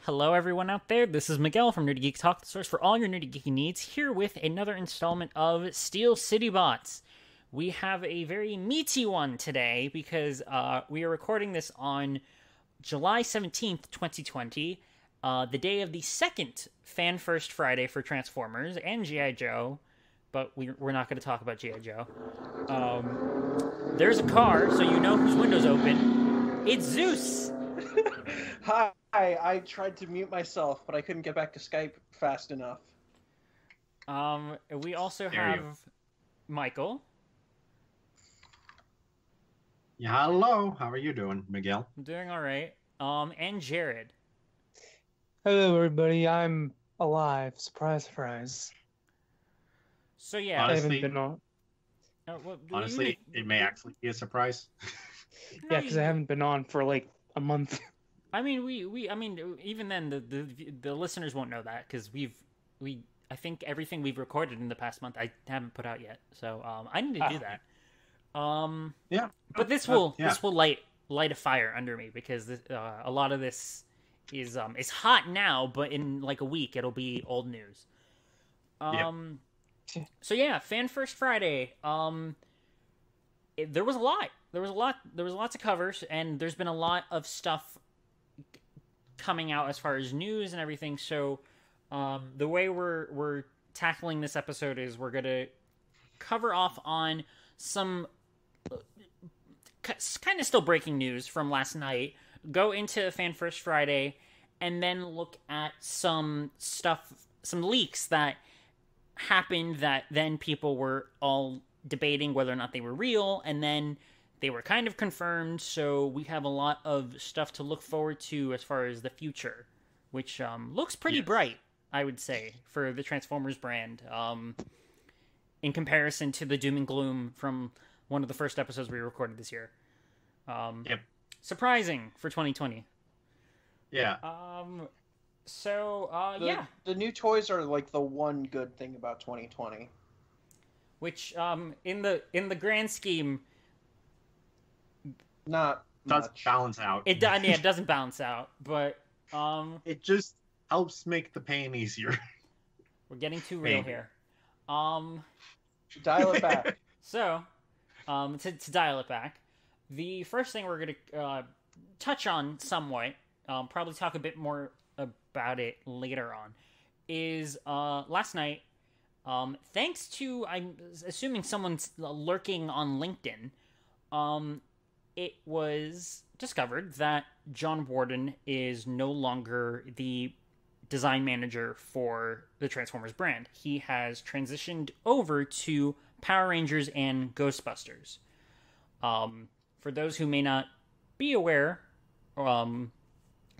Hello, everyone out there. This is Miguel from Nerdy Geek Talk, the source for all your nerdy geeky needs, here with another installment of Steel City Bots. We have a very meaty one today because we are recording this on July 17th, 2020, the day of the second Fan First Friday for Transformers and G.I. Joe, but we're not going to talk about G.I. Joe. There's a car, so you know whose window's open. It's Zeus! Hi, I tried to mute myself, but I couldn't get back to Skype fast enough. We also have Michael. Yeah, hello. How are you doing, Miguel? I'm doing alright. And Jared. Hello, everybody. I'm alive. Surprise, surprise. So yeah, Honestly, I haven't been on. Honestly, it may actually be a surprise. Yeah, because I haven't been on for like a month. I mean, even then, the listeners won't know that because I think everything we've recorded in the past month I haven't put out yet. So I need to do that. Yeah, but this will light a fire under me because a lot of this is hot now, but in like a week it'll be old news. So yeah, Fan First Friday. There was a lot. There was lots of covers, and there's been a lot of stuff coming out as far as news and everything. So the way we're tackling this episode is we're gonna cover off on some kind of still breaking news from last night, go into Fan First Friday, and then look at some leaks that happened that then people were all debating whether or not they were real, and then they were kind of confirmed. So we have a lot of stuff to look forward to as far as the future, which looks pretty bright, I would say, for the Transformers brand, in comparison to the doom and gloom from one of the first episodes we recorded this year. Surprising for 2020. Yeah. The new toys are like the one good thing about 2020. Which, in the grand scheme, not does much. balance out. It doesn't balance out, but it just helps make the pain easier. We're getting too real here. Dial it back. So, to dial it back, the first thing we're gonna touch on somewhat, probably talk a bit more about it later on, is last night. Thanks to, I'm assuming someone's lurking on LinkedIn, it was discovered that John Warden is no longer the design manager for the Transformers brand. He has transitioned over to Power Rangers and Ghostbusters. For those who may not be aware, John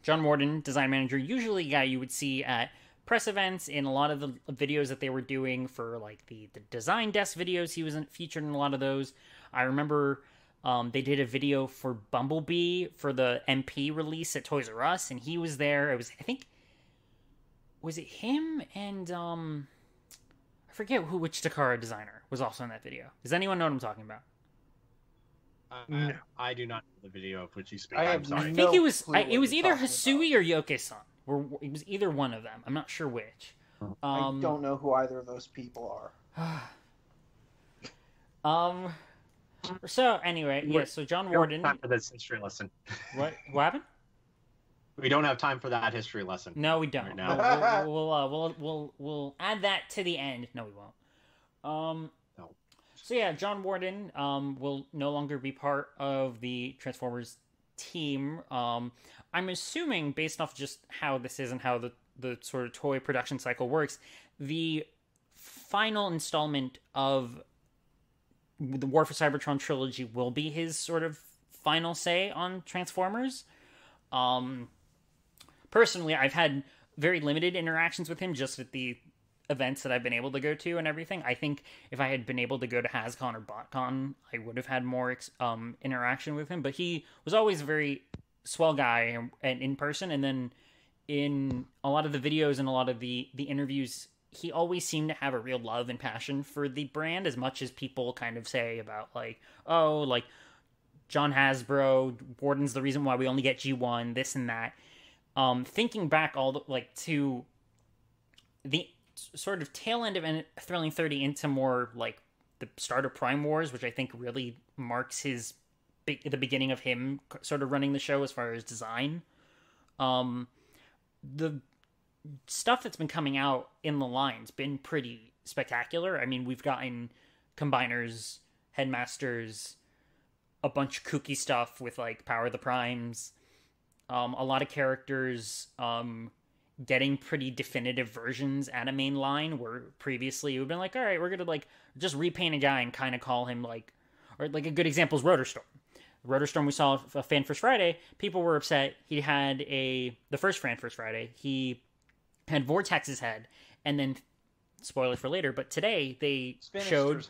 Warden, design manager, usually a guy you would see at press events, in a lot of the videos that they were doing for like the design desk videos. He wasn't featured in a lot of those. I remember they did a video for Bumblebee for the MP release at Toys R Us, and he was there. It was, I think, was it him and I forget which Takara designer was also in that video. Does anyone know what I'm talking about? No. I do not know the video of which you speak. I I'm have sorry. I think it was clue what either you're talking Hisui or Yoke-san. It was either one of them. I'm not sure which. I don't know who either of those people are. So anyway, yeah. So John We don't Warden. have time for this history lesson. What happened? We don't have time for that history lesson. No, we don't. Right now. We'll add that to the end. No, we won't. No. So yeah, John Warden will no longer be part of the Transformers team. I'm assuming, based off just how this is and how the sort of toy production cycle works, the final installment of the War for Cybertron trilogy will be his sort of final say on Transformers. Personally, I've had very limited interactions with him just at the events that I've been able to go to and everything. I think if I had been able to go to HasCon or BotCon, I would have had more interaction with him. But he was always a very swell guy and in person, and then in a lot of the videos and a lot of the interviews, he always seemed to have a real love and passion for the brand, as much as people kind of say about like, oh, like John Hasbro, Warden's the reason why we only get G1, this and that. Thinking back to the sort of tail end of Thrilling 30 into more like the start of Prime Wars, which I think really marks the beginning of him sort of running the show as far as design. The stuff that's been coming out in the line's been pretty spectacular. I mean, we've gotten combiners, headmasters, a bunch of kooky stuff with like Power of the Primes, a lot of characters getting pretty definitive versions at a main line, where previously it would have been like, all right, we're gonna like just repaint a guy and kind of call him like, or like a good example is Rotorstorm. We saw a Fan First Friday. People were upset. He had the first Fan First Friday. He had Vortex's head, and then spoiler for later. But today they showed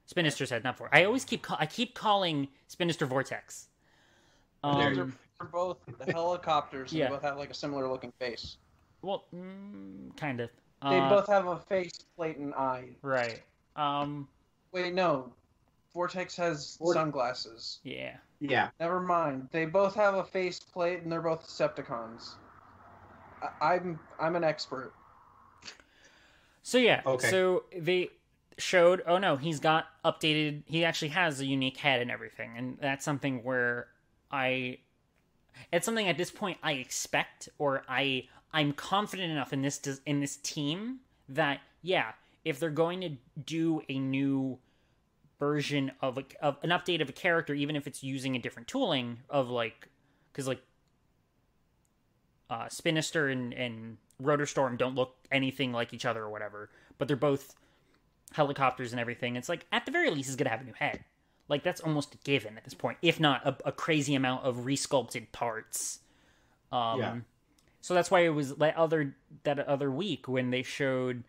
Spinister's head, not I keep calling Spinister Vortex. They're both the helicopters. And they both have like a similar looking face. Well, kind of. They both have a face plate and eye. Right. Wait, no. Vortex has sunglasses. Yeah. Yeah. Never mind. They both have a face plate and they're both Decepticons. I'm an expert. So yeah. Okay. So they showed. Oh no, he's got updated. He actually has a unique head and everything, and that's something where it's something at this point I expect, or I'm confident enough in this team that if they're going to do a new version of an update of a character, even if it's using a different tooling of like, because like Spinister and Rotorstorm don't look anything like each other or whatever, but they're both helicopters and everything. It's like at the very least he's gonna have a new head. Like that's almost a given at this point, if not a crazy amount of resculpted parts. So that's why it was that other week when they showed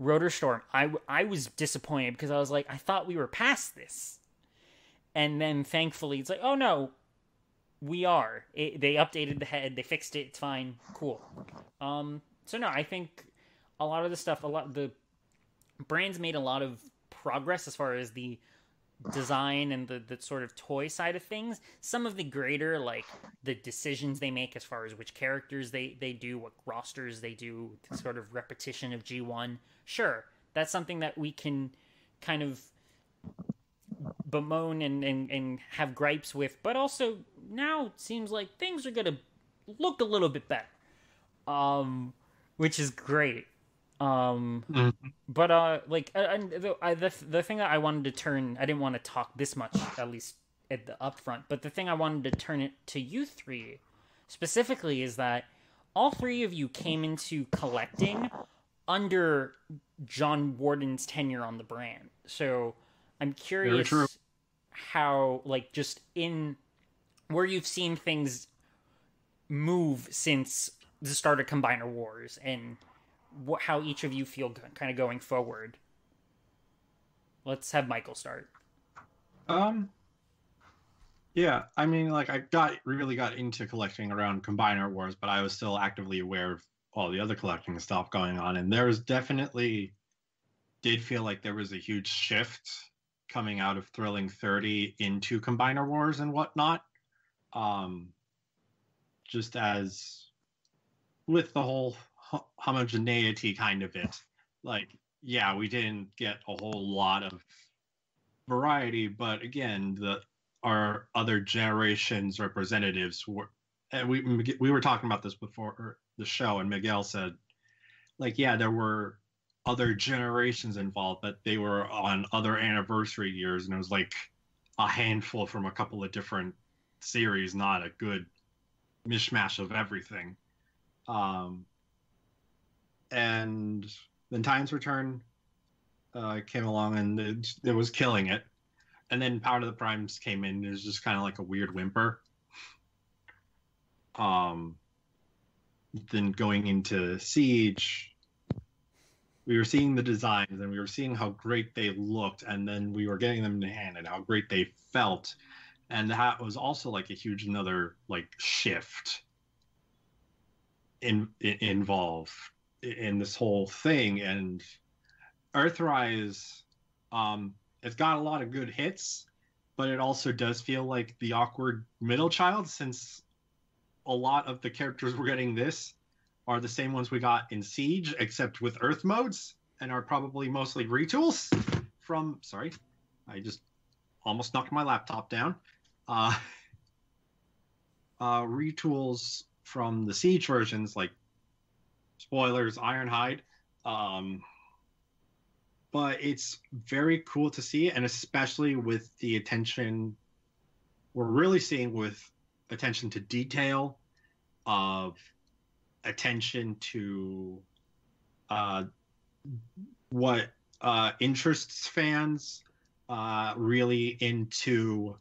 Rotorstorm, I was disappointed because I was like, I thought we were past this. And then thankfully it's like, oh no, we are. They updated the head, they fixed it, it's fine, cool. So no, I think a lot of the stuff, the brand's made a lot of progress as far as the design and the sort of toy side of things. Some of the greater, like the decisions they make as far as which characters they do, what rosters they do, the sort of repetition of G1. Sure, that's something that we can kind of bemoan and have gripes with, but also now it seems like things are gonna look a little bit better, which is great. But the thing that I wanted to turn, I didn't want to talk this much, at least at the upfront, but the thing I wanted to turn it to you three specifically is that all three of you came into collecting under John Warden's tenure on the brand. So I'm curious how, like, just in where you've seen things move since the start of Combiner Wars, and how each of you feel kind of going forward. Let's have Michael start. Yeah, I mean, like, I really got into collecting around Combiner Wars, but I was still actively aware of all the other collecting stuff going on, and there was did feel like there was a huge shift coming out of Thrilling 30 into Combiner Wars and whatnot. Just as with the whole homogeneity kind of it, like, yeah, we didn't get a whole lot of variety, but again, our other generations representatives were, and we were talking about this before the show, and Miguel said, like, yeah, there were other generations involved, but they were on other anniversary years, and it was like a handful from a couple of different series, not a good mishmash of everything. And then Time's Return came along, and it was killing it. And then Power to the Primes came in. It was just kind of like a weird whimper. Then going into Siege, we were seeing the designs, and we were seeing how great they looked, and then we were getting them in hand and how great they felt. And that was also like a huge another like shift involved in this whole thing. And Earthrise, it's got a lot of good hits, but it also does feel like the awkward middle child, since a lot of the characters we're getting this are the same ones we got in Siege, except with Earth modes, and are probably mostly retools from... Sorry, I just almost knocked my laptop down. Retools from the Siege versions, like, spoilers, Ironhide. But it's very cool to see, and especially with the attention we're really seeing with attention to detail, of attention to what interests fans really into,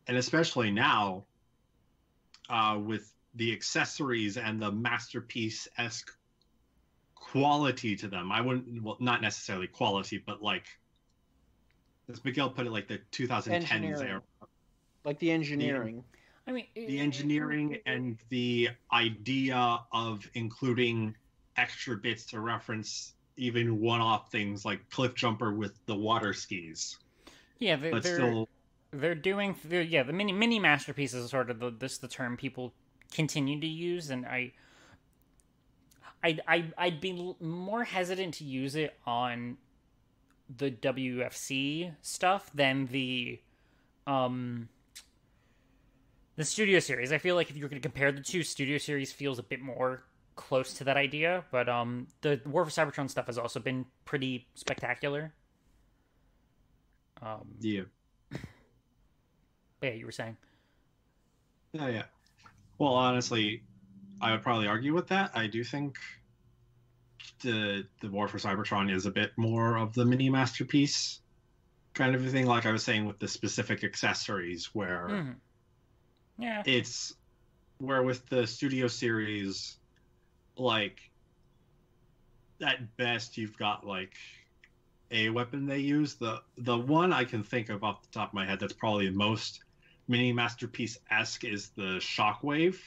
and especially now with the accessories and the masterpiece-esque quality to them. I wouldn't, well, not necessarily quality, but like, as Miguel put it, like the 2010s era. Like the engineering. I mean, the engineering and the idea of including extra bits to reference even one-off things like Cliff Jumper with the water skis. Yeah, they're doing the mini masterpieces is sort of the term people continue to use, and I'd be more hesitant to use it on the WFC stuff than the Studio Series. I feel like if you're going to compare the two, Studio Series feels a bit more close to that idea, but the War for Cybertron stuff has also been pretty spectacular. Yeah. Yeah, you were saying. Yeah. Well, honestly, I would probably argue with that. I do think the War for Cybertron is a bit more of the mini masterpiece kind of a thing, like I was saying with the specific accessories, where it's where with the Studio Series, like, at best you've got like a weapon they use. The one I can think of off the top of my head that's probably the most mini masterpiece-esque is the Shockwave,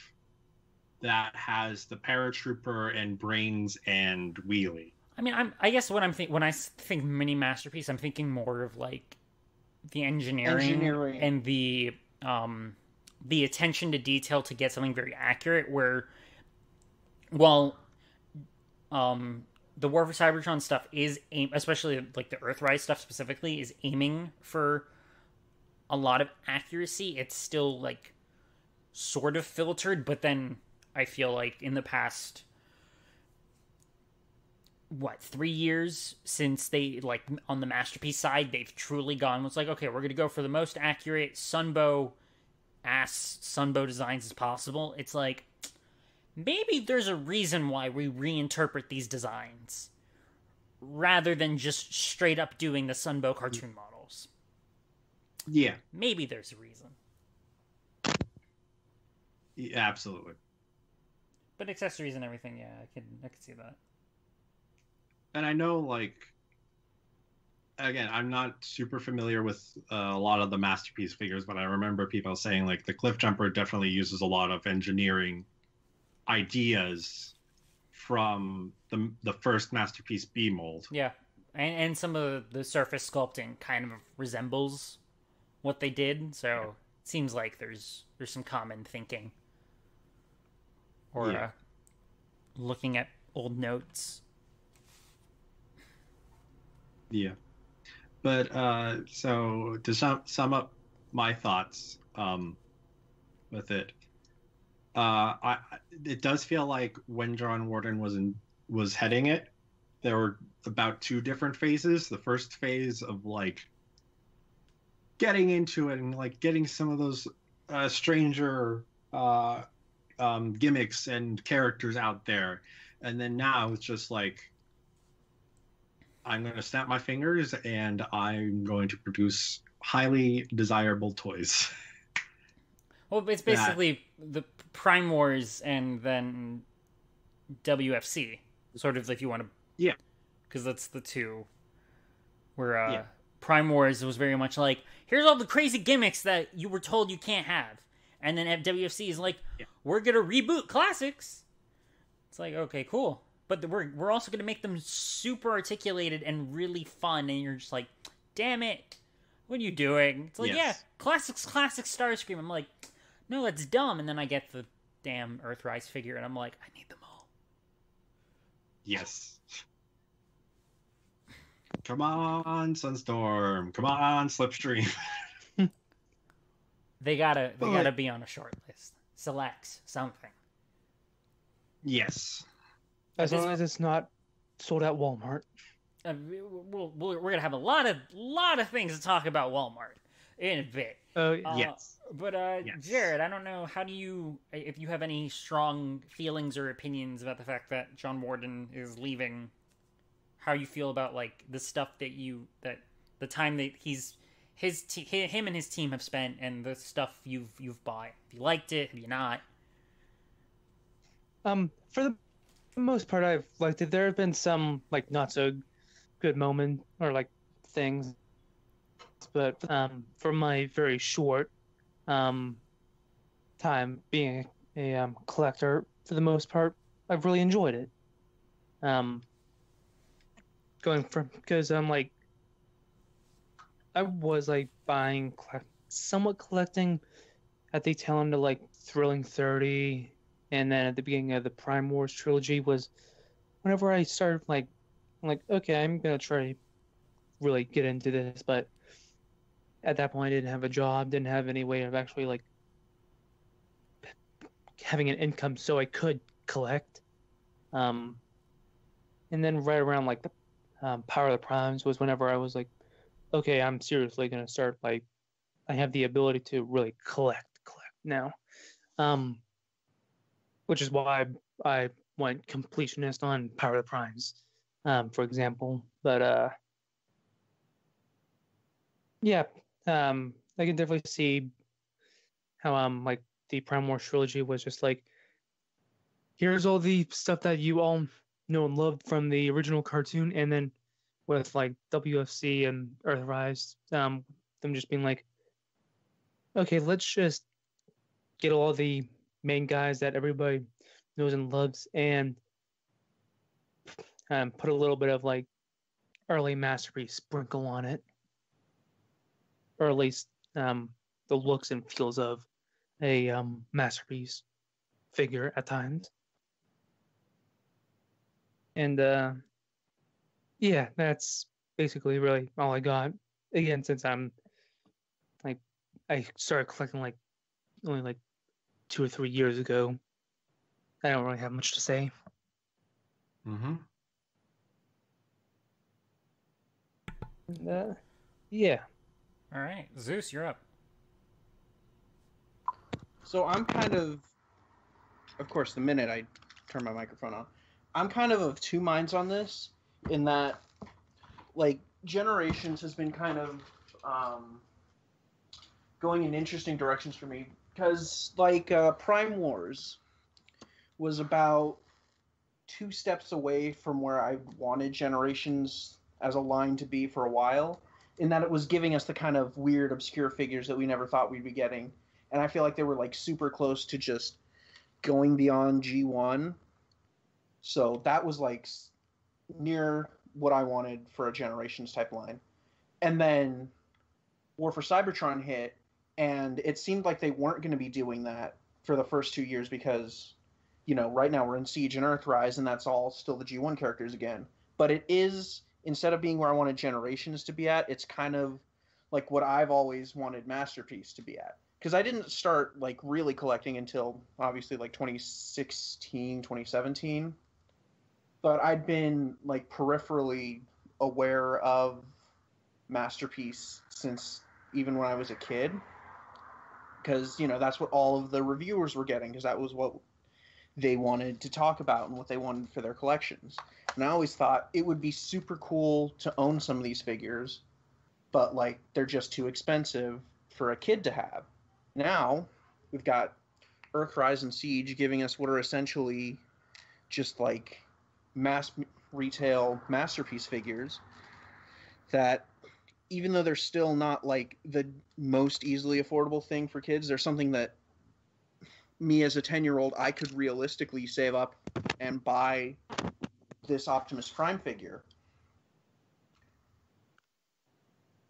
that has the paratrooper and brains and wheelie. I mean, I guess when I think mini masterpiece, I'm thinking more of like the engineering. And the attention to detail to get something very accurate. Where, well, the War for Cybertron stuff is especially like the Earthrise stuff specifically, is aiming for a lot of accuracy. It's still like sort of filtered, but then I feel like in the past, 3 years since they, like, on the masterpiece side, they've truly gone, it's like, okay, we're going to go for the most accurate sunbow designs as possible. It's like, maybe there's a reason why we reinterpret these designs rather than just straight up doing the sunbow cartoon models. Yeah. Maybe there's a reason. Yeah, absolutely. But accessories and everything, yeah, I can see that. And I know, like, again, I'm not super familiar with a lot of the masterpiece figures, but I remember people saying, like, the Cliff Jumper definitely uses a lot of engineering ideas from the first masterpiece B mold. Yeah, and some of the surface sculpting kind of resembles what they did, so it seems like there's some common thinking. Or looking at old notes. Yeah. But so to sum up my thoughts with it, it does feel like when John Warden was heading it, there were about two different phases. The first phase of like getting into it and like getting some of those stranger gimmicks and characters out there, and then now it's just like, I'm going to snap my fingers and I'm going to produce highly desirable toys. Well, it's basically the Prime Wars and then WFC, sort of, if you want to... Yeah. Because that's the two. Where Prime Wars was very much like, here's all the crazy gimmicks that you were told you can't have. And then at WFC is like, we're going to reboot classics. It's like, okay, cool. But we're also going to make them super articulated and really fun. And you're just like, damn it. What are you doing? It's like, classics Starscream. I'm like, no, that's dumb. And then I get the damn Earthrise figure, and I'm like, I need them all. Yes. Come on, Sunstorm. Come on, Slipstream. They gotta be on a short list. Select something. Yes. As long as it's not sold at Walmart. We're gonna have a lot of things to talk about Walmart in a bit. Yes. But Yes. Jared, I don't know, if you have any strong feelings or opinions about the fact that John Warden is leaving, how you feel about like the stuff that the time that him and his team have spent, and the stuff you've bought. Have you liked it? Have you not? For the most part, I've liked it. There have been some like not so good moment or like things, but for my very short time being a collector, for the most part, I've really enjoyed it. Going from because I'm like I was like buying somewhat collecting at the tail end of like Thrilling 30, and then at the beginning of the Prime Wars trilogy was whenever I started like I'm like, okay, I'm gonna try to really get into this, but at that point I didn't have a job, didn't have any way of actually like having an income so I could collect. And then right around like the Power of the Primes was whenever I was like, okay, I'm seriously gonna start like I have the ability to really collect now. Which is why I went completionist on Power of the Primes, for example. But yeah, I can definitely see how like the Prime Wars trilogy was just like, here's all the stuff that you all know and loved from the original cartoon, and then with like WFC and Earthrise, them just being like, okay, let's just get all the main guys that everybody knows and loves, and put a little bit of like early masterpiece sprinkle on it, or at least the looks and feels of a masterpiece figure at times. And yeah, that's basically really all I got. Again, since I'm like I started collecting like only like 2 or 3 years ago, I don't really have much to say. Mm-hmm. Yeah. All right, Zeus, you're up. So I'm kind of course, the minute I turn my microphone on, I'm kind of two minds on this, in that, like, Generations has been kind of going in interesting directions for me, because, like, Prime Wars was about 2 steps away from where I wanted Generations as a line to be for a while, in that it was giving us the kind of weird, obscure figures that we never thought we'd be getting. And I feel like they were like super close to just going beyond G1. So that was like near what I wanted for a Generations type line. And then War for Cybertron hit, and it seemed like they weren't going to be doing that for the first 2 years because, you know, right now we're in Siege and Earthrise, and that's all still the G1 characters again. But it is, instead of being where I wanted Generations to be at, it's kind of like what I've always wanted Masterpiece to be at. Because I didn't start, like, really collecting until, obviously, like, 2016, 2017. But I'd been, like, peripherally aware of Masterpiece since even when I was a kid. Because, you know, that's what all of the reviewers were getting, because that was what they wanted to talk about and what they wanted for their collections. And I always thought it would be super cool to own some of these figures, but, like, they're just too expensive for a kid to have. Now, we've got Earthrise and Siege giving us what are essentially just, like, mass retail Masterpiece figures that, even though they're still not, like, the most easily affordable thing for kids, they're something that me as a 10-year-old, I could realistically save up and buy this Optimus Prime figure.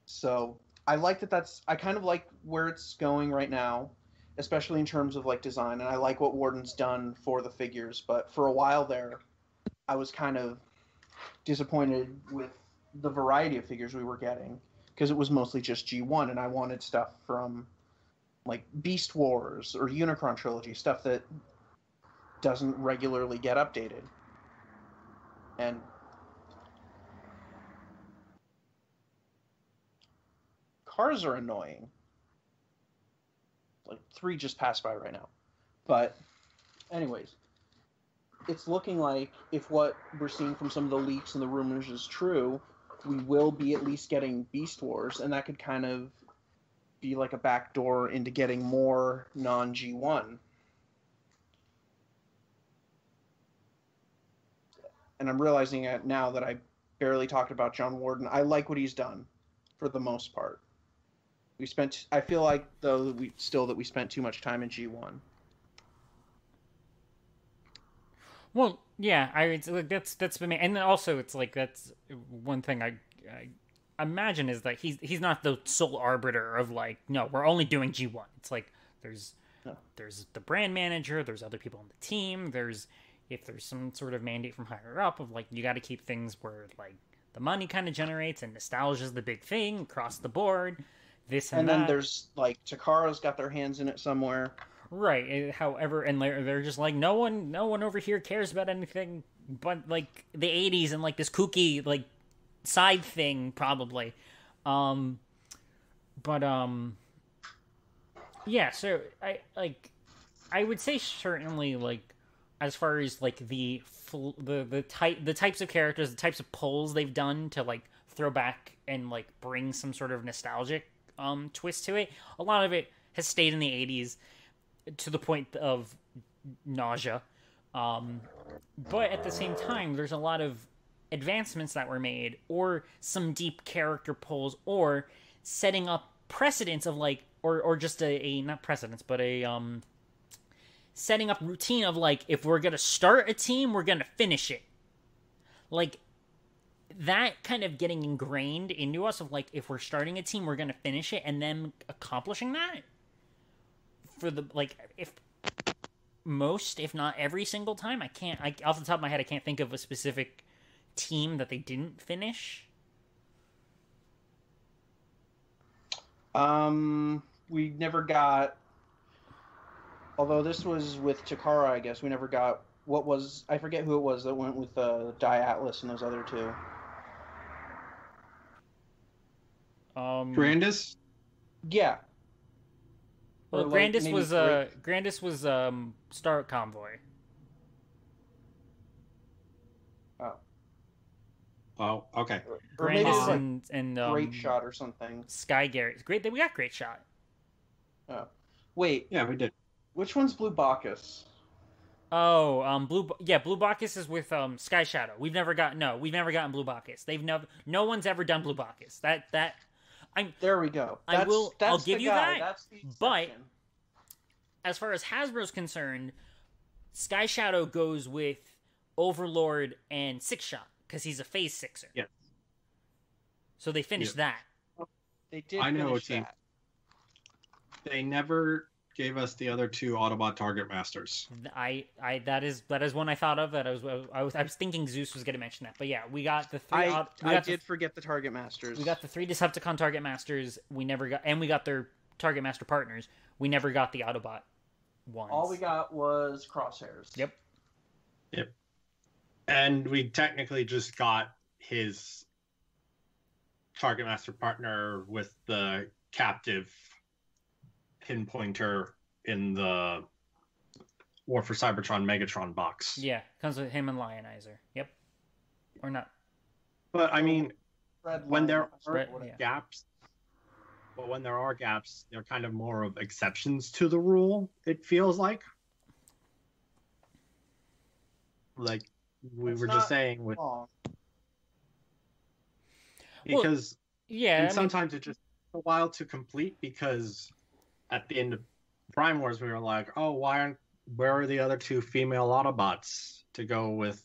So I like that I kind of like where it's going right now, especially in terms of like design. And I like what Warden's done for the figures, but for a while there, I was kind of disappointed with the variety of figures we were getting because it was mostly just G1, and I wanted stuff from like Beast Wars or Unicron Trilogy, stuff that doesn't regularly get updated. And cars are annoying. Like 3 just passed by right now. But anyways, it's looking like if what we're seeing from some of the leaks and the rumors is true, we will be at least getting Beast Wars, and that could kind of be like a backdoor into getting more non-G1. And I'm realizing it now that I barely talked about John Warden. I like what he's done, for the most part. I feel like though we spent too much time in G1. Well, yeah, it's like that's been, and then also it's like that's one thing I imagine is that he's not the sole arbiter of like, no, we're only doing G1. It's like there's the brand manager, there's other people on the team, if there's some sort of mandate from higher up of like you got to keep things where like the money kind of generates and nostalgia is the big thing across the board. This and then that. There's like Takara's got their hands in it somewhere. Right. However, and they're just like no one over here cares about anything but like the 80s and like this kooky like side thing probably. Yeah, so I would say certainly like as far as like the types of characters, the types of pulls they've done to like throw back and like bring some sort of nostalgic twist to it. A lot of it has stayed in the 80s to the point of nausea. But at the same time, there's a lot of advancements that were made, or some deep character pulls, or setting up precedents of like, or just a not precedents, but a setting up routine of like, if we're gonna start a team, we're gonna finish it. Like that kind of getting ingrained into us of like, if we're starting a team, we're gonna finish it, and then accomplishing that for the like, if not every single time. Off the top of my head, I can't think of a specific team that they didn't finish. We never got, although this was with Takara, I guess we never got I forget who it was that went with Die Atlas and those other two. Grandis? Yeah. Well, like Grandis was Star Convoy. Oh, okay. Or maybe Grandis like and Great Shot or something. Sky Garrett. Great, we got Great Shot. Oh. Wait. Yeah, we did. Which one's Blue Bacchus? Oh, Blue Bacchus is with Sky Shadow. We've never gotten Blue Bacchus. No one's ever done Blue Bacchus. There we go. I'll give you guy. that. That's the but as far as Hasbro's concerned, Sky Shadow goes with Overlord and Six Shot because he's a phase sixer. Yeah. So they finished that. They did. I know a finish team. that. They never gave us the other two Autobot Target Masters. That is one I thought of. That I was thinking Zeus was going to mention that, but yeah, we got the three. I did forget the Target Masters. We got the 3 Decepticon Target Masters. We got their Target Master partners. We never got the Autobot ones. All we got was Crosshairs. Yep. And we technically just got his Target Master partner with the captive pinpointer in the War for Cybertron Megatron box. Yeah, comes with him and Lionizer. Yep. Or not. But I mean, when there are yeah. gaps, they're kind of more of exceptions to the rule, it feels like. Like we were just saying with long. because sometimes it just takes a while to complete, because at the end of Prime Wars we were like, oh, where are the other 2 female Autobots to go with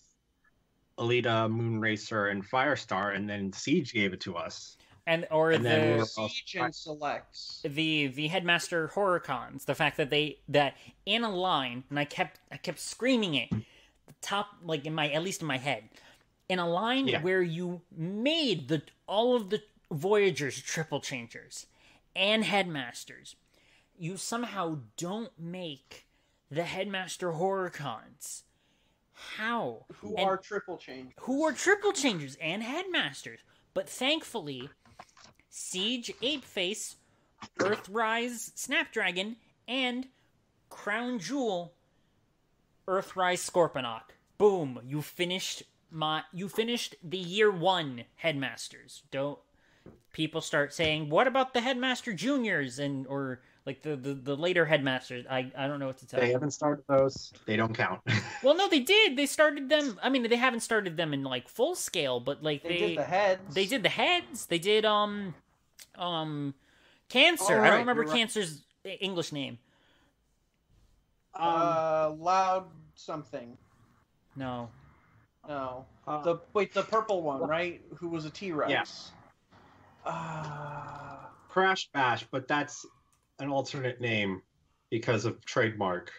Alita, Moonracer, and Firestar, and then Siege gave it to us. And then we were all Siege and selects. the headmaster horror cons, the fact that that in a line, and I kept screaming it, the top, like at least in my head, in a line where you made all of the Voyagers triple changers and headmasters, you somehow don't make the headmaster horror cons. How? Who are triple changers? Who are triple changers and headmasters? But thankfully, Siege Apeface, Earthrise Snapdragon, and Crown Jewel Earthrise Scorponok. Boom! You finished the year 1 headmasters. Don't people start saying, "What about the headmaster juniors?" or like the later headmasters? I don't know what to tell you. They haven't started those. They don't count. Well, no, they did. They started them. I mean, they haven't started them in like full scale, but like They did the heads. They did the heads. They did Cancer. Right, I don't remember you're right. Cancer's English name. Loud something. No. No. Uh, the purple one, right? Who was a T-Rex. Yes. Uh, Crash Bash, but that's an alternate name because of trademark.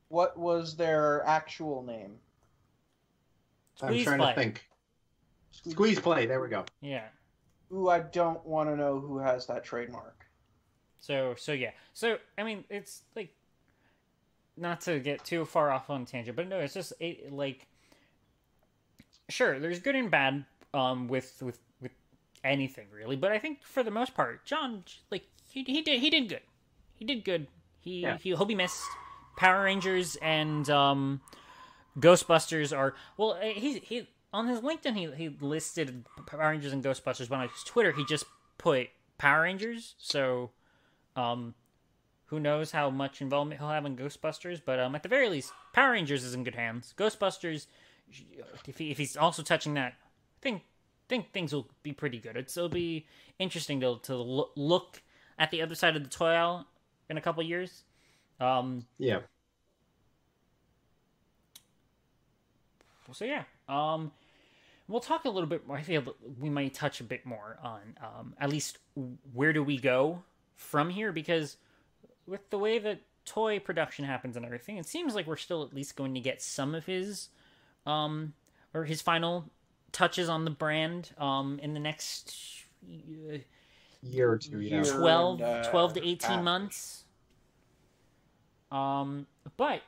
what was their actual name? Squeeze I'm trying Play. to think. Squeeze Play. There we go. Yeah. Ooh, I don't want to know who has that trademark. So yeah. So I mean, it's like, not to get too far off on tangent, but no, it's just like, sure, there's good and bad with anything really, but I think for the most part, John, like he did good. He did good. He'll be missed. Power Rangers and Ghostbusters are, well, he on his LinkedIn he listed Power Rangers and Ghostbusters, but on his Twitter he just put Power Rangers. So who knows how much involvement he'll have in Ghostbusters, but at the very least, Power Rangers is in good hands. Ghostbusters, if he's also touching that, I think things will be pretty good. It'll be interesting to look at the other side of the toy aisle in a couple years. Yeah. So yeah, we'll talk a little bit more. I feel we might touch a bit more on at least where do we go from here, because with the way that toy production happens and everything, it seems like we're still at least going to get some of his or his final touches on the brand in the next Year or two. Yeah. 12 and, to 18 months. But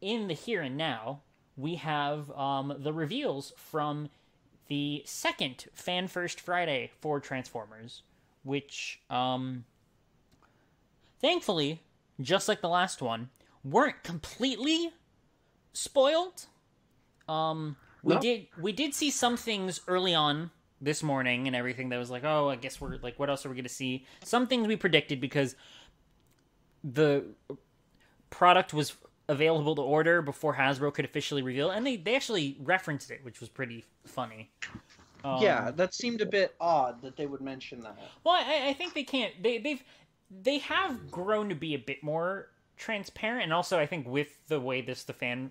in the here and now, we have the reveals from the second Fan First Friday for Transformers, which thankfully, just like the last one, weren't completely spoiled. We did see some things early on this morning and everything that was like, oh, I guess we're like, what else are we going to see? Some things we predicted because the product was available to order before Hasbro could officially reveal, and they actually referenced it, which was pretty funny. Yeah, that seemed a bit odd that they would mention that. Well, I think they can't. They have grown to be a bit more transparent, and also I think with the way the fan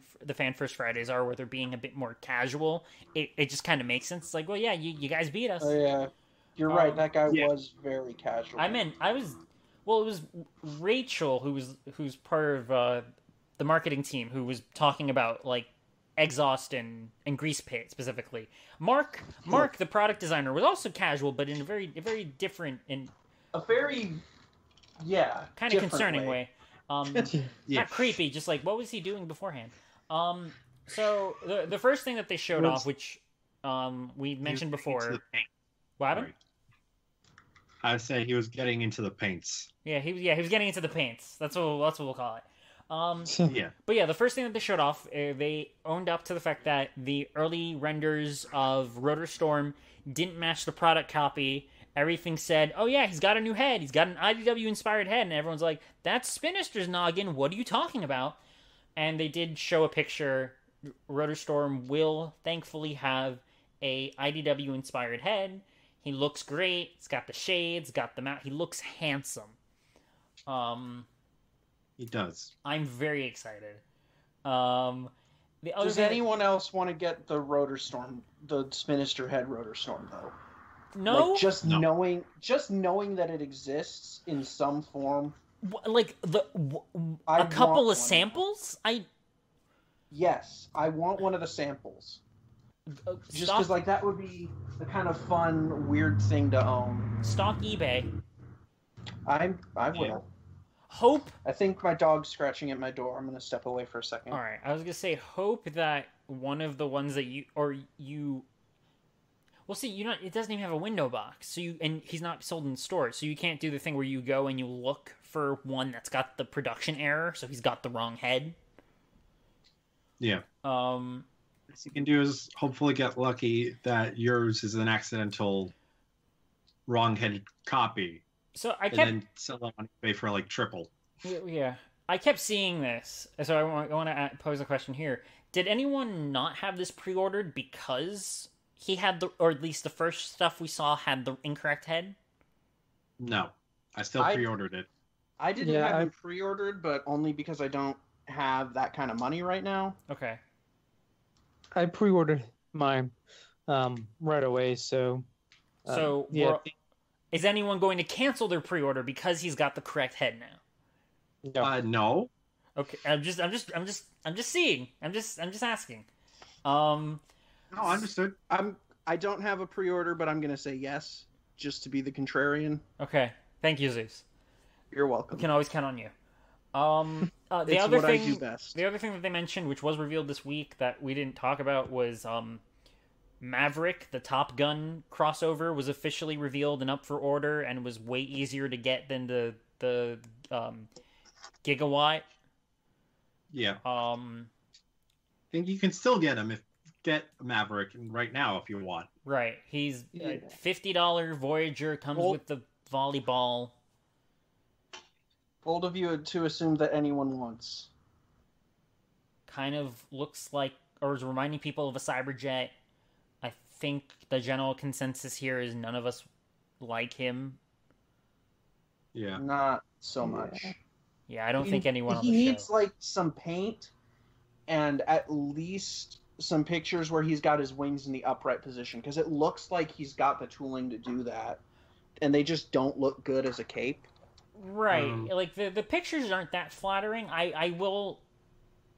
first Fridays are, where they're being a bit more casual, it just kind of makes sense. It's like, well, yeah, you guys beat us. Oh yeah, you're right. That guy was very casual. It was Rachel who's part of the marketing team who was talking about like exhaust and grease pit specifically. Mark, the product designer, was also casual, but in a very different and a very kind of concerning way. Yeah. Not creepy, just like what was he doing beforehand? So the first thing that they showed off, which we mentioned before, what happened? Sorry. I would say he was getting into the paints. Yeah, he was getting into the paints. That's what we'll call it. Yeah. But yeah, the first thing that they showed off, they owned up to the fact that the early renders of Rotor Storm didn't match the product copy. Everything said, oh yeah, he's got a new head. He's got an IDW-inspired head. And everyone's like, that's Spinister's noggin. What are you talking about? And they did show a picture. Rotor Storm will thankfully have a IDW-inspired head. He looks great. It's got the shades, got the mount. He looks handsome. He does. I'm very excited. The other Does thing anyone else want to get the Rotor Storm, the Spinister Head Rotor Storm, though? no, Like, just No. knowing that it exists in some form. like I a couple want of one samples. Yes, I want one of the samples. Just Stock, because, like, that would be the kind of fun, weird thing to own. stock eBay. I will. Yeah. Hope. I think my dog's scratching at my door. I'm gonna step away for a second. All right, I was gonna say hope that one of the ones that you. Well, see, it doesn't even have a window box, so and he's not sold in stores, so you can't do the thing where you go and you look for one that's got the production error, so he's got the wrong head. Yeah. Um. What you can do is hopefully get lucky that yours is an accidental wrong-headed copy, So I and kept. then sell it on eBay for like triple. Yeah, I kept seeing this, so I want to pose a question here. Did anyone not have this pre-ordered because he had or at least the first stuff we saw had the incorrect head? No, I still pre-ordered it. I didn't have it pre-ordered, but only because I don't have that kind of money right now. Okay. I pre-ordered mine right away, so... So, yeah. Is anyone going to cancel their pre-order because he's got the correct head now? No. No. Okay, I'm just seeing. I'm just asking. No, understood. I don't have a pre-order, but I'm gonna say yes, just to be the contrarian. Okay. Thank you, Zeus. You're welcome. We can always count on you. The It's other what thing, I do best. the other thing that they mentioned, which was revealed this week that we didn't talk about, was Maverick, the Top Gun crossover, was officially revealed and up for order, and was way easier to get than the Gigawatt. Yeah. I think you can still get Maverick right now if you want. Right. He's $50 Voyager, comes with the volleyball. Bold of you to assume that anyone wants. Kind of looks like, or is reminding people of a Cyberjet. I think the general consensus here is none of us like him. Yeah. Not so much. Yeah, I don't think anyone on he the needs show. like some paint and at least some pictures where he's got his wings in the upright position, because it looks like he's got the tooling to do that, and they just don't look good as a cape. Right. Like, the pictures aren't that flattering. I will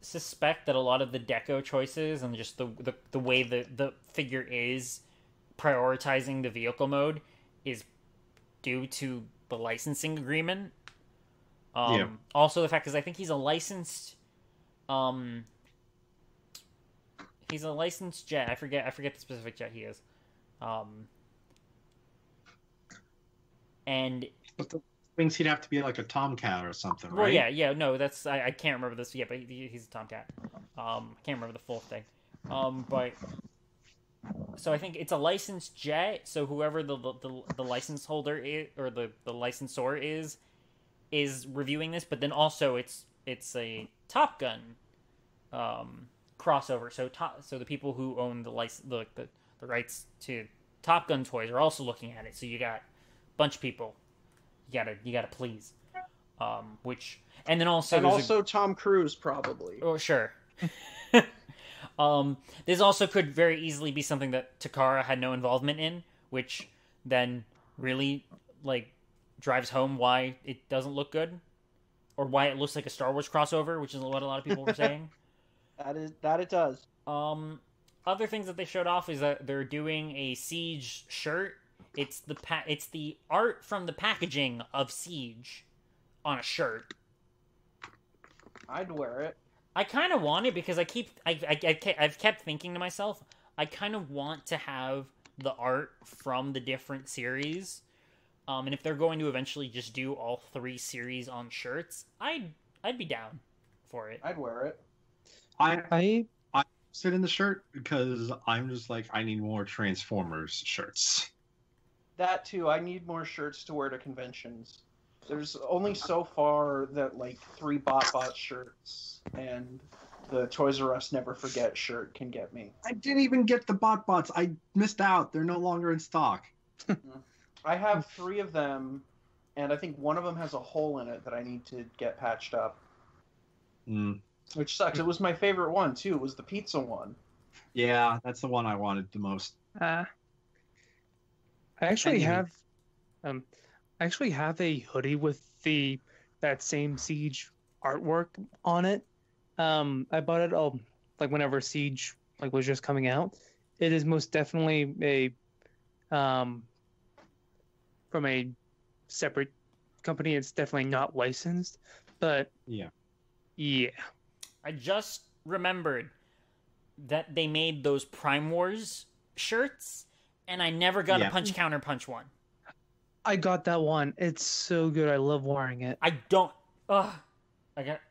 suspect that a lot of the deco choices and just the way the figure is prioritizing the vehicle mode is due to the licensing agreement. Also the fact is I think he's a licensed jet. I forget the specific jet he is. And But the wings, he'd have to be like a Tomcat or something, right? well, yeah, no, that's I can't remember this. Yeah, but he's a Tomcat. I can't remember the full thing. But so I think it's a licensed jet. So whoever the license holder is, or the licensor is reviewing this. But then also it's a Top Gun crossover. So the people who own the rights to Top Gun toys are also looking at it. So you got a bunch of people. You gotta please. And then also Tom Cruise probably. Oh, sure. This also could very easily be something that Takara had no involvement in, which then really drives home why it doesn't look good, or why it looks like a Star Wars crossover, which is what a lot of people were saying. That it does. Other things that they showed off is that they're doing a Siege shirt. It's the art from the packaging of Siege on a shirt. I'd wear it. I kind of want it because I've kept thinking to myself, I kind of want to have the art from the different series. And if they're going to eventually just do all 3 series on shirts, I'd be down for it. I'd wear it. I sit in the shirt because I'm just like, I need more Transformers shirts. That too. I need more shirts to wear to conventions. There's only so far that 3 BotBot shirts and the Toys R Us Never Forget shirt can get me. I didn't even get the BotBots. I missed out. They're no longer in stock. I have 3 of them, and I think one of them has a hole in it that I need to get patched up. Which sucks. It was my favorite one too. It was the pizza one. Yeah, that's the one I wanted the most. I actually Anyway. have, I actually have a hoodie with that same Siege artwork on it. I bought it like whenever Siege like was just coming out. It is most definitely from a separate company. It's definitely not licensed, but Yeah. yeah. I just remembered that they made those Prime Wars shirts, and I never got a Yeah. punch counter punch one. I got that one. It's so good. I love wearing it. I don't. Ugh. I got.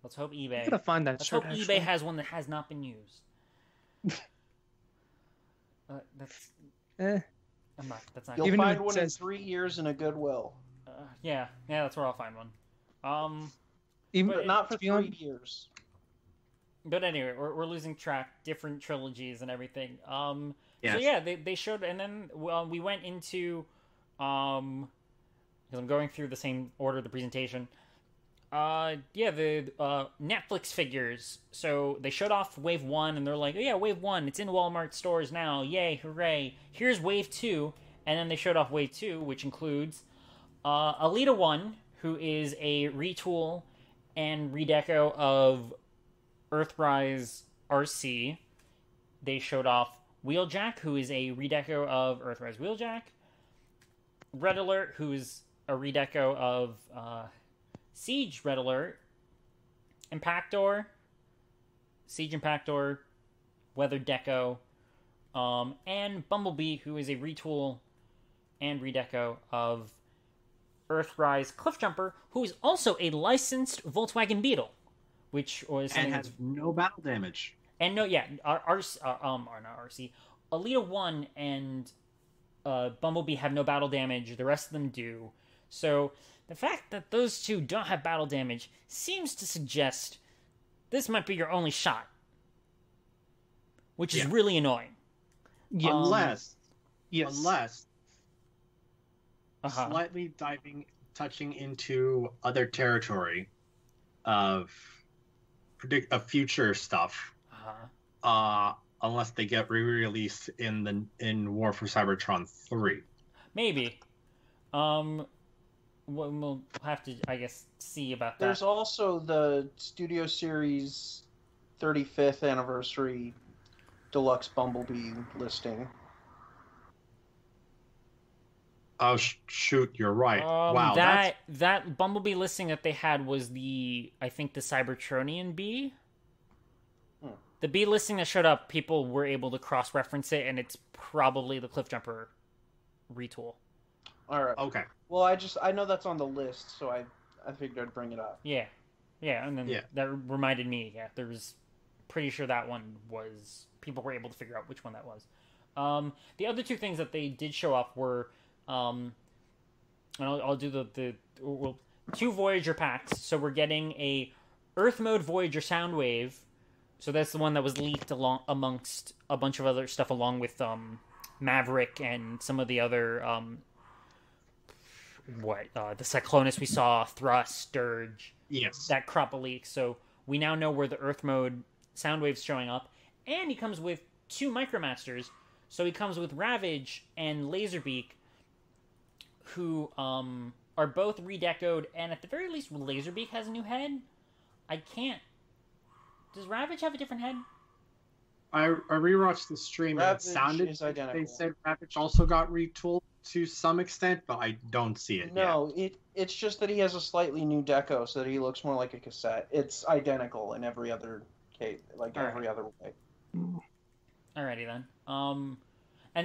Let's hope I'm eBay. gonna find that Let's shirt. hope actually. eBay has one that has not been used. That's. Eh. I'm not. That's not. You'll Even if find it one says- in 3 years in a Goodwill, Yeah. That's where I'll find one. Even But but not for to be 3 honest, years. But anyway, we're losing track. Different trilogies and everything. Yes. So yeah, they showed, and then we went into, because I'm going through the same order of the presentation. Yeah, the Netflix figures. So they showed off Wave 1, and they're like, oh yeah, Wave 1, it's in Walmart stores now. Yay, hooray. Here's Wave 2, and then they showed off Wave 2, which includes Alita 1, who is a retool and redeco of Earthrise RC. They showed off Wheeljack, who is a redeco of Earthrise Wheeljack. Red Alert, who is a redeco of Siege Red Alert. Impactor, Siege Impactor, Weather Deco, and Bumblebee, who is a retool and redeco of Earthrise Cliffjumper, who is also a licensed Volkswagen Beetle, which was And something has no battle damage. and no, yeah, not RC. Alita 1 and Bumblebee have no battle damage. The rest of them do. So the fact that those two don't have battle damage seems to suggest this might be your only shot, which is Yeah. really annoying. yeah, Unless yes. slightly touching into other territory of future stuff. Unless they get re-released in War for Cybertron 3. Maybe. We'll have to, I guess, see about that. There's also the Studio Series 35th anniversary deluxe Bumblebee listing. Oh shoot, you're right. Wow, that Bumblebee listing that they had was I think the Cybertronian bee. The bee listing that showed up, people were able to cross-reference it, and it's probably the Cliffjumper retool. All right. okay. Well, I know that's on the list, so I figured I'd bring it up. Yeah, and then Yeah. that reminded me. Yeah, there was pretty sure that one was. People were able to figure out which one that was. The other two things that they did show off were, and I'll do the two Voyager packs. So we're getting a Earth mode Voyager Soundwave. So that's the one that was leaked amongst a bunch of other stuff, along with Maverick and some of the other the Cyclonus we saw, Thrust, Sturge, Yes. that crop of leaks. So we now know where the Earth mode Soundwave's showing up, and he comes with two Micromasters. So he comes with Ravage and Laserbeak, who are both redecoed, and at the very least, Laserbeak has a new head. I can't. Does Ravage have a different head? I rewatched the stream and it Ravage sounded is like identical. they said Ravage also got retooled to some extent, but I don't see it yet. No, it's just that he has a slightly new deco, so that he looks more like a cassette. It's identical in every other case, every other way. Alrighty then. And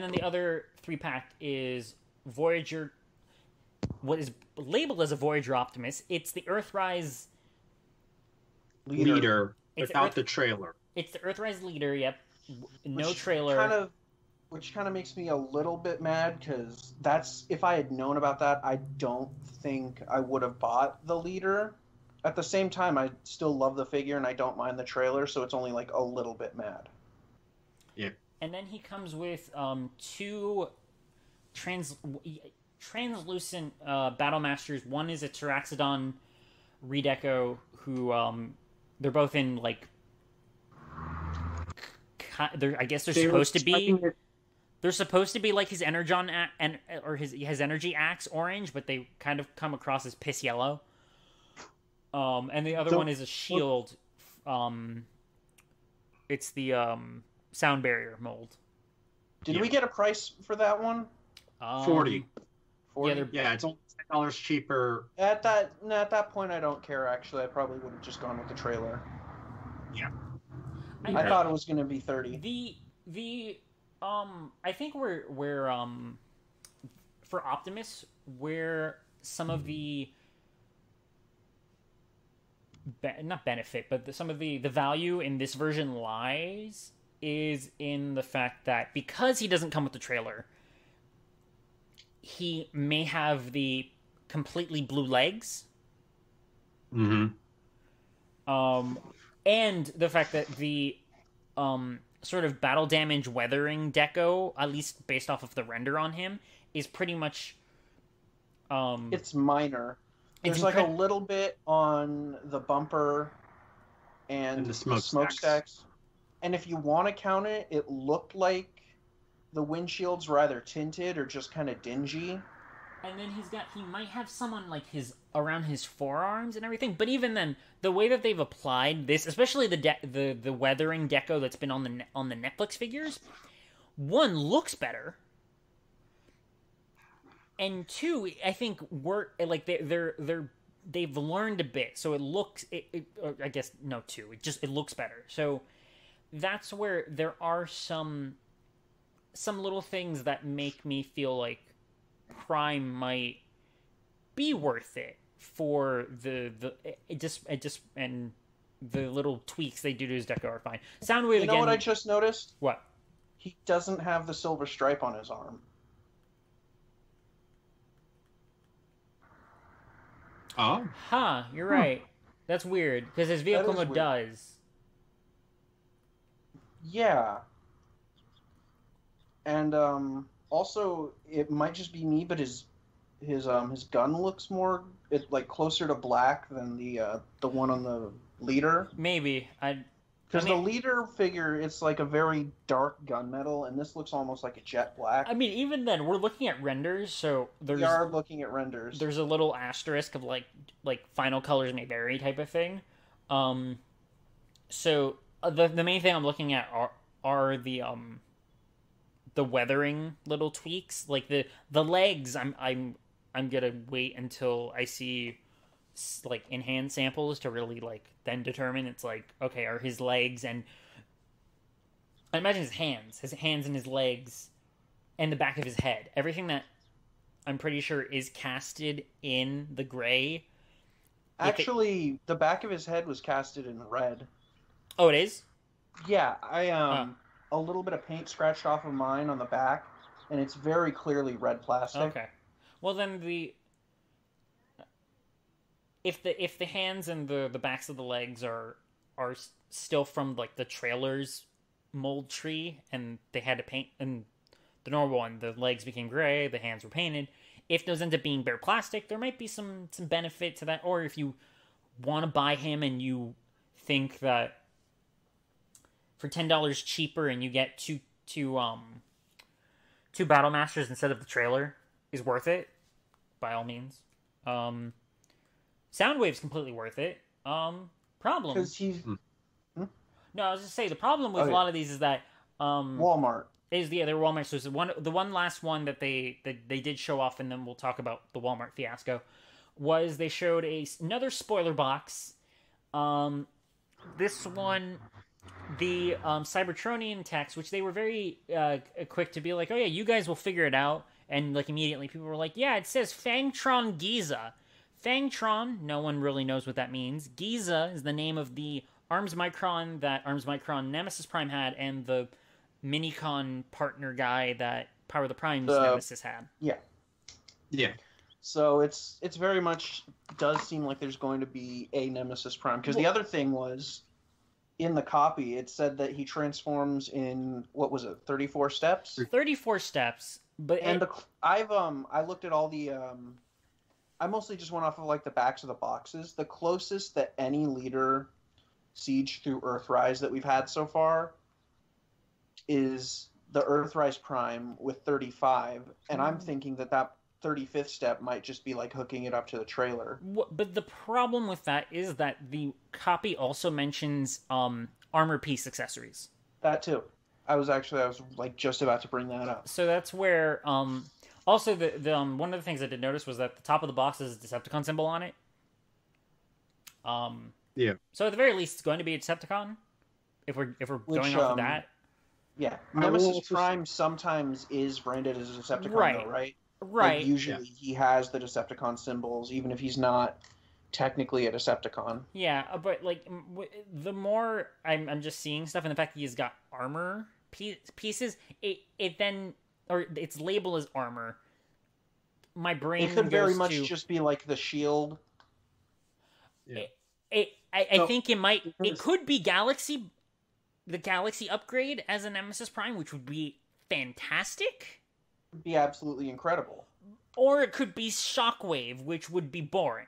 then the other 3-pack is Voyager. What is labeled as a Voyager Optimus? It's the Earthrise Leader It's without Earth- the trailer. It's the Earthrise leader. Yep. No Which trailer. Which kind of makes me a little bit mad, because if I had known about that, I don't think I would have bought the leader. At the same time, I still love the figure and I don't mind the trailer, so it's only like a little bit mad. Yeah. And then he comes with two translucent Battle Masters. One is a Taraxodon redeco who they're both in like. I guess they're They were supposed to be. describing it- They're supposed to be like his energon or his energy axe orange, but they kind of come across as piss yellow. And the other So- one is a shield. It's the sound barrier mold. Did Yeah. we get a price for that one? 40. 40? they're- Yeah, it's only $10 cheaper. At that point, I don't care. Actually, I probably would have just gone with the trailer. I I- thought it was going to be 30. I think we're for Optimus, where some of the not benefit, but some of the value in this version lies is in the fact that because he doesn't come with the trailer, he may have the completely blue legs. Mm-hmm. And the fact that the sort of battle damage weathering deco, at least based off of the render on him, is pretty much It's minor. It's There's like a little bit on the bumper and the the smokestacks. And if you want to count it, it looked like the windshield's rather tinted or just kind of dingy. and then he might have some on like around his forearms and everything. But even then, the way that they've applied this, especially the weathering deco that's been on the Netflix figures, one, looks better, and two, I think they've learned a bit, so it looks I guess no, two, it looks better. So that's where there are some little things that make me feel like Prime might be worth it for and the little tweaks they do to his deco are fine. Soundwave You know again. what I just noticed? What? He doesn't have the silver stripe on his arm. Oh, Huh, you're right. That's weird because his vehicle is mode weird. does. Yeah. And also it might just be me, but his gun looks more closer to black than the one on the leader. Maybe Because the leader figure, it's like a very dark gunmetal, and this looks almost like a jet black. I mean, even then, we're looking at renders, so We are looking at renders. there's a little asterisk of like final colors may vary type of thing. So the main thing I'm looking at are the weathering little tweaks, like the legs. I'm gonna wait until I see like in hand samples to really like then determine. It's like, okay, are his legs and I imagine his hands and his legs and the back of his head, everything that I'm pretty sure is casted in the gray. Actually, the back of his head was casted in red. Oh, it is? Yeah, a little bit of paint scratched off of mine on the back, and it's very clearly red plastic. Okay. Well, then if the hands and the backs of the legs are still from like the trailer's mold tree, and they had to paint, and the normal one, the legs became gray, the hands were painted. If those end up being bare plastic, there might be some benefit to that. Or if you want to buy him and you think that for $10 cheaper and you get two Battle Masters instead of the trailer is worth it, by all means. Soundwave's completely worth it. Problem. Because he's No, I was just say the problem with a lot of these is that Walmart. they're Walmart. So the one last one that they did show off, and then we'll talk about the Walmart fiasco. Was they showed another spoiler box. This one, the Cybertronian text, which they were very quick to be like, oh yeah, you guys will figure it out, and like immediately people were like, yeah, it says Fangtron Giza. Fangtron, no one really knows what that means. Giza is the name of the Arms Micron that Arms Micron Nemesis Prime had, and the Minicon partner guy that Power of the Prime's Nemesis had. Yeah. yeah. So it's very much does seem like there's going to be a Nemesis Prime, because the other thing was in the copy it said that he transforms in what was it, 34 steps? 34 steps, but And I looked at all the I mostly just went off of like the backs of the boxes. The closest that any leader Siege through Earthrise that we've had so far is the Earthrise Prime with 35, and I'm thinking that 35th step might just be like hooking it up to the trailer. But the problem with that is that the copy also mentions armor piece accessories. That too. I was like just about to bring that up. So that's where also the one of the things I did notice was that the top of the box is a Decepticon symbol on it. Yeah. So at the very least, it's going to be a Decepticon. If we're going off of that. Yeah, Nemesis Prime sometimes is branded as a Decepticon, though, right? Right. Like, usually he has the Decepticon symbols, even if he's not technically a Decepticon. Yeah, but like the more I'm just seeing stuff, and the fact that he's got armor pieces, it then, or it's labeled as armor. My brain it could very goes much to, just be like the shield. Yeah. I think it might. It could be the Galaxy upgrade as a Nemesis Prime, which would be fantastic. Would be absolutely incredible. Or it could be Shockwave, which would be boring.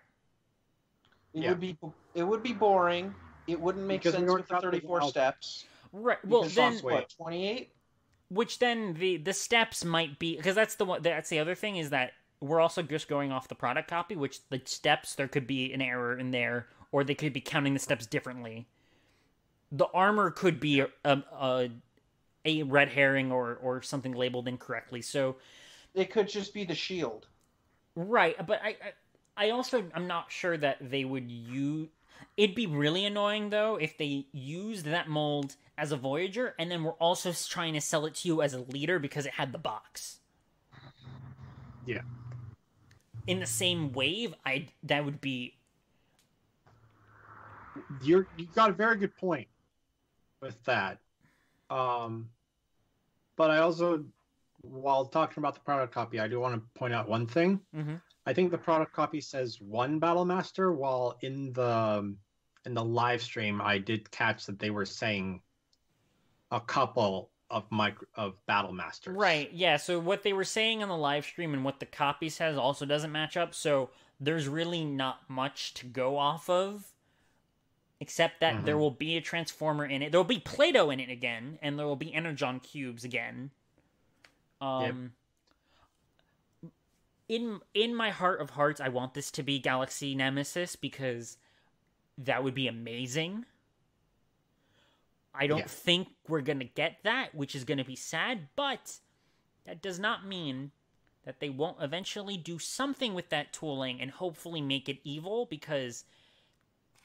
It would be boring. It wouldn't make sense with the 34 steps. Right. Well, then what, 28? Which then the steps might be, because that's the other thing, is that we're also just going off the product copy, which the steps, there could be an error in there, or they could be counting the steps differently. The armor could be a red herring or something labeled incorrectly. So it could just be the shield. Right, but I'm not sure that they would use. It'd be really annoying though if they used that mold as a Voyager and then we're also trying to sell it to you as a leader because it had the box. Yeah. In the same wave, that would be. You got a very good point with that. But I also, while talking about the product copy, I do want to point out one thing. Mm-hmm. I think the product copy says one Battle Master, while in the live stream, I did catch that they were saying a couple of Battle Masters. Right, yeah, so what they were saying on the live stream and what the copy says also doesn't match up, so there's really not much to go off of, except that there will be a Transformer in it. There will be Play-Doh in it again, and there will be Energon cubes again. In my heart of hearts, I want this to be Galaxy Nemesis, because that would be amazing. I don't think we're going to get that, which is going to be sad, but that does not mean that they won't eventually do something with that tooling and hopefully make it evil, because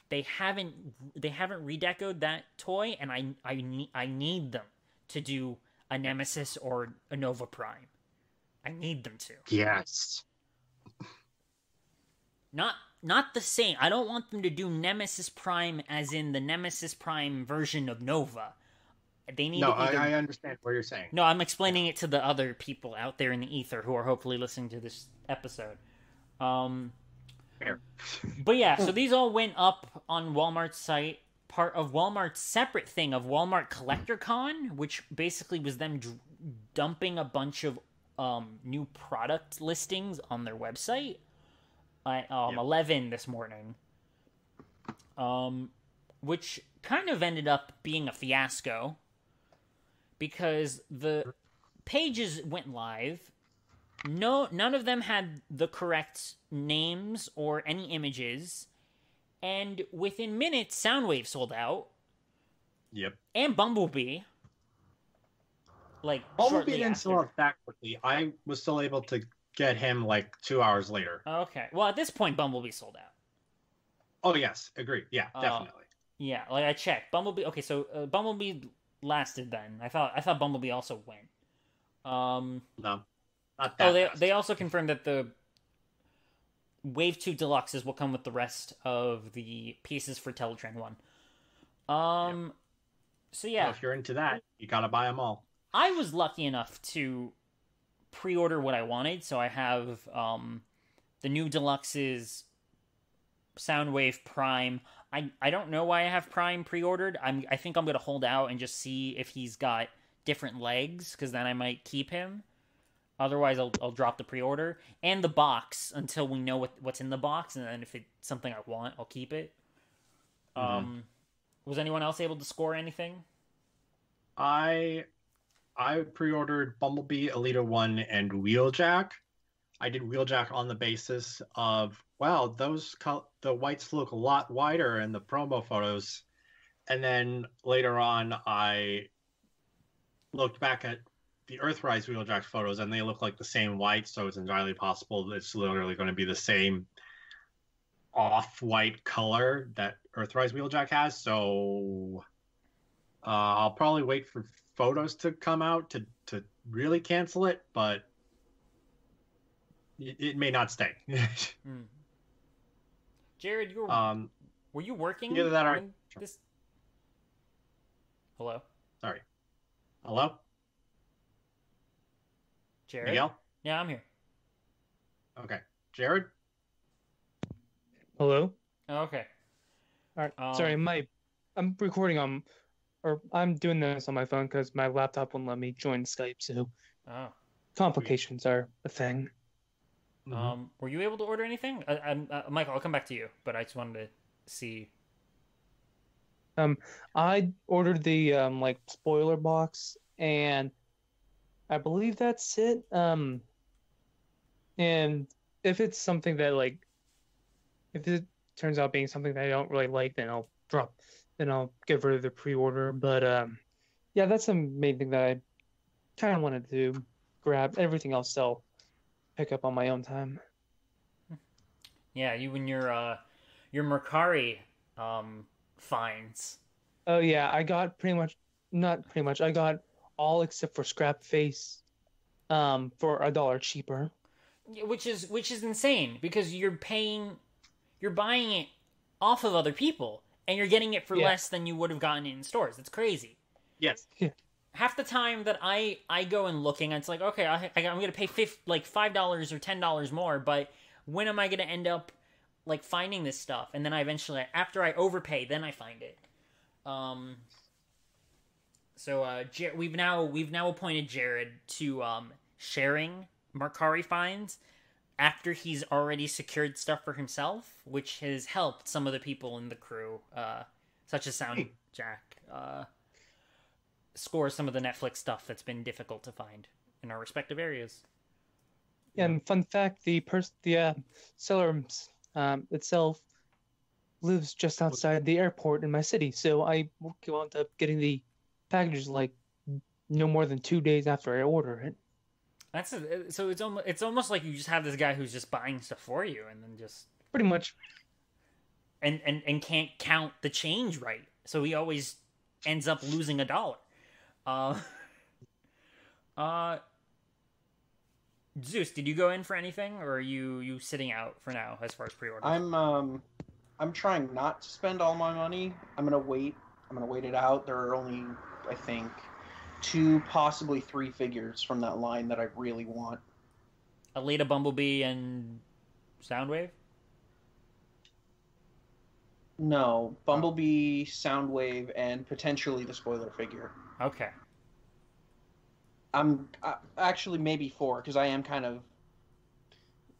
they haven't redecoed that toy, and I need them to do a Nemesis or a Nova Prime. I need them to. Yes. Not the same. I don't want them to do Nemesis Prime as in the Nemesis Prime version of Nova. They need. No, I understand what you're saying. No, I'm explaining it to the other people out there in the ether who are hopefully listening to this episode. Fair. But yeah, so these all went up on Walmart's site, part of Walmart's separate thing of Walmart Collector Con, which basically was them dumping a bunch of new product listings on their website. 11 this morning, which kind of ended up being a fiasco because the pages went live. None of them had the correct names or any images, and within minutes, Soundwave sold out. Yep. And Bumblebee. Bumblebee didn't sell out that quickly. I was still able to get him 2 hours later. Okay. Well, at this point, Bumblebee sold out. Oh, yes. Agreed. Yeah, definitely. Yeah, I checked. Bumblebee... Okay, so Bumblebee lasted then. I thought Bumblebee also went. No. Not that they also confirmed that the Wave 2 Deluxes will come with the rest of the pieces for Teletran 1. So, yeah. So if you're into that, you gotta buy them all. I was lucky enough to pre-order what I wanted, so I have the new Deluxes, Soundwave Prime. I don't know why I have Prime pre-ordered. I think I'm going to hold out and just see if he's got different legs, because then I might keep him. Otherwise, I'll drop the pre-order. And the box until we know what's in the box, and then if it's something I want, I'll keep it. Was anyone else able to score anything? I pre-ordered Bumblebee, Alita 1, and Wheeljack. I did Wheeljack on the basis of, wow, the whites look a lot wider in the promo photos. And then later on, I looked back at the Earthrise Wheeljack photos, and they look like the same white, so it's entirely possible that it's literally going to be the same off-white color that Earthrise Wheeljack has. So I'll probably wait for photos to come out to really cancel it, but it may not stay. Jared, were you working? Either that or this. Hello. Sorry. Hello. Jared. Miguel. Yeah, I'm here. Okay, Jared. Hello. Oh, okay. All right. Sorry, I'm recording or I'm doing this on my phone because my laptop won't let me join Skype. So complications are a thing. Were you able to order anything? Michael, I'll come back to you, but I just wanted to see. I ordered the spoiler box, and I believe that's it. And if it's something that if it turns out being something that I don't really like, then I'll get rid of the pre-order. But yeah, that's the main thing that I kind of wanted to grab. Everything else I'll pick up on my own time. Yeah, you and your Mercari finds. Oh yeah, I got I got all except for Scrap Face for $1 cheaper. Which is insane because you're buying it off of other people and you're getting it for less than you would have gotten it in stores. It's crazy. Yes. Yeah. Half the time that I go and looking, it's like, okay, I'm going to pay $5 or $10 more, but when am I going to end up finding this stuff? And then I eventually, after I overpay, then I find it. So we've now appointed Jared to sharing Mercari finds after he's already secured stuff for himself, which has helped some of the people in the crew, such as Soundjack, score some of the Netflix stuff that's been difficult to find in our respective areas. And fun fact, the seller itself lives just outside the airport in my city, so I wound up getting the packages no more than 2 days after I order it. So it's almost like you just have this guy who's just buying stuff for you, and then just pretty much, and can't count the change right, so he always ends up losing $1. Zeus, did you go in for anything, or are you sitting out for now as far as pre-orders? I'm trying not to spend all my money. I'm gonna wait it out. There are only, I think, 2, possibly 3 figures from that line that I really want. Alita, Bumblebee, and Soundwave? No, Bumblebee, Soundwave, and potentially the spoiler figure. Okay. I'm actually maybe 4, because I am kind of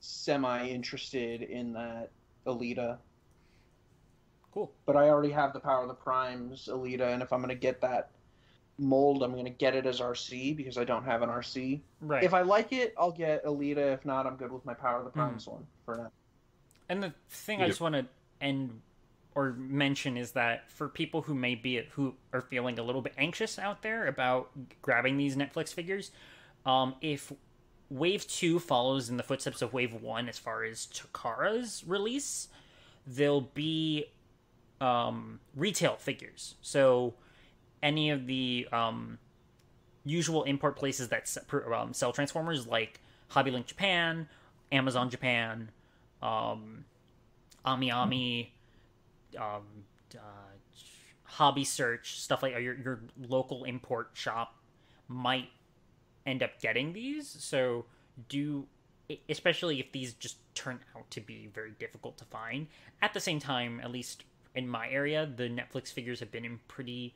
semi-interested in that Alita. Cool. But I already have the Power of the Primes Alita, and if I'm going to get that mold, I'm going to get it as RC, because I don't have an RC. Right. If I like it, I'll get Alita. If not, I'm good with my Power of the Primes one for now. And the thing I just want to end or mention is that for people who are feeling a little bit anxious out there about grabbing these Netflix figures, if Wave 2 follows in the footsteps of Wave 1 as far as Takara's release, there'll be retail figures. So any of the usual import places that sell Transformers, like Hobbylink Japan, Amazon Japan, AmiAmi, Hobby Search, stuff like your local import shop might end up getting these. So especially if these just turn out to be very difficult to find. At the same time, at least in my area, the Netflix figures have been in pretty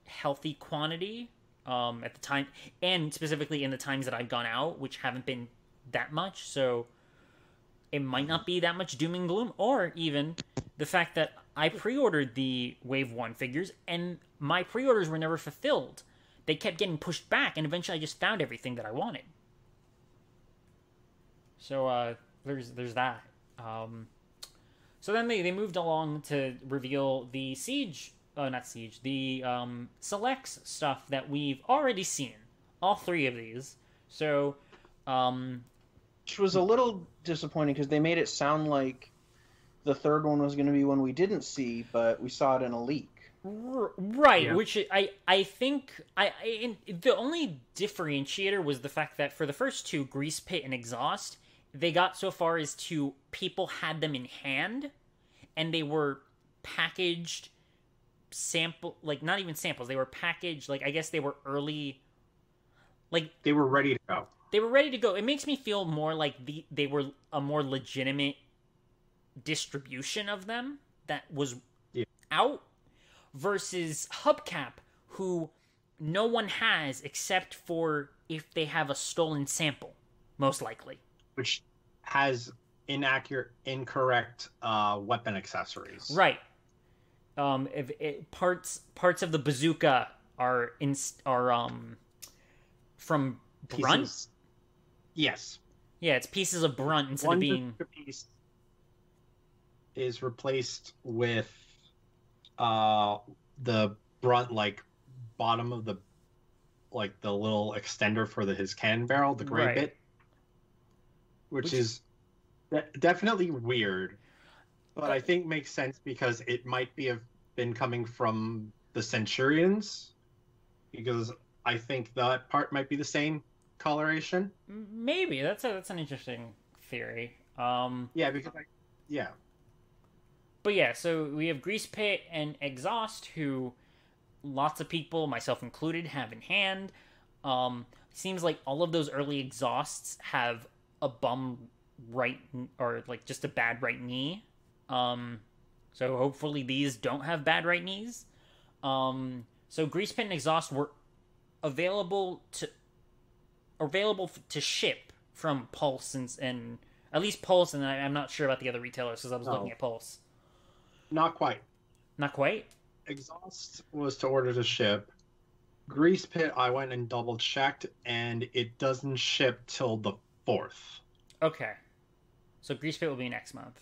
healthy quantity at the time, and specifically in the times that I've gone out, which haven't been that much. So it might not be that much doom and gloom, or even the fact that I pre-ordered the Wave 1 figures, and my pre-orders were never fulfilled. They kept getting pushed back, and eventually I just found everything that I wanted. So, there's that. So then they moved along to reveal the Selects stuff that we've already seen. All 3 of these. So, which was a little disappointing because they made it sound like the 3rd one was going to be one we didn't see, but we saw it in a leak. Right, yeah. Which I think the only differentiator was the fact that for the first 2, Grease Pit and Exhaust, they got so far as to people had them in hand, and they were packaged not even samples. They were packaged, I guess they were early, they were ready to go. They were ready to go. It makes me feel more like they were a more legitimate distribution of them that was out versus Hubcap, who no one has except for if they have a stolen sample, most likely. Which has incorrect weapon accessories. Right. Parts of the bazooka are from Brunt. Pieces. Yes. Yeah, it's pieces of Brunt instead of being. One piece is replaced with the Brunt bottom of the the little extender for his cannon barrel, the gray bit, which is definitely weird, but I think makes sense because it might have been coming from the Centurions, because I think that part might be the same coloration. Maybe that's an interesting theory. But yeah, so we have Grease Pit and Exhaust, who lots of people, myself included, have in hand. Seems like all of those early Exhausts have a bum right, or just a bad right knee. So hopefully these don't have bad right knees. So Grease Pit and Exhaust were available to ship from Pulse and at least Pulse, and I'm not sure about the other retailers because I was looking at Pulse. Not quite. Not quite? Exhaust was to order to ship. Grease Pit, I went and double checked, and it doesn't ship till the 4th. Okay. So Grease Pit will be next month.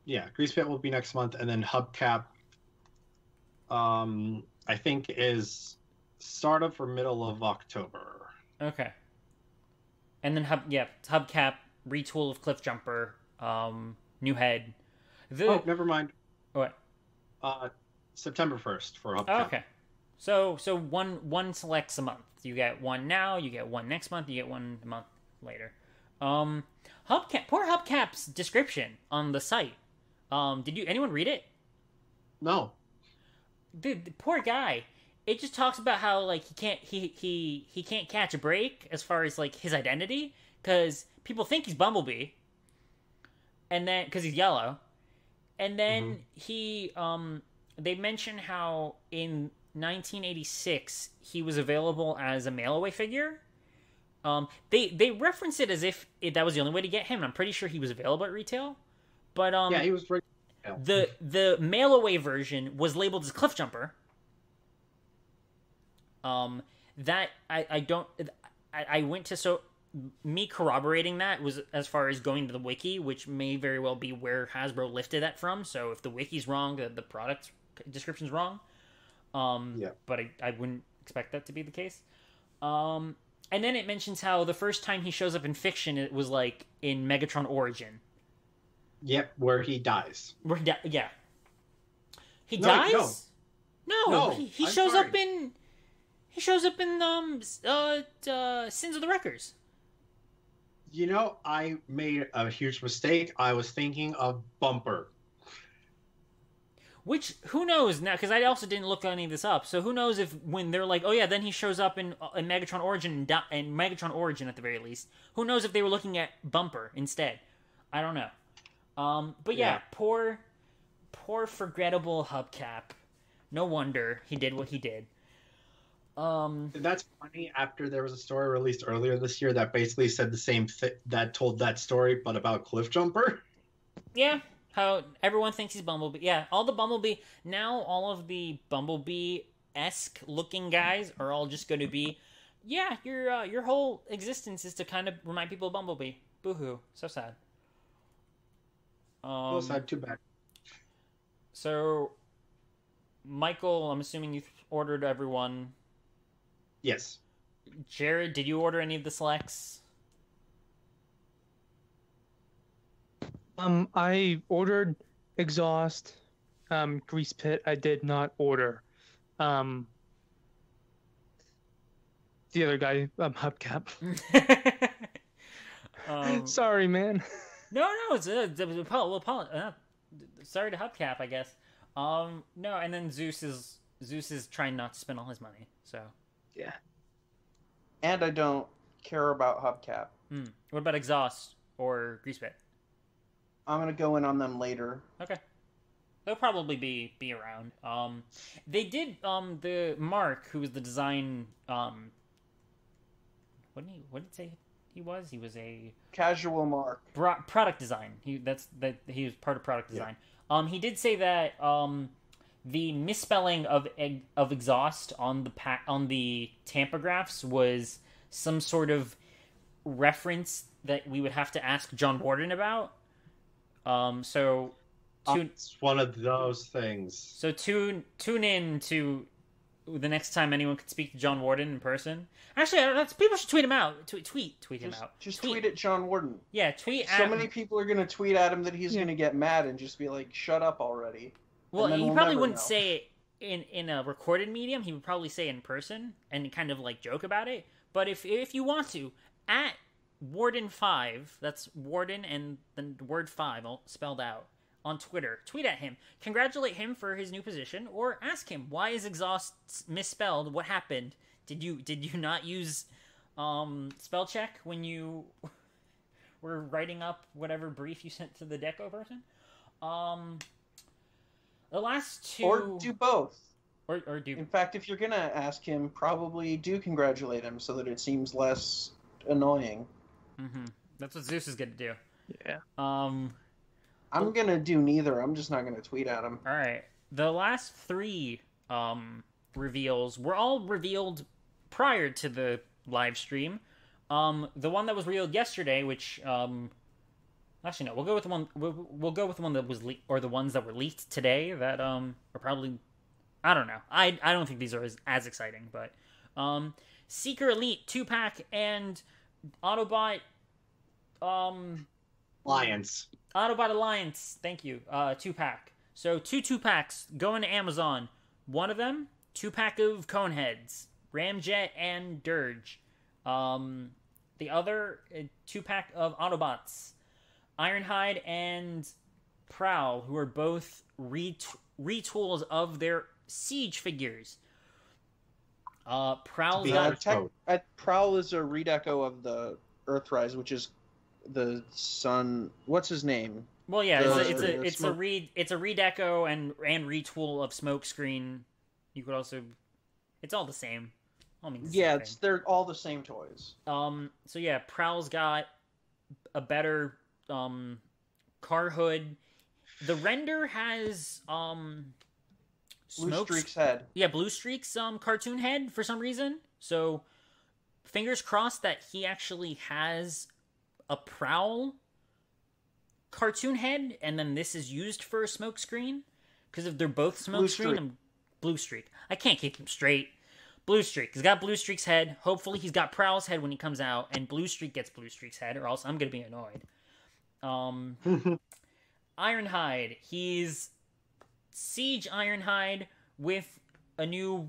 Yeah, Grease Pit will be next month, and then Hubcap, I think, is start of or middle of October. Okay. And then Hubcap, retool of Cliffjumper, new head. Never mind. What? September 1st for Hubcap. Oh, okay. So one selects a month. You get one now, you get one next month, you get one a month later. Hubcap, poor Hubcap's description on the site. Did anyone read it? No. The poor guy. It just talks about how he can't catch a break as far as his identity, because people think he's Bumblebee, and then because he's yellow, and then they mention how in 1986 he was available as a mail away figure. They reference it as if that was the only way to get him. I'm pretty sure he was available at retail, but yeah, he was right. The mail away version was labeled as Cliffjumper. That I went to, me corroborating that was as far as going to the wiki, which may very well be where Hasbro lifted that from. So if the wiki's wrong, the product description's wrong. But I wouldn't expect that to be the case. And then it mentions how the first time he shows up in fiction, it was in Megatron Origin. Yep, where he dies. Yeah. He dies? No, he shows up in... He shows up in Sins of the Wreckers. I made a huge mistake. I was thinking of Bumper. Which, who knows now, because I also didn't look any of this up, so who knows if when they're like, oh yeah, then he shows up in Megatron Origin, and Megatron Origin at the very least, who knows if they were looking at Bumper instead. I don't know. But yeah, poor forgettable Hubcap. No wonder he did what he did. That's funny. After there was a story released earlier this year that basically said the same thing, that told that story, but about Cliffjumper. Yeah, how everyone thinks he's Bumblebee. Yeah, all the Bumblebee-esque looking guys are all just going to be, yeah, your whole existence is to kind of remind people of Bumblebee. Boo-hoo. So sad. So sad, too bad. So, Michael, I'm assuming you ordered everyone. Yes. Jared, did you order any of the selects? I ordered exhaust, grease pit. I did not order. The other guy, hubcap. Sorry, man. No, sorry to hubcap, I guess. No, and then Zeus is trying not to spend all his money. So yeah. And I don't care about hubcap. What about exhaust or grease pit? I'm gonna go in on them later. Okay. They'll probably be around. They did the Mark, who was the design what did it say he was? He was a casual Mark. Product design. He was part of product design. Yeah. He did say that the misspelling of exhaust on the tampagraphs was some sort of reference that we would have to ask John Warden about. It's one of those things. So tune in to the next time anyone could speak to John Warden in person. Actually, people should tweet him out. Tweet him out. Just tweet at John Warden. Yeah, tweet. So many people are gonna tweet at him that he's gonna get mad and just be like, "Shut up already." Well, he probably wouldn't say it in a recorded medium. He would probably say it in person and kind of like joke about it. But if you want to, at Warden5, that's Warden and the word 5 all spelled out, on Twitter, tweet at him, congratulate him for his new position, or ask him, why is exhaust misspelled? What happened? Did you not use spell check when you were writing up whatever brief you sent to the Deco person? The last two, or do both, or do. In fact, if you're gonna ask him, probably do congratulate him so that it seems less annoying. Mm-hmm. That's what Zeus is gonna do. Yeah. I'm gonna do neither. I'm just not gonna tweet at him. All right. The last three reveals were all revealed prior to the live stream. The one that was revealed yesterday, which actually no, we'll go with the one we'll go with the one that was or the ones that were leaked today that are probably, I don't know. I don't think these are as exciting, but Seeker Elite 2-pack and Autobot Alliance. Autobot Alliance, thank you. 2-pack. So 2-packs going to Amazon. One of them, 2-pack of Coneheads, Ramjet and Dirge. The other, 2-pack of Autobots, Ironhide and Prowl, who are both retools of their Siege figures. Prowl's got... Prowl is a redeco of the Earthrise, which is the sun. What's his name? Well, yeah, it's a redeco and retool of Smokescreen. You could also, it's all the same. They're all the same toys. So yeah, Prowl's got a better car hood. The render has Blue Streak's head. Yeah, Blue Streak's cartoon head for some reason. So fingers crossed that he actually has a Prowl cartoon head, and then this is used for a Smokescreen. Because if they're both Smokescreen and Blue Streak, I can't keep them straight. Blue Streak. He's got Blue Streak's head. Hopefully he's got Prowl's head when he comes out, and Blue Streak gets Blue Streak's head, or else I'm gonna be annoyed. Ironhide. He's Siege Ironhide with a new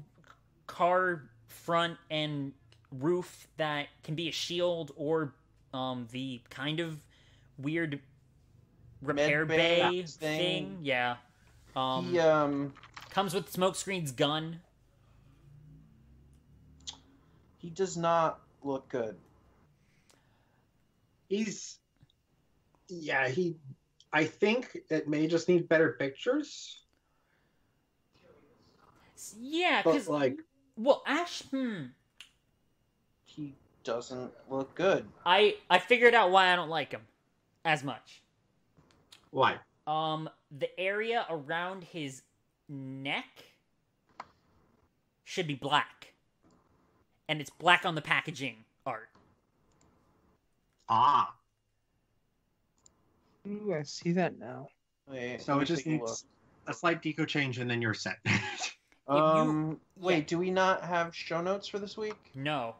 car front and roof that can be a shield or the kind of weird repair bay thing. Yeah. He comes with Smokescreen's gun. He does not look good. I think it may just need better pictures. Yeah, because Well, Ash, He doesn't look good. I figured out why I don't like him as much. Why? The area around his neck should be black. And it's black on the packaging art. Ah. Ooh, I see that now. Wait, So let me it just take a look. needs a slight deco change and then you're set. Wait, do we not have show notes for this week? No.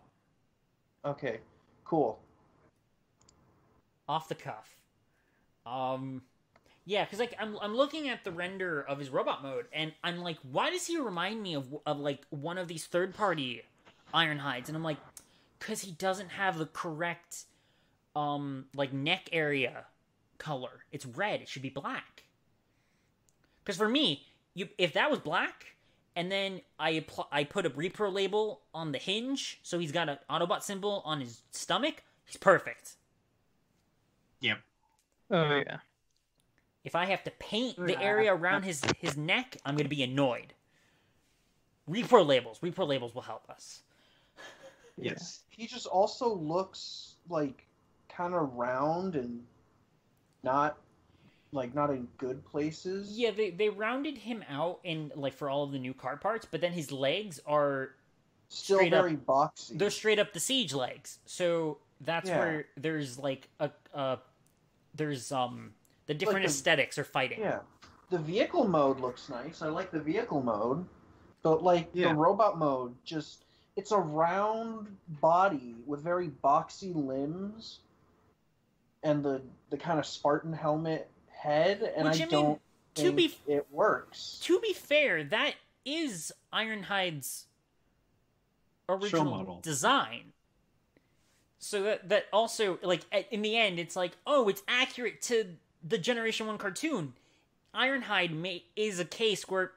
Okay, cool. Off the cuff. Yeah, because like I'm looking at the render of his robot mode, and I'm like, why does he remind me of like one of these third-party Ironhides? And I'm like, because he doesn't have the correct like neck area color. It's red. It should be black. Because for me, if that was black, and then I put a repro label on the hinge, so he's got an Autobot symbol on his stomach, he's perfect. Yep. Oh yeah. If I have to paint the area around his neck, I'm going to be annoyed. Repro labels will help us. Yes. He just also looks like kind of round and not in good places. Yeah, they rounded him out in like for all of the new car parts, but then his legs are Still very boxy. They're straight up the Siege legs. So that's where there's like the different aesthetics are fighting. Yeah. The vehicle mode looks nice. I like the vehicle mode. But the robot mode, just it's a round body with very boxy limbs and the kind of Spartan helmet head, and I don't think it works. To be fair, that is Ironhide's original design. So that also, like, in the end, it's like, oh, it's accurate to the Generation 1 cartoon. Ironhide is a case where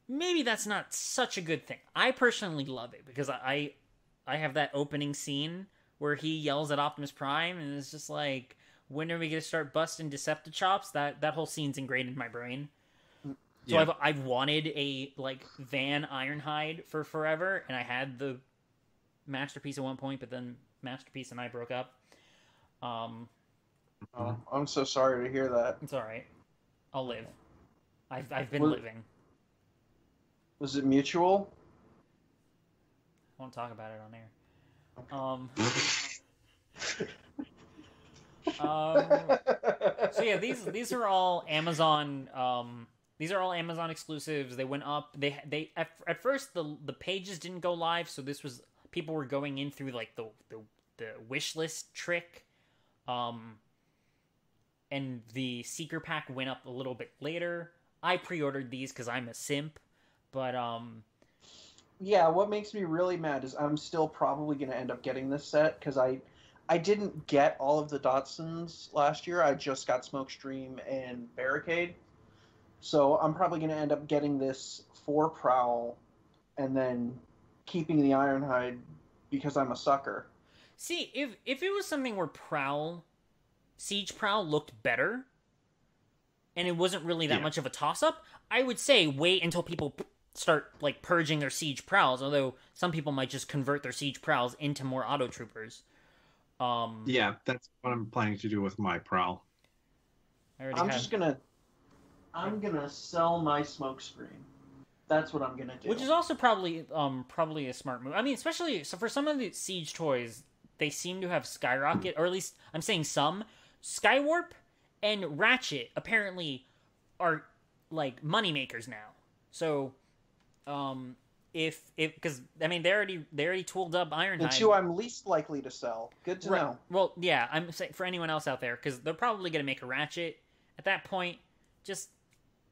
maybe that's not such a good thing. I personally love it, because I have that opening scene where he yells at Optimus Prime, and it's just like, when are we going to start busting Deceptichops? That whole scene's ingrained in my brain. So I've wanted a, like, Van Ironhide for forever, and I had the Masterpiece at one point, but then Masterpiece and I broke up. I'm so sorry to hear that. It's alright. I'll live. I've been living. Was it mutual? I won't talk about it on air. So yeah, these are all Amazon. These are all Amazon exclusives. They went up. They at first the pages didn't go live, so this was people were going in through like the wish list trick. And the Seeker Pack went up a little bit later. I pre-ordered these because I'm a simp, but yeah, what makes me really mad is I'm still probably going to end up getting this set, because I didn't get all of the Datsuns last year. I just got Smokestream and Barricade. So I'm probably going to end up getting this for Prowl and then keeping the Ironhide because I'm a sucker. See, if it was something where Siege Prowl looked better, and it wasn't really that much of a toss-up, I would say wait until people start like purging their Siege Prowls, although some people might just convert their Siege Prowls into more Auto Troopers. Yeah, that's what I'm planning to do with my Prowl. I'm gonna sell my Smokescreen. That's what I'm gonna do. Which is also probably a smart move. I mean, especially so for some of the Siege toys, they seem to have Skyrocket, or at least I'm saying some. Skywarp and Ratchet apparently are like moneymakers now. So, because I mean they already tooled up Ironhide. The two I'm least likely to sell. Good to know. Well, yeah, I'm saying for anyone else out there, because they're probably gonna make a Ratchet. At that point, just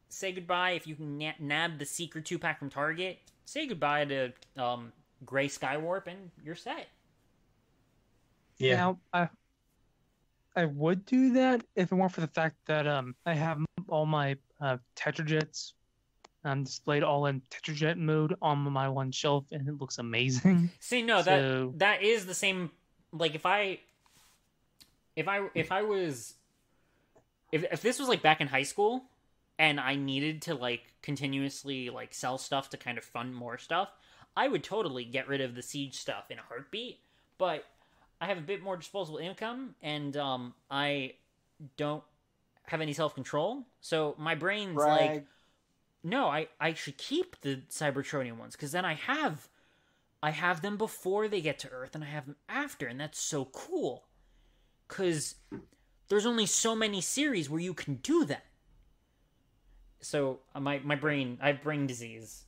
say goodbye. If you can nab the Secret 2-pack from Target, say goodbye to Gray Skywarp, and you're set. Yeah. Now, I would do that if it weren't for the fact that I have all my Tetrajets displayed all in Tetrajet mode on my one shelf, and it looks amazing. See, no, that is the same. Like if this was like back in high school, and I needed to like continuously like sell stuff to kind of fund more stuff, I would totally get rid of the siege stuff in a heartbeat, but I have a bit more disposable income, and I don't have any self-control, so my brain's like, no, I should keep the Cybertronian ones, because then I have them before they get to Earth, and I have them after, and that's so cool. Because there's only so many series where you can do that. So, my brain, I have brain disease.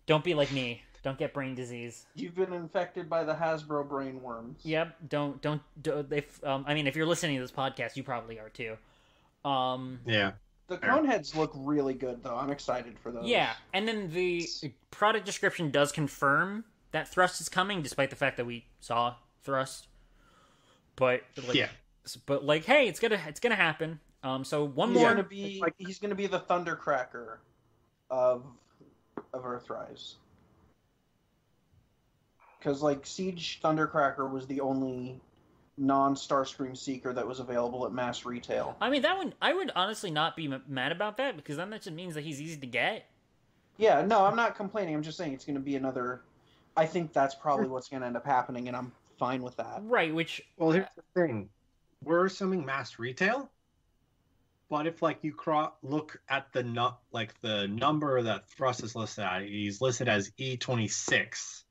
Don't be like me. Don't get brain disease. You've been infected by the Hasbro brain worms. Yep, don't if, if you're listening to this podcast, you probably are too. Yeah. The cone heads look really good, though. I'm excited for those. Yeah, and then the product description does confirm that Thrust is coming, despite the fact that we saw Thrust. But hey, it's gonna happen. So one He's more. He's gonna be the Thundercracker of Earthrise. Because Siege Thundercracker was the only non-Starscream Seeker that was available at mass retail. I would honestly not be mad about that, because then that just means that he's easy to get. Yeah, no, I'm not complaining. I'm just saying it's going to be another... I think that's probably what's going to end up happening, and I'm fine with that. Right, which... Well, here's the thing. We're assuming mass retail, but if you look at the number that Thrust is listed at, he's listed as E26.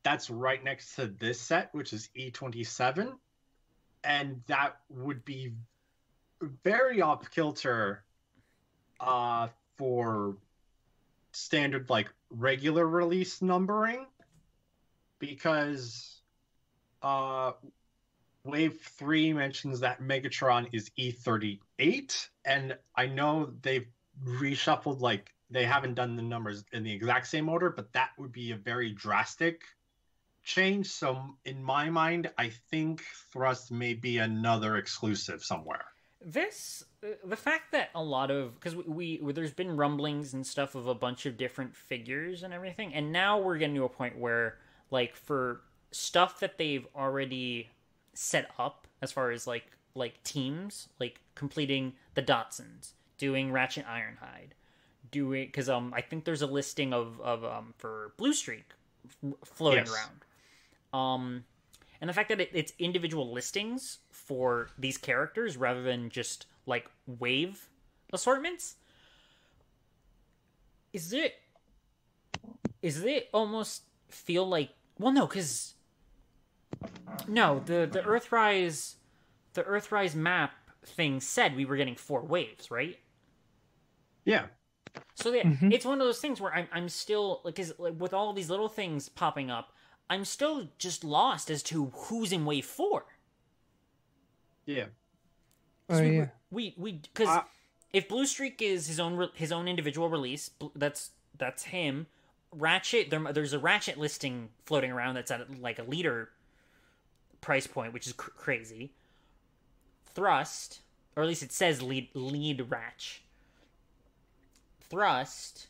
That's right next to this set, which is E27. And that would be very off-kilter for standard, regular release numbering. Because Wave 3 mentions that Megatron is E38. And I know they've reshuffled, they haven't done the numbers in the exact same order, but that would be a very drastic change. So in my mind, I think Thrust may be another exclusive somewhere. The fact that a lot of, because there's been rumblings and stuff of a bunch of different figures and everything, and now we're getting to a point where for stuff that they've already set up as far as teams, completing the Dotsons, doing Ratchet Ironhide, because I think there's a listing of for Blue Streak floating around. And the fact that it's individual listings for these characters rather than just wave assortments. Is it almost feel like, well, no, because the Earthrise map thing said we were getting 4 waves, right? Yeah. So it's one of those things where I'm still with all these little things popping up, I'm still just lost as to who's in Wave 4. Yeah. Because if Blue Streak is his own individual release, that's him. Ratchet, there's a Ratchet listing floating around that's at a leader price point, which is crazy. Thrust, or at least it says lead Ratch. Thrust,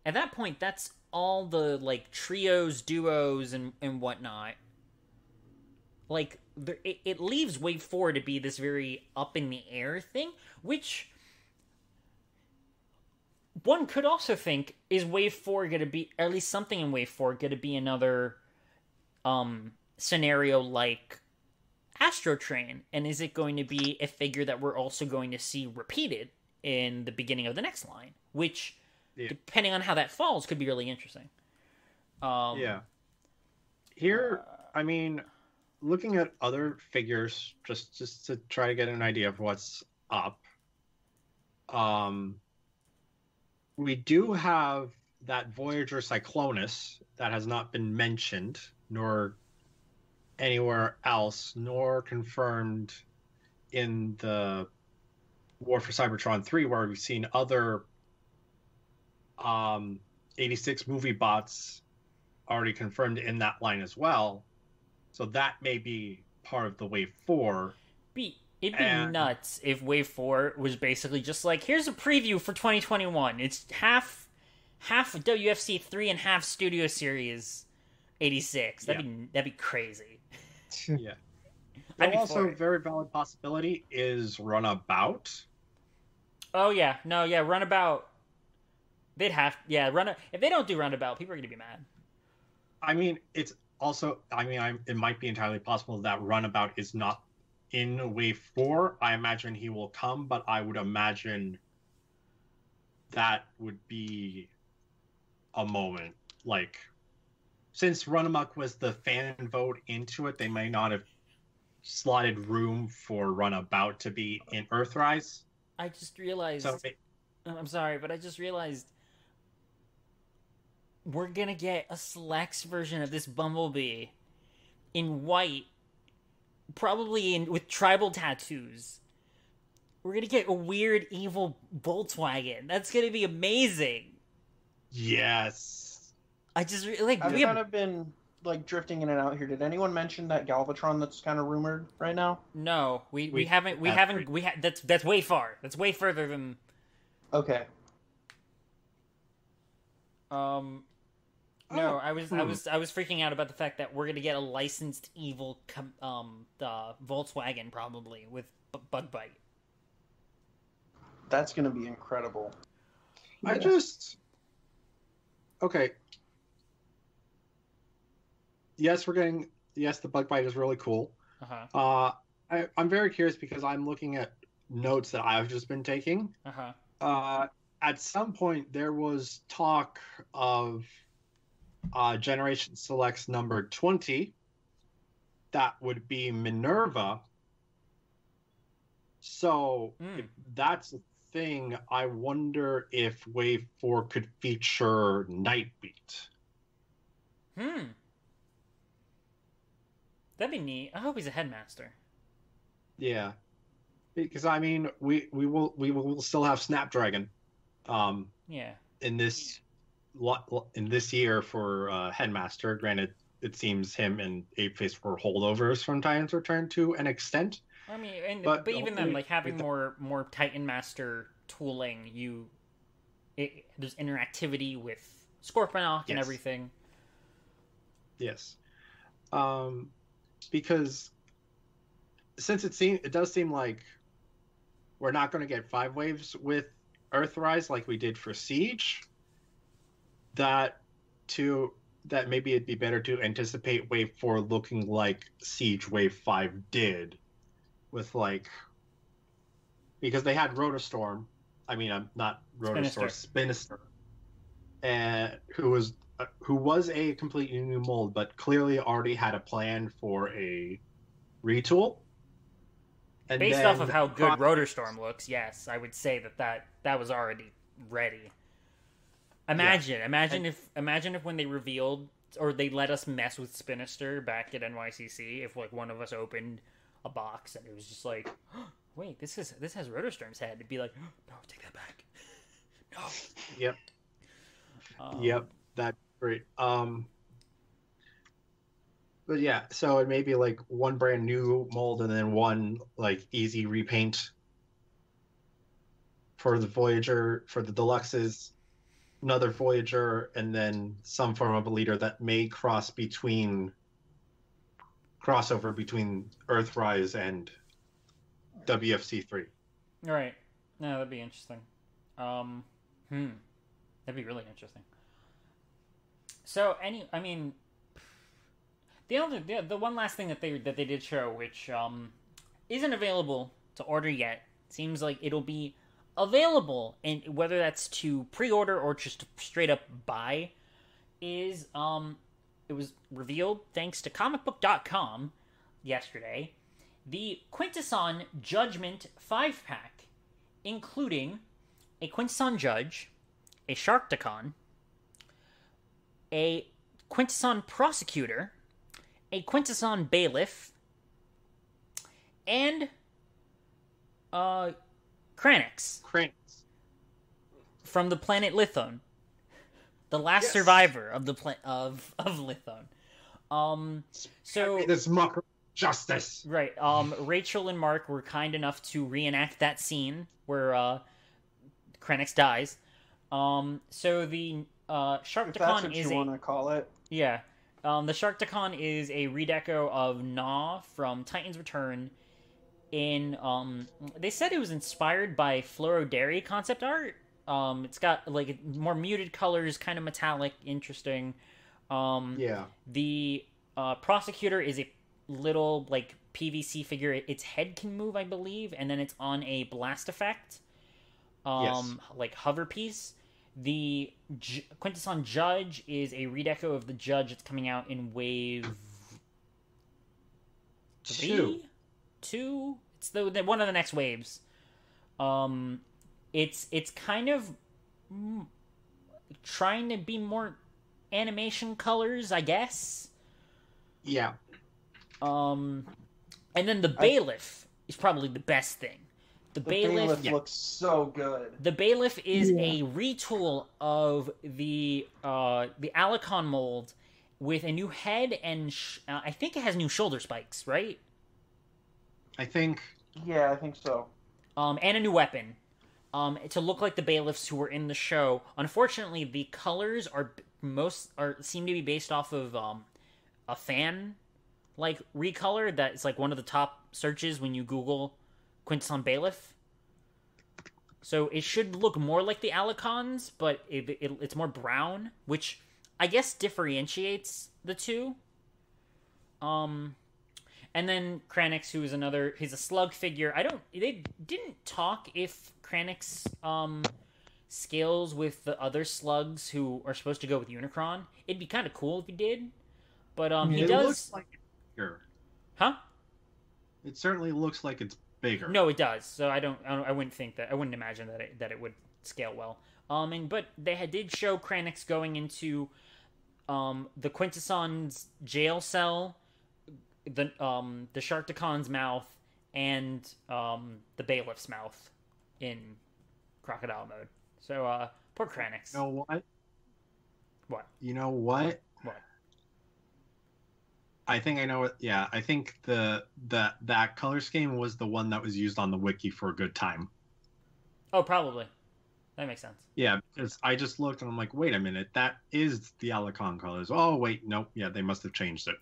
at that point, that's all the trios, duos, and whatnot. It leaves Wave 4 to be this very up in the air thing, which one could also think, is Wave 4 going to be, at least something in Wave 4, going to be another scenario like Astro Train, and is it going to be a figure that we're also going to see repeated in the beginning of the next line, which, depending on how that falls, could be really interesting. Here, looking at other figures, just to try to get an idea of what's up, we do have that Voyager Cyclonus that has not been mentioned, nor anywhere else, nor confirmed in the War for Cybertron 3, where we've seen other 86 movie bots already confirmed in that line as well. So that may be part of the Wave 4. It'd be nuts if Wave 4 was basically just here's a preview for 2021. It's half WFC 3 and half Studio Series 86. That'd be crazy. Yeah. And also, a very valid possibility is Runabout. Oh, yeah. No, yeah, Runabout. They'd have, yeah, if they don't do Runabout, people are gonna be mad. I mean, it's also, it might be entirely possible that Runabout is not in Wave 4. I imagine he will come, but I would imagine that would be a moment. Like, since Run Amok was the fan vote into it, they may not have slotted room for Runabout to be in Earthrise. I just realized, I'm sorry, but I just realized we're gonna get a Slex version of this Bumblebee in white, probably with tribal tattoos. We're gonna get a weird, evil Volkswagen. That's gonna be amazing. Yes. I just like I've kind of been like drifting in and out here. Did anyone mention that Galvatron that's kind of rumored right now? No, we haven't. That's way far. That's way further than. Okay. No, I was freaking out about the fact that we're gonna get a licensed evil Volkswagen probably with Bug Bite. That's gonna be incredible. Okay. Yes, the Bug Bite is really cool. I'm very curious because I'm looking at notes that I've just been taking. At some point there was talk of Generation Selects number 20. That would be Minerva. So if that's a thing, I wonder if Wave 4 could feature Nightbeat. That'd be neat. I hope he's a headmaster. Yeah, because I mean, we will still have Snapdragon. Yeah. In this year for headmaster. Granted, it seems him and Apeface were holdovers from Titan's Return to an extent. I mean, but even then, like having more Titan Master tooling, there's interactivity with Scorponok and everything. Yes. Because since it does seem like we're not going to get 5 waves with Earthrise like we did for Siege, that maybe it'd be better to anticipate Wave 4 looking like Siege Wave 5 did, with because they had Rotorstorm. I mean, I'm not Rotorstorm, Spinister, and who was a completely new mold, but clearly already had a plan for a retool. And based off of how good Rotorstorm looks, yes, I would say that was already ready. Imagine if when they revealed or they let us mess with Spinister back at NYCC, if like one of us opened a box and it was just like, oh, wait, this has Rotorstorm's head. It'd be like, oh, no, take that back. No. Yep. Yep. That's great. But yeah, so it may be like one brand new mold and then one like easy repaint for the Voyager, for the Deluxes, another Voyager, and then some form of a leader that may crossover between Earthrise and WFC 3. All right. No, that'd be interesting. That'd be really interesting. So, the one last thing that they did show, which isn't available to order yet, seems like it'll be available, and whether that's to pre-order or just straight up buy, is it was revealed thanks to comicbook.com yesterday, the Quintesson Judgment 5-pack, including a Quintesson Judge, a Sharkticon, a Quintesson Prosecutor, a Quintesson Bailiff, and Kranix from the planet Lithon, the last survivor of the of Lithon. So this mock justice, right? Rachel and Mark were kind enough to reenact that scene where Kranix dies. So the Sharkticon that's what you want to call it. Yeah. The Sharkticon is a redeco of Na from Titan's Return. They said it was inspired by Fluoro Dairy concept art, It's got like more muted colors, kind of metallic, interesting. Yeah. The prosecutor is a little like PVC figure. Its head can move, I believe, and then it's on a blast effect, Yes. like hover piece. The Quintesson Judge is a redeco of the Judge. It's coming out in wave 3? 2? It's the one of the next waves. It's kind of trying to be more animation colors, I guess. Yeah. And then the Bailiff is probably the best thing. The Bailiff looks so good. The Bailiff is a retool of the Alicon mold with a new head and I think it has new shoulder spikes, right? I think. Yeah, I think so. And a new weapon. To look like the bailiffs who were in the show. Unfortunately, the colors seem to be based off of a fan like recolor that's like one of the top searches when you Google Quintesson Bailiff. So it should look more like the Alicons, but it's more brown, which I guess differentiates the two. And then Kranix, who is he's a slug figure. They didn't talk if Kranix scales with the other slugs who are supposed to go with Unicron. It'd be kind of cool if he did, but he it does. Looks like it's bigger. Huh? It certainly looks like it's bigger. No, it does. So I wouldn't think that. I wouldn't imagine that it would scale well. But they did show Kranix going into the Quintesson's jail cell, the Sharkticon's mouth, and the Bailiff's mouth in crocodile mode. So poor Kranix. You know what? What? You know what? What? I think I know it. Yeah, I think that color scheme was the one that was used on the wiki for a good time. Oh, probably. That makes sense. Yeah, because I just looked and I'm like, wait a minute, that is the Alicon colors. Oh wait, nope. Yeah, they must have changed it.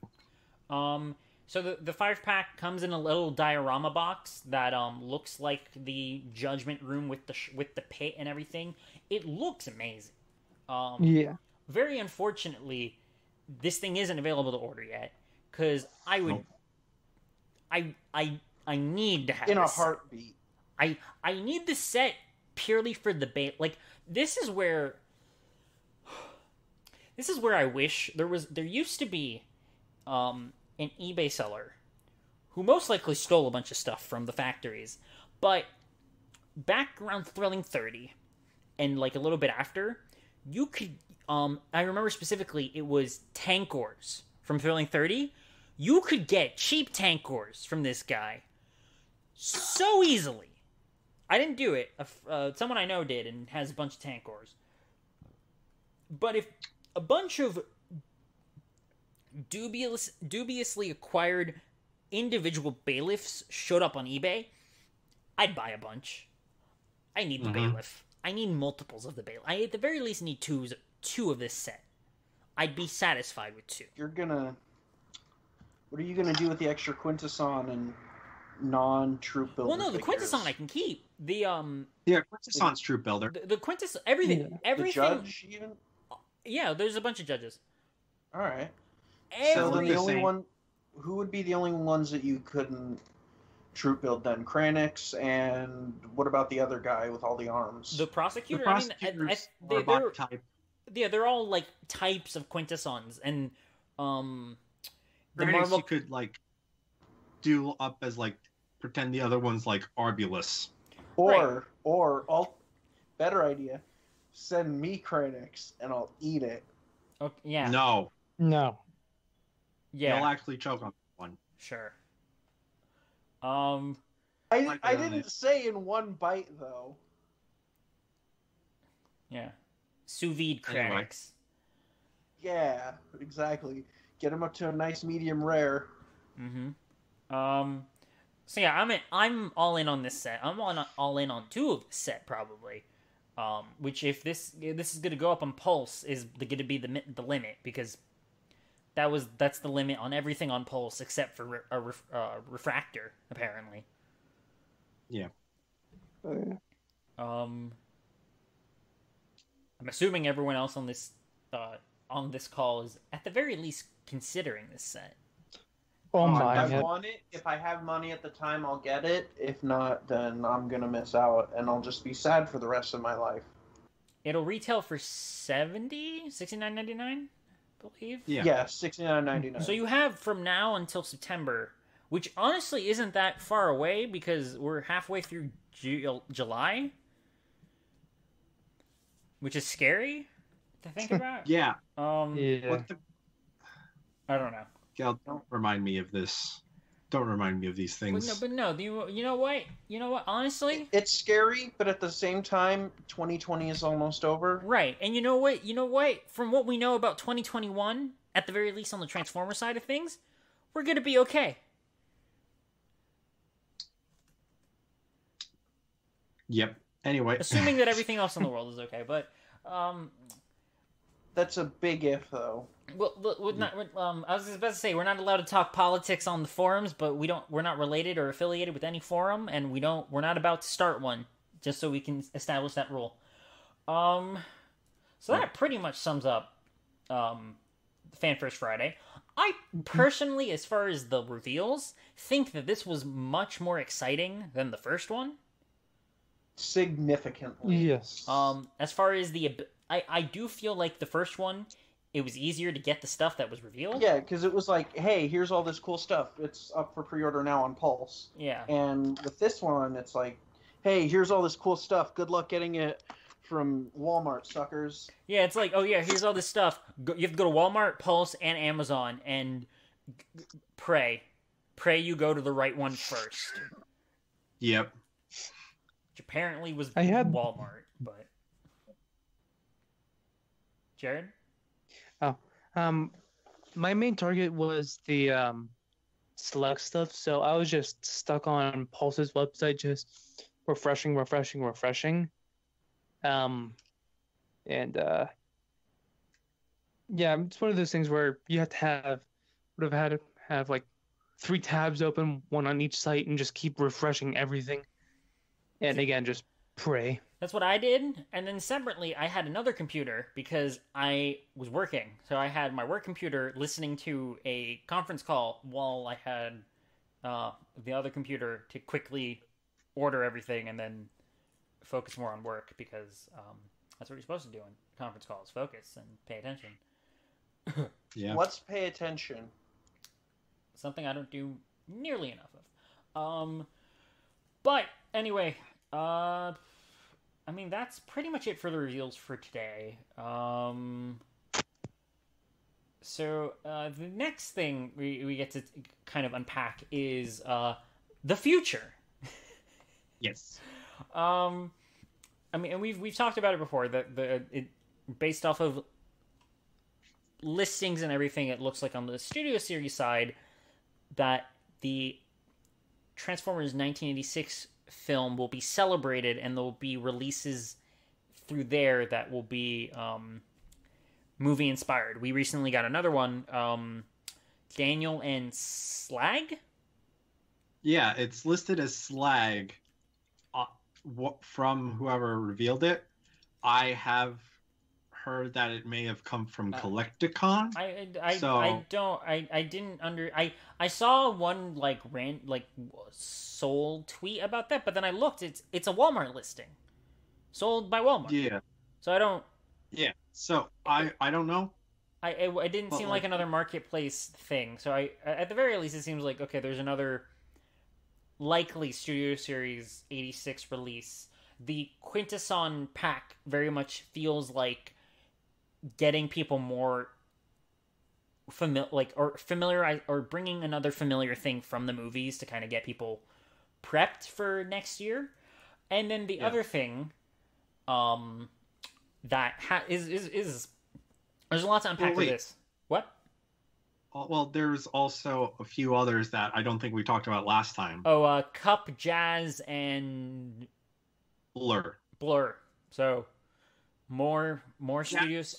So the 5-pack comes in a little diorama box that looks like the Judgment Room with the pit and everything. It looks amazing. Yeah. Very unfortunately, this thing isn't available to order yet because I would. Nope. I need to have In a this. heartbeat. I need the set purely for the bait. Like this is where I wish there used to be an eBay seller who most likely stole a bunch of stuff from the factories, but back around Thrilling 30 and like a little bit after, you could I remember specifically it was Tankors from Thrilling 30. You could get cheap Tankors from this guy so easily. I didn't do it. Someone I know did and has a bunch of Tankors. But if a bunch of dubiously acquired individual bailiffs showed up on eBay, I'd buy a bunch. I need the bailiff. I need multiples of the bailiff. I at the very least need two of this set. I'd be satisfied with 2. What are you gonna do with the extra Quintesson and non-troop builder? Well, no, the figures? Quintesson I can keep. The Yeah, Quintesson's troop builder. the Quintesson everything. The Judge even. Yeah, there's a bunch of judges. All right. So So then the the only same- one, who would be the only ones that you couldn't troop build then? Kranix, and what about the other guy with all the arms? The The prosecutor. prosecutors I are mean, they're, bot type. yeah, they're all like types of Quintessons, and the Kranix Marvel. you could like do up as like pretend the other one's like Arbulus. or all better idea, send me Kranix and I'll eat it. Okay, yeah, No, No. yeah, they'll actually choke on one. sure. I Like that, didn't say in one bite though. Yeah, sous vide Anyway. Kranix. Yeah, exactly. Get him up to a nice medium rare. Mm-hmm. So yeah, I'm all in on this set. I'm all in on 2 of this set probably. Which if this is gonna go up on Pulse is gonna be the limit because that's the limit on everything on Pulse except for Refractor apparently. Yeah. Oh, yeah. I'm assuming everyone else on this call is at the very least considering this set. Oh If my! I want it, if I have money at the time, I'll get it. If not, then I'm gonna miss out, and I'll just be sad for the rest of my life. It'll retail for $69.99, I believe. Yeah, $69.99. So you have from now until September, which honestly isn't that far away because we're halfway through July, which is scary to think about. Yeah. Yeah. What the... I don't know. Gal, don't remind me of this. Don't remind me of these things. But no. You know what? You know what? Honestly, It's scary, but at the same time, 2020 is almost over. right. And you know what? You know what? From what we know about 2021, at the very least on the Transformer side of things, we're gonna be okay. Yep. Anyway. Assuming that everything else in the world is okay, but That's a big if, though. well, I was just about to say we're not allowed to talk politics on the forums, but we're not related or affiliated with any forum, and we're not about to start one, just so we can establish that rule. So that pretty much sums up Fan First Friday. I personally, as far as the reveals, think that this was much more exciting than the first one. Significantly. Yes. As far as I do feel like the first one, it was easier to get the stuff that was revealed. Yeah, because it was like, hey, here's all this cool stuff. It's up for pre-order now on Pulse. Yeah. And with this one, it's like, hey, here's all this cool stuff. Good luck getting it from Walmart, suckers. Yeah, it's like, oh yeah, here's all this stuff. You have to go to Walmart, Pulse, and Amazon, and pray you go to the right one first. Yep. Which apparently was I had- Walmart, but... Jared? My main target was the select stuff, so I was just stuck on Pulse's website, just refreshing. Yeah, it's one of those things where you have to have like 3 tabs open, one on each site, and just keep refreshing everything. And again, just pray. That's what I did, and then separately, I had another computer because I was working. So I had my work computer listening to a conference call while I had the other computer to quickly order everything and then focus more on work because that's what you're supposed to do in conference calls, focus and pay attention. Yeah. Let's pay attention. Something I don't do nearly enough of. But anyway, I mean, that's pretty much it for the reveals for today. So the next thing we get to kind of unpack is the future. Yes. I mean, and we've talked about it before. It based off of listings and everything, it looks like on the Studio Series side that the Transformers 1986 film will be celebrated, and there will be releases through there that will be movie inspired. We recently got another one, Daniel and Slag. Yeah, it's listed as Slag from whoever revealed it. I have heard that it may have come from Collecticon. I saw one sold tweet about that, but then I looked. It's a Walmart listing, sold by Walmart. Yeah. So I don't. Yeah. So I don't know. It didn't seem like another marketplace thing. So at the very least, it seems like okay. There's another likely Studio Series 86 release. The Quintesson pack very much feels like getting people more familiar or bringing another familiar thing from the movies to kind of get people prepped for next year. And then the other thing that is there's a lot to unpack with this. What? Well, there's also a few others that I don't think we talked about last time. Oh, Cup, Jazz, and Blur. So more studios.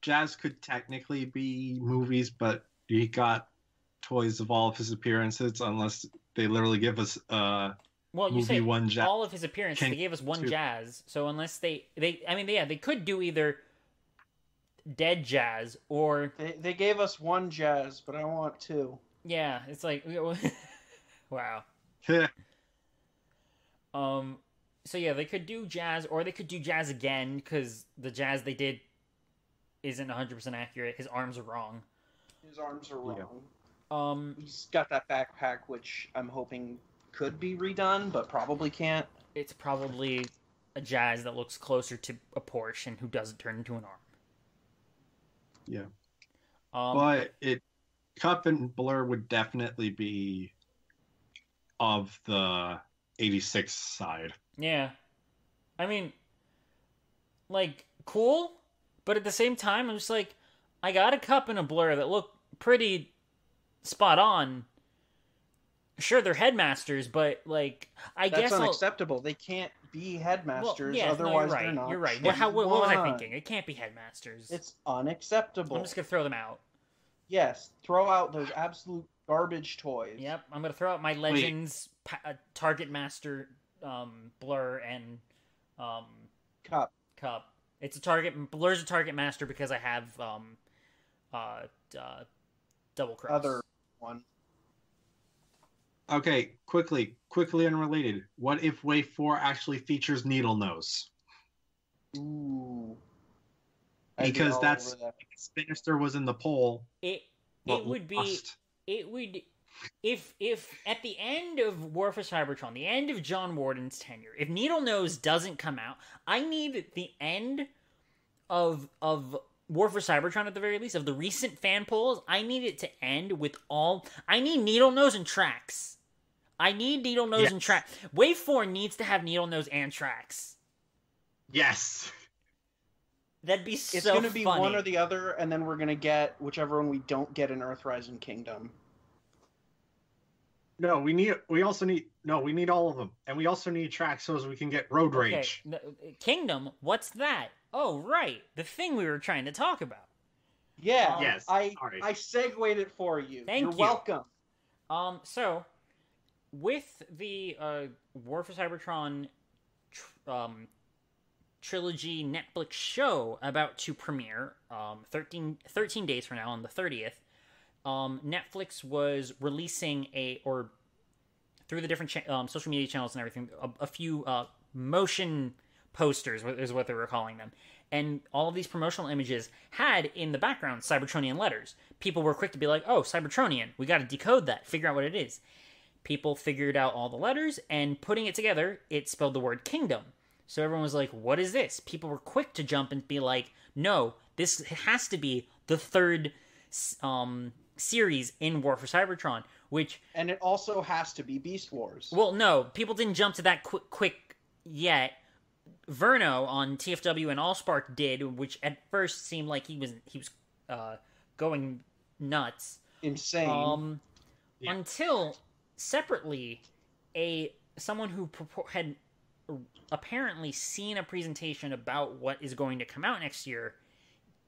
Jazz could technically be movies, but he got toys of all of his appearances unless they literally give us Well, you movie say one Jazz. all of his appearances. They gave us one two. Jazz. So unless they could do either dead Jazz or They gave us one Jazz, but I want two. yeah, it's like wow. So yeah, they could do Jazz, or they could do Jazz again, because the Jazz they did isn't 100% accurate. His arms are wrong. His arms are wrong. Yeah. He's got that backpack, which I'm hoping could be redone, but probably can't. It's probably a Jazz that looks closer to a Porsche and who doesn't turn into an arm. Yeah. But Cup and Blur would definitely be of the 86 side. Yeah. I mean, like, cool, but at the same time, I'm just like, I got a Cup and a Blur that look pretty spot on. Sure, they're headmasters, but, like, I guess that's unacceptable. They can't be headmasters, you're otherwise right. they're not. You're right. What was I thinking? It can't be headmasters. It's unacceptable. I'm just gonna throw them out. Yes, throw out those absolute garbage toys. Yep, I'm gonna throw out my Legends Target Master Blur and Cup. It's a Target. Blur's a Target Master because I have Double Cross. Other one. Okay, quickly unrelated. What if Wave 4 actually features Needle Nose? Ooh. Because that's Sinister was in the poll. It would be if at the end of War for Cybertron, the end of John Warden's tenure, if Needle Nose doesn't come out, I need the end of War for Cybertron at the very least, of the recent fan polls, I need it to end with I need Needle Nose and Trax. I need Needle Nose and Trax. Wave 4 needs to have Needle Nose and Trax. Yes. That'd be so It's going to be funny. one or the other, and then we're going to get whichever one we don't get in Earthrise and Kingdom. No, we need all of them. And we also need Trax so as we can get Road Rage. Kingdom, what's that? Oh, right. The thing we were trying to talk about. Yeah. Yes. I segued it for you. Thank you. Welcome. So, with the War for Cybertron trilogy Netflix show about to premiere 13 days from now on the 30th, Netflix was releasing through the different social media channels and everything, a few motion posters is what they were calling them. And all of these promotional images had in the background Cybertronian letters. People were quick to be like, oh, Cybertronian, we got to decode that, figure out what it is. People figured out all the letters, and putting it together, it spelled the word Kingdom. So everyone was like, what is this? People were quick to jump and be like, no, this has to be the third series in War for Cybertron, And it also has to be Beast Wars. Well, no, people didn't jump to that quick yet. Verno on TFW and Allspark did, which at first seemed like he was going nuts. Insane. Until separately, someone who had apparently seen a presentation about what is going to come out next year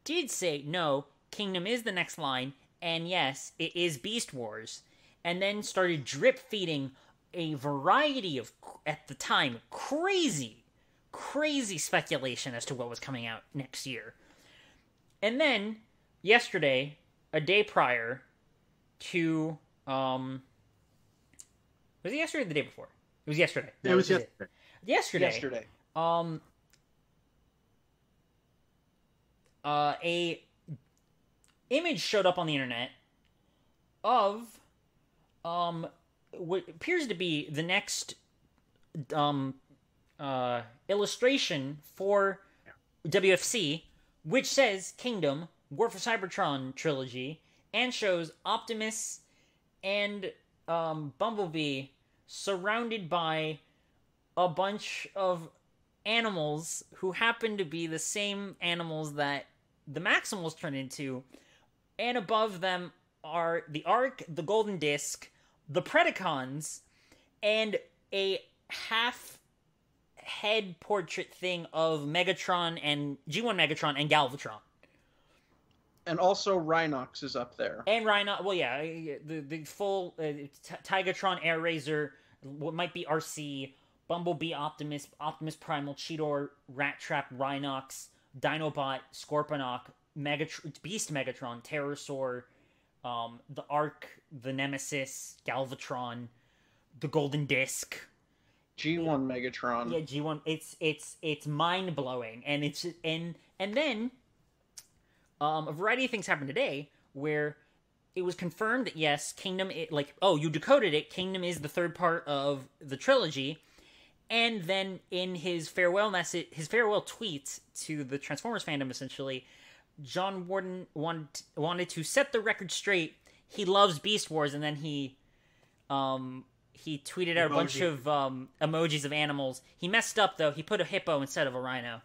did say, no, Kingdom is the next line, and yes, it is Beast Wars, and then started drip feeding a variety of, at the time, crazy speculation as to what was coming out next year. And then, yesterday, a day prior to, was it yesterday or the day before? It was yesterday. It was yesterday. Yesterday. A image showed up on the internet of what appears to be the next illustration for WFC, which says Kingdom, War for Cybertron trilogy, and shows Optimus and Bumblebee surrounded by a bunch of animals who happen to be the same animals that the Maximals turn into, and above them are the Ark, the Golden Disc, the Predacons, and a half-head portrait thing of Megatron and G1 Megatron and Galvatron. And also Rhinox is up there. And Rhino, well, yeah, the full Tigatron, Air Razor, what might be RC, Bumblebee, Optimus Primal, Cheetor, Rat Trap, Rhinox, Dinobot, Scorponok, Beast Megatron, Pterosaur, the Ark, the Nemesis, Galvatron, the Golden Disc. G1 Megatron. Yeah, G1. It's mind blowing, and then a variety of things happened today where it was confirmed that yes, Kingdom. You decoded it. Kingdom is the third part of the trilogy, and then in his farewell tweet to the Transformers fandom, essentially, John Warden wanted to set the record straight. He loves Beast Wars, and then he tweeted out a bunch of emojis of animals. He messed up though. He put a hippo instead of a rhino.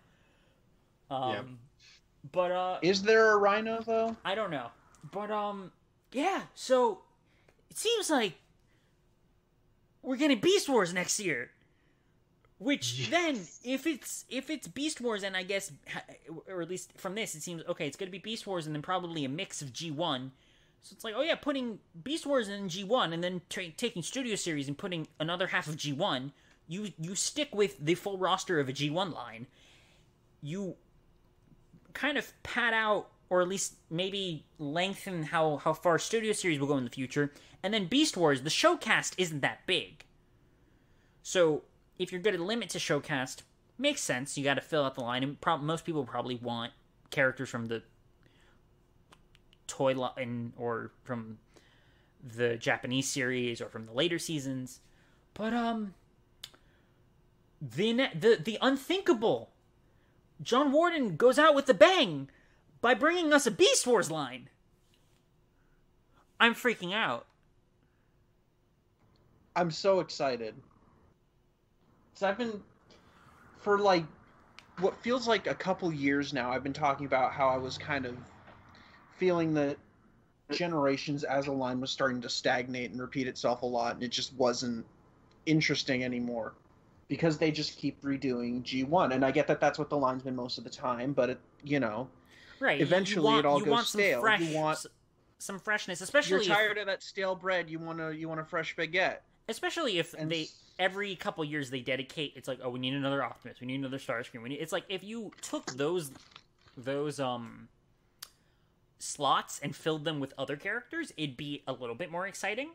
But is there a rhino though? I don't know. But yeah. So it seems like we're getting Beast Wars next year. Which then, if it's Beast Wars, and I guess, or at least from this, it seems okay. It's going to be Beast Wars, and then probably a mix of G1. So it's like, oh yeah, putting Beast Wars in G1, and then taking Studio Series and putting another half of G1. You stick with the full roster of a G1 line. You kind of pad out, or at least maybe lengthen how far Studio Series will go in the future. And then Beast Wars, the showcast isn't that big. So if you're going to limit to showcast, makes sense. You got to fill out the line, and most people probably want characters from the toy line or from the Japanese series or from the later seasons. But the unthinkable, John Warden goes out with a bang by bringing us a Beast Wars line. I'm freaking out. I'm so excited. So I've been, for like, what feels like a couple years now, I've been talking about how I was kind of feeling that Generations as a line was starting to stagnate and repeat itself a lot, and it just wasn't interesting anymore. Because they just keep redoing G1. And I get that that's what the line's been most of the time, but, right. Eventually it all goes stale. You want some freshness, especially you're tired of that stale bread. You want a fresh baguette. Especially if every couple years they dedicate, it's like, oh, we need another Optimus, we need another Starscream. It's like if you took those slots and filled them with other characters, it'd be a little bit more exciting.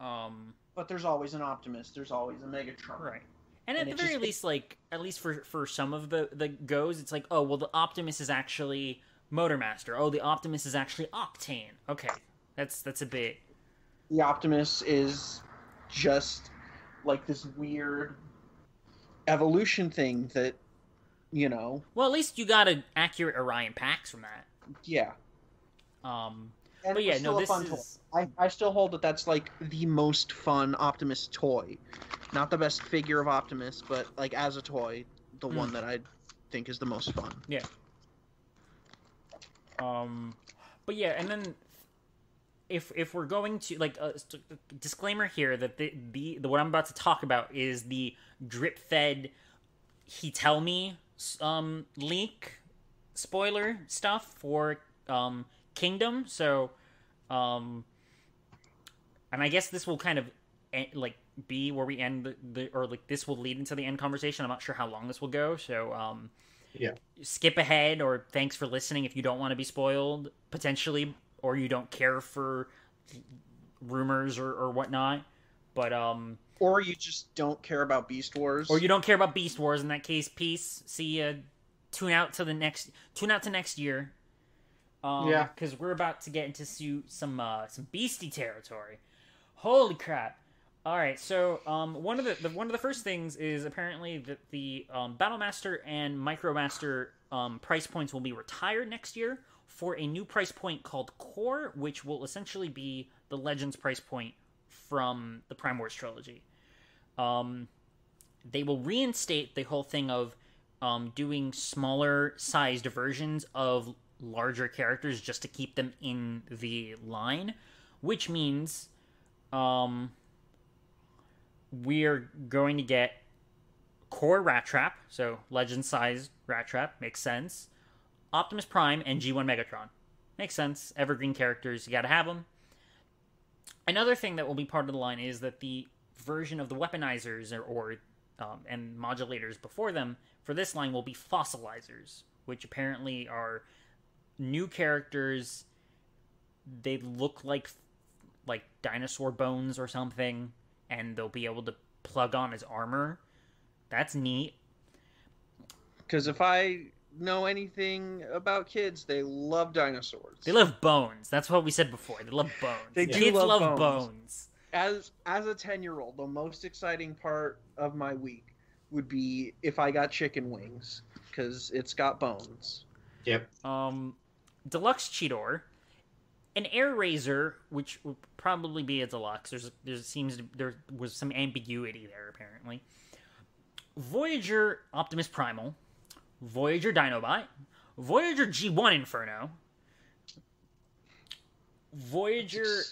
But there's always an Optimus. There's always a Megatron. Right. And at the very least, at least for some of the goes, it's like, oh, well, the Optimus is actually Motormaster. Oh, the Optimus is actually Octane. Okay, that's a bit. The Optimus is just like this weird evolution thing that, Well, at least you got an accurate Orion Pax from that. Yeah. And but yeah, no, this is. I still hold that that's like the most fun Optimus toy. Not the best figure of Optimus, but like as a toy, the one that I think is the most fun. Yeah. But yeah, and then if we're going to disclaimer here that the what I'm about to talk about is the drip fed he tell me leak spoiler stuff for Kingdom. So and I guess this will kind of be where we end this will lead into the end conversation. I'm not sure how long this will go, so yeah, skip ahead, or thanks for listening if you don't want to be spoiled potentially, or you don't care for rumors or whatnot. But or you just don't care about Beast Wars, or you don't care about Beast Wars. In that case, peace. See ya. Tune out to next year. Yeah, because we're about to get into some beastie territory. Holy crap! All right, so one of the first things is apparently that the Battlemaster and Micromaster price points will be retired next year for a new price point called Core, which will essentially be the Legends price point from the Prime Wars trilogy. They will reinstate the whole thing of doing smaller sized versions of larger characters just to keep them in the line, which means we're going to get Core Rat Trap, so legend sized Rat Trap, makes sense. Optimus Prime and G1 Megatron, makes sense. Evergreen characters, you gotta have them. Another thing that will be part of the line is that the version of the weaponizers and modulators before them for this line will be fossilizers, which apparently are new characters. They look like dinosaur bones or something, and they'll be able to plug on as armor. That's neat. Because if I know anything about kids, they love dinosaurs. They love bones. That's what we said before. They love bones. Kids love bones. As a 10-year-old, the most exciting part of my week would be if I got chicken wings, because it's got bones. Yep. Deluxe Cheetor, an Air Razor, which would probably be a deluxe. There was some ambiguity there apparently. Voyager Optimus Primal, Voyager Dinobot, Voyager G1 Inferno, Voyager,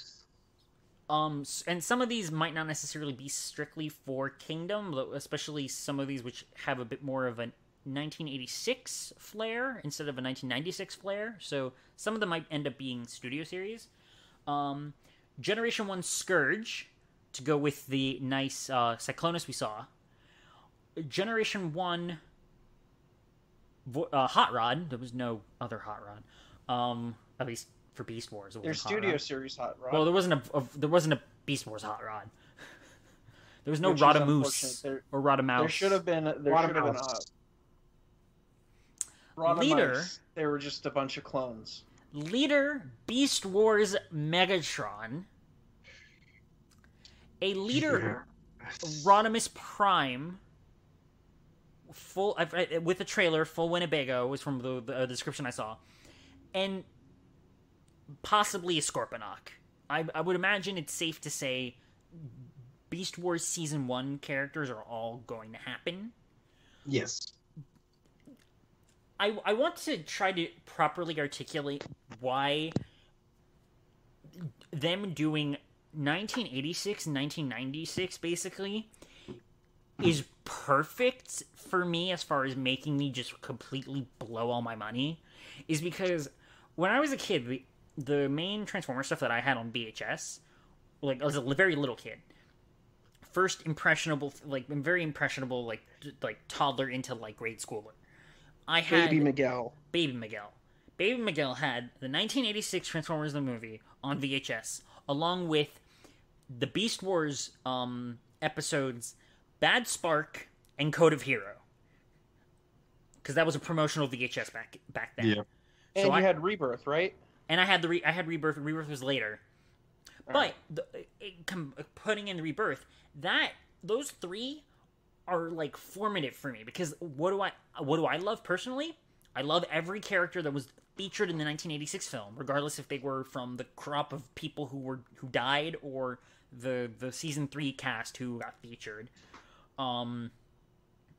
and some of these might not necessarily be strictly for Kingdom, especially some of these which have a bit more of a 1986 flair instead of a 1996 flair, so some of them might end up being studio series. Generation 1 Scourge, to go with the nice Cyclonus we saw. Generation 1 Hot Rod. There was no other Hot Rod. At least for Beast Wars. There's studio series Hot Rod. Well, there wasn't a Beast Wars Hot Rod. There was no Rhodamoose or Rhodamouse. There should have been a Leader. They were just a bunch of clones. Leader Beast Wars Megatron. A Leader Rodimus Prime. Full with a trailer, full Winnebago was from the description I saw, and possibly a Scorponok. I would imagine it's safe to say Beast Wars Season 1 characters are all going to happen. Yes. I want to try to properly articulate why them doing 1986 and 1996 basically is perfect for me as far as making me just completely blow all my money, is because when I was a kid, the main Transformer stuff that I had on VHS, like, I was a very little kid. First impressionable, very impressionable, like toddler into, like, grade schooler. I had Baby Miguel. Baby Miguel had the 1986 Transformers the movie on VHS, along with the Beast Wars episodes Bad Spark and Code of Hero, because that was a promotional VHS back then. Yeah. And you had Rebirth, right? And I had Rebirth. Rebirth was later, but putting in Rebirth, those three are like formative for me, because what do I love personally? I love every character that was featured in the 1986 film, regardless if they were from the crop of people who died or the season 3 cast who got featured. I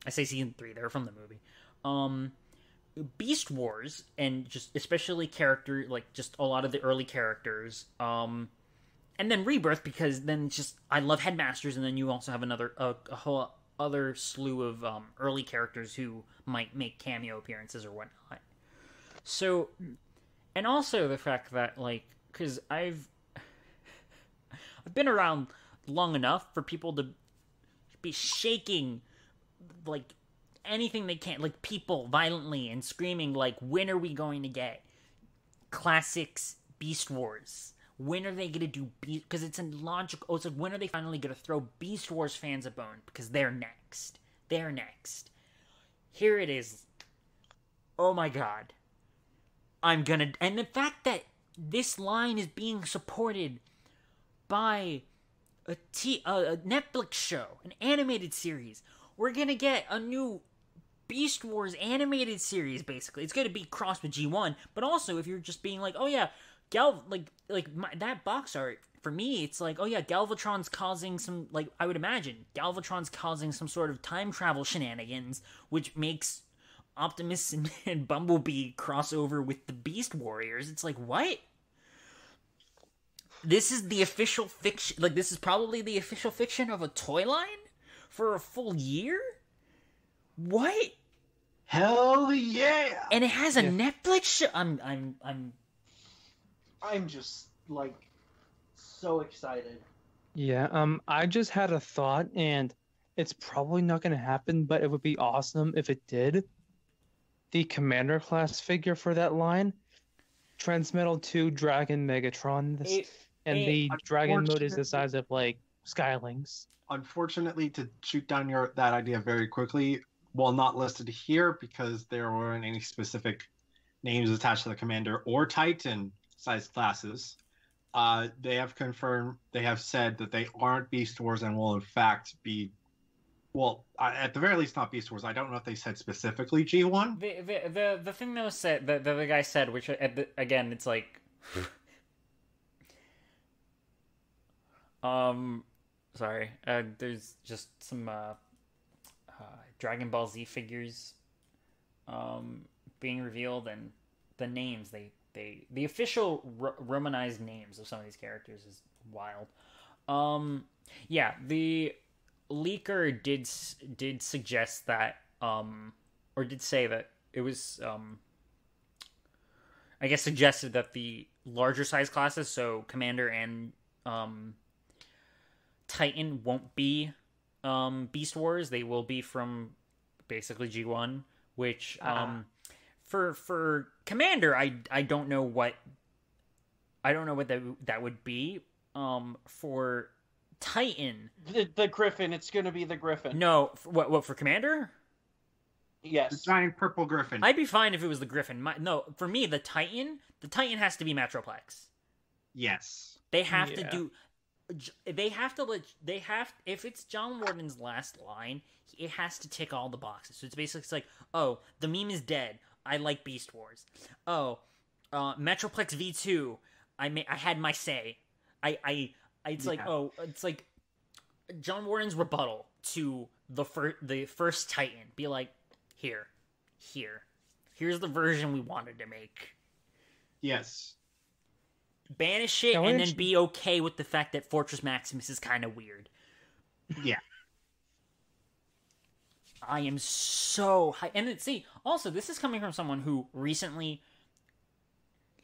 say season 3, they're from the movie. Beast Wars, and just especially character, like just a lot of the early characters, and then Rebirth, because then just I love Headmasters, and then you also have a whole other slew of early characters who might make cameo appearances or whatnot. So, and also the fact that, like, because I've been around long enough for people to be shaking, like, anything they can, like, people violently and screaming, like, when are we going to get classics Beast Wars? When are they going to do because it's illogical. It's like, when are they finally going to throw Beast Wars fans a bone? Because they're next. Here it is. Oh my god. And the fact that this line is being supported by a Netflix show, an animated series. We're going to get a new Beast Wars animated series, basically. It's going to be crossed with G1, but also if you're just being like, oh yeah, that box art, for me, it's like, oh yeah, Galvatron's causing some, like, I would imagine, Galvatron's causing some sort of time travel shenanigans, which makes Optimus and Bumblebee cross over with the Beast Warriors. It's like, what? This is the official fiction, like, this is probably the official fiction of a toy line for a full year? What? Hell yeah! And it has a Netflix show. I'm just, like, so excited. Yeah, I just had a thought, and it's probably not going to happen, but it would be awesome if it did. The Commander class figure for that line, Transmetal 2 Dragon Megatron, It, and it, the dragon mode is the Unfortunately- size of like Skylings. Unfortunately, to shoot down that idea very quickly, while not listed here because there weren't any specific names attached to the Commander or Titan size classes, they have said that they aren't Beast Wars and will in fact be, well, at the very least not Beast Wars. I don't know if they said specifically G1. the thing that was said, the guy said, which again, it's like, sorry, there's just some Dragon Ball Z figures being revealed, and the names the official Romanized names of some of these characters is wild. Yeah, the leaker did suggest that, or did say that it was, I guess suggested that the larger size classes, so Commander and Titan, won't be Beast Wars. They will be from basically G1, which for Commander, I don't know what that would be. For Titan, The Griffin. It's going to be the Griffin. no, what for Commander? The Yes. giant purple griffin. I'd be fine if it was the Griffin. No, for me, the Titan has to be Metroplex. Yes. They have to Yeah. do. They have to. They have. If it's John Warden's last line, it has to tick all the boxes. So it's like, oh, the meme is dead. I like Beast Wars. Oh, Metroplex V2. I had my say. It's like, Yeah. oh, it's like John Warden's rebuttal to the first Titan. Be like, here's the version we wanted to make. Yes. Banish it, Now, and then actually- be okay with the fact that Fortress Maximus is kind of weird. Yeah. I am so high. And see, also, this is coming from someone who recently,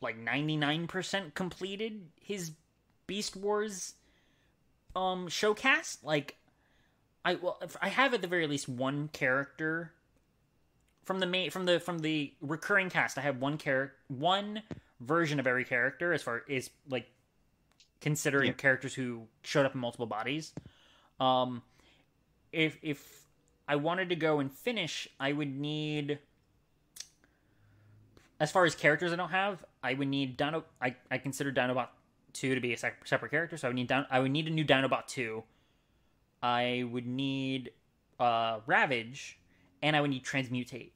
like, 99% completed his Beast Wars showcast. Like, I have at the very least one character from the recurring cast. I have one version of every character, as far as like considering characters who showed up in multiple bodies. If I wanted to go and finish, I would need, as far as characters I don't have, I would need Dino. I consider Dinobot 2 to be a separate character, so I would need a new Dinobot 2. I would need Ravage, and I would need Transmutate.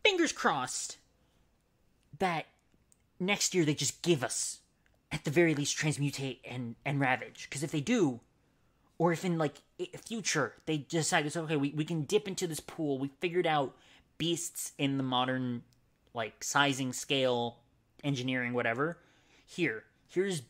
Fingers crossed that next year they just give us, at the very least, Transmutate and Ravage. Because if they do, or if in, like, future, they decide, it's okay, we can dip into this pool, we figured out beasts in the modern, like, sizing, scale, engineering, whatever. Here's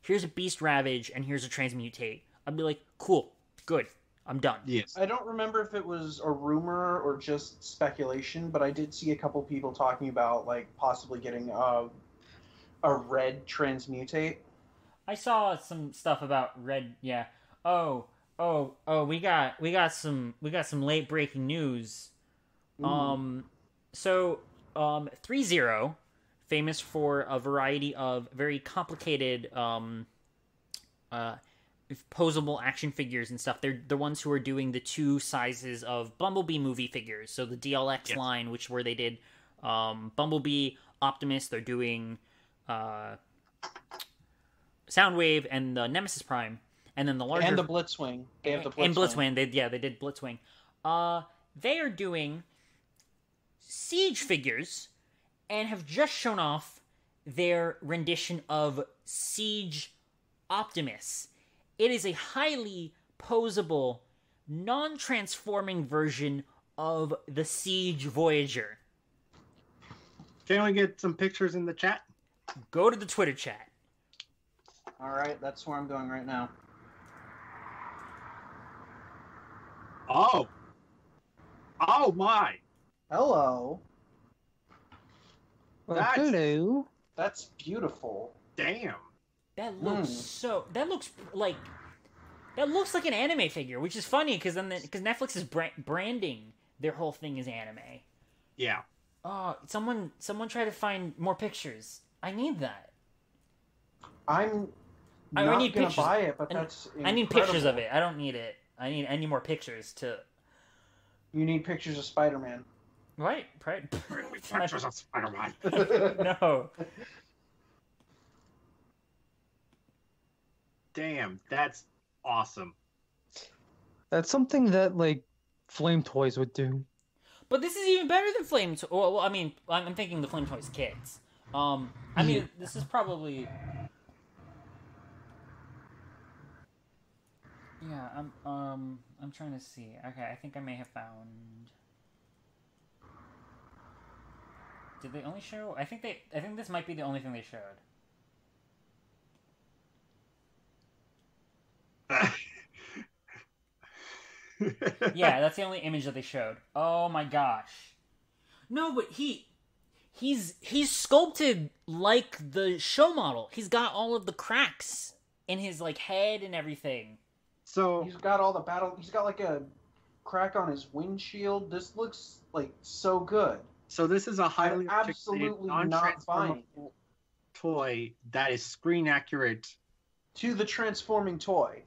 a Beast Ravage, and here's a Transmutate. I'd be like, cool, good, I'm done. Yes. I don't remember if it was a rumor or just speculation, but I did see a couple people talking about, like, possibly getting a red Transmutate. I saw some stuff about red. Yeah. Oh. We got some late breaking news. So 3-0, famous for a variety of very complicated posable action figures and stuff. They're the ones who are doing the two sizes of Bumblebee movie figures. So the DLX line, where they did Bumblebee, Optimus. They're doing Soundwave and the Nemesis Prime, and then the larger And the Blitzwing. They have the Blitzwing. and Blitzwing. They did Blitzwing. They are doing Siege figures, and have just shown off their rendition of Siege Optimus. It is a highly posable, non-transforming version of the Siege Voyager. Can we get some pictures in the chat? Go to the Twitter chat. All right, that's where I'm going right now. Oh my! Hello. Well, That's- hello. That's beautiful. Damn. That looks that looks like an anime figure, which is funny because Netflix is branding their whole thing as anime. Yeah. Oh, someone try to find more pictures. I need that. I'm I not need gonna pictures. buy it, but that's I need pictures of it. I don't need it. I need more pictures to. You need pictures of Spider-Man. Right. Pictures of Spider-Man. No. Damn, that's awesome. That's something that like Flame Toys would do. But this is even better than Flame Toys. Well, I mean, I'm thinking the Flame Toys kits. I mean, this is probably. Yeah, I'm trying to see. Okay, I think I may have found. Did they only show? I think this might be the only thing they showed. Yeah, that's the only image that they showed. Oh my gosh. No, but he's sculpted like the show model. He's got all of the cracks in his like head and everything. So He's got all the battle. He's got like a crack on his windshield. This looks like so good. So this is a highly I'm absolutely not buying it. toy that is screen accurate To the transforming toy.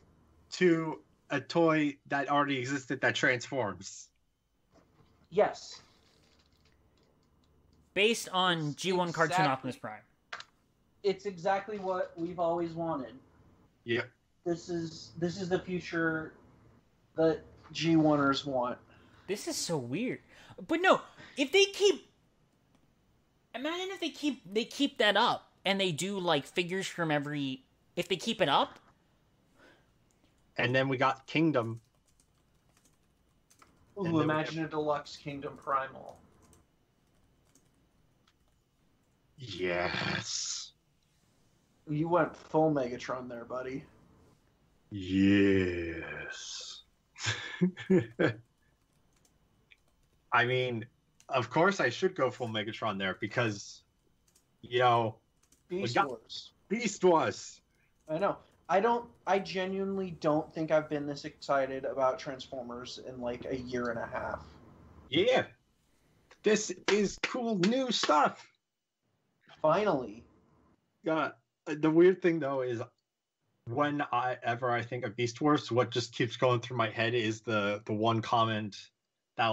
to a toy that already existed that transforms. Yes. Based on G1 Cartoon Exactly. Optimus Prime. It's exactly what we've always wanted. Yep. This is the future that G1ers want. This is so weird. But no, if they keep imagine if they keep that up and they do like figures from every if they keep it up. And then we got Kingdom. Ooh, imagine a deluxe Kingdom Primal. Yes. You went full Megatron there, buddy. Yes. I mean, of course I should go full Megatron there because, you know, Beast got- Wars. Beast Wars. I know. I genuinely don't think I've been this excited about Transformers in like a year and a half. Yeah. This is cool new stuff. Finally. The weird thing though is when I think of Beast Wars, what just keeps going through my head is the one comment that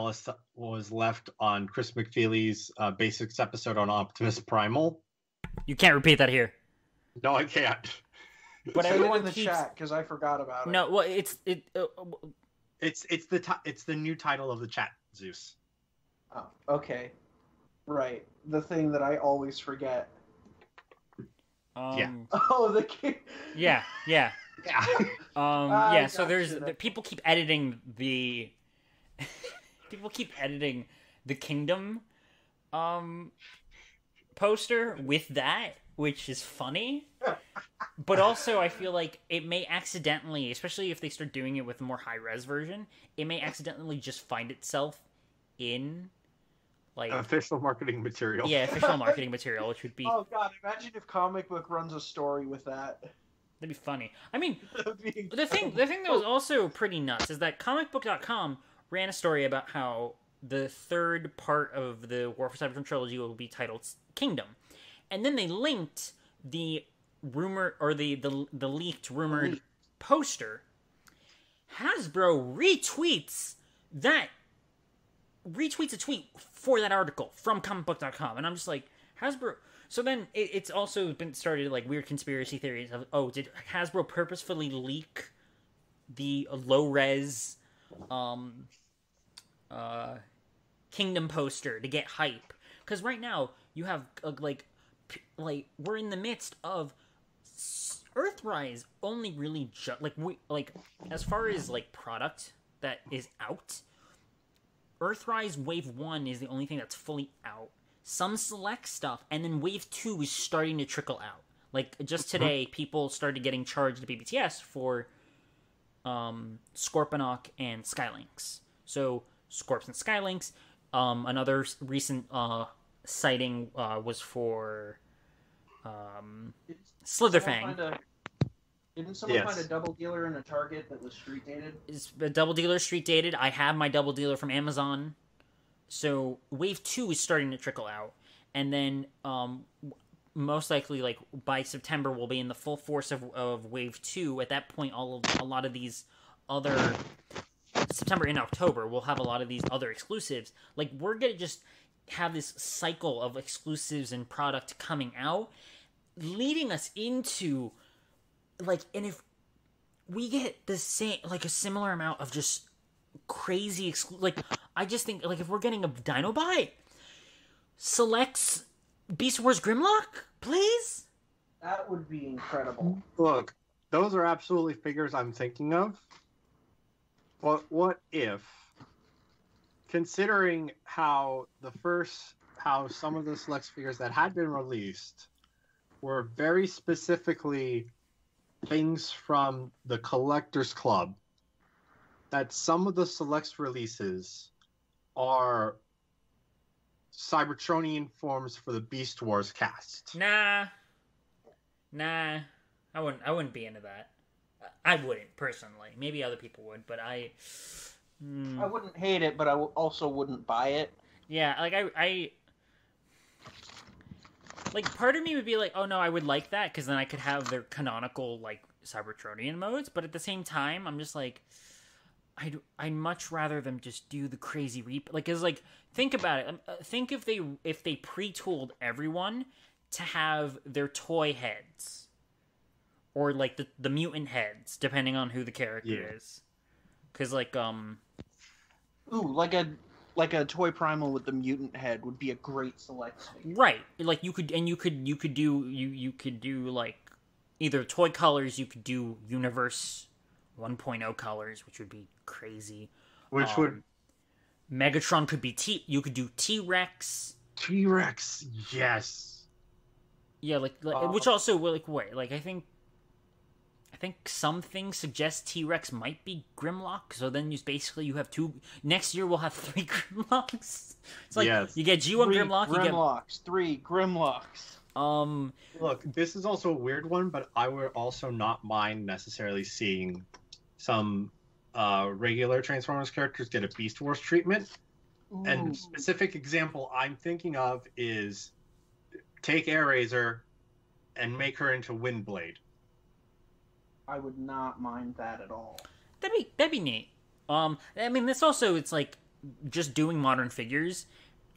was left on Chris McFeely's Basics episode on Optimus Primal. You can't repeat that here. No, I can't. But Say it everyone in the keeps chat because I forgot about it. No, well It's the new title of the chat, Zeus. Oh, okay. Right. The thing that I always forget. Yeah. Oh, the kid. Yeah. Yeah. Yeah, so there's gotcha. people keep editing the Kingdom poster with that, which is funny. But also I feel like it may accidentally, especially if they start doing it with a more high-res version, it may accidentally just find itself in like Official marketing material. yeah, official marketing material, which would be Oh god, imagine if Comic Book runs a story with that. that'd be funny. I mean, That'd be the thing that was also pretty nuts is that comicbook.com ran a story about how the third part of the War for Cybertron trilogy will be titled Kingdom. And then they linked the rumor or the leaked rumored poster. Hasbro retweets a tweet for that article from comicbook.com, and I'm just like, Hasbro. So then it's also been started like weird conspiracy theories of, did Hasbro purposefully leak the low res Kingdom poster to get hype? Because right now you have like we're in the midst of Earthrise only really as far as like product that is out. Earthrise Wave 1 is the only thing that's fully out. Some select stuff, and then Wave 2 is starting to trickle out. Like, just today, people started getting charged at BBTS for Scorponok and Skylynx. So, Scorps and Skylynx. Another recent sighting was for Slitherfang. Didn't someone Yes. find a double dealer in a Target that was street dated? Is a double dealer street dated. I have my double dealer from Amazon. So Wave 2 is starting to trickle out. And then most likely, like, by September, we'll be in the full force of Wave 2. At that point, a lot of these other... September and October, we'll have a lot of these other exclusives. Like, we're going to just have this cycle of exclusives and product coming out, leading us into, like, and if we get the same, like, a similar amount of just crazy, like, I just think, like, if we're getting a Dinobot, selects Beast Wars Grimlock, please? That would be incredible. Look, those are absolutely figures I'm thinking of. But what if, considering how some of the select figures that had been released were very specifically things from the Collectors Club, that some of the select releases are Cybertronian forms for the Beast Wars cast. Nah, I wouldn't be into that. I wouldn't, personally. Maybe other people would, but I wouldn't hate it, but I also wouldn't buy it. Yeah, like, I like, part of me would be like, oh no, I would like that, because then I could have their canonical, like, Cybertronian modes, but at the same time, I'm just like, I'd much rather them just do the crazy like, it's like, think about it. Think if they pre-tooled everyone to have their toy heads. Or, like, the mutant heads, depending on who the character is. Because, like, Ooh, like a toy primal with the mutant head would be a great select figure. Right. Like, you could do, like, either toy colors, you could do Universe 1.0 colors, which would be crazy. Which would... Megatron could be you could do T-Rex. T-Rex, yes. Yeah, like which also, like, wait, like, I think some things suggest T-Rex might be Grimlock, so then you have two... Next year we'll have 3 Grimlocks. It's like, you get G1 Grimlock, you get... 3 Grimlocks. Look, this is also a weird one, but I would also not mind necessarily seeing some regular Transformers characters get a Beast Wars treatment. Ooh. And a specific example I'm thinking of is take Airazor and make her into Windblade. I would not mind that at all. That'd be neat. I mean, this also, it's like, just doing modern figures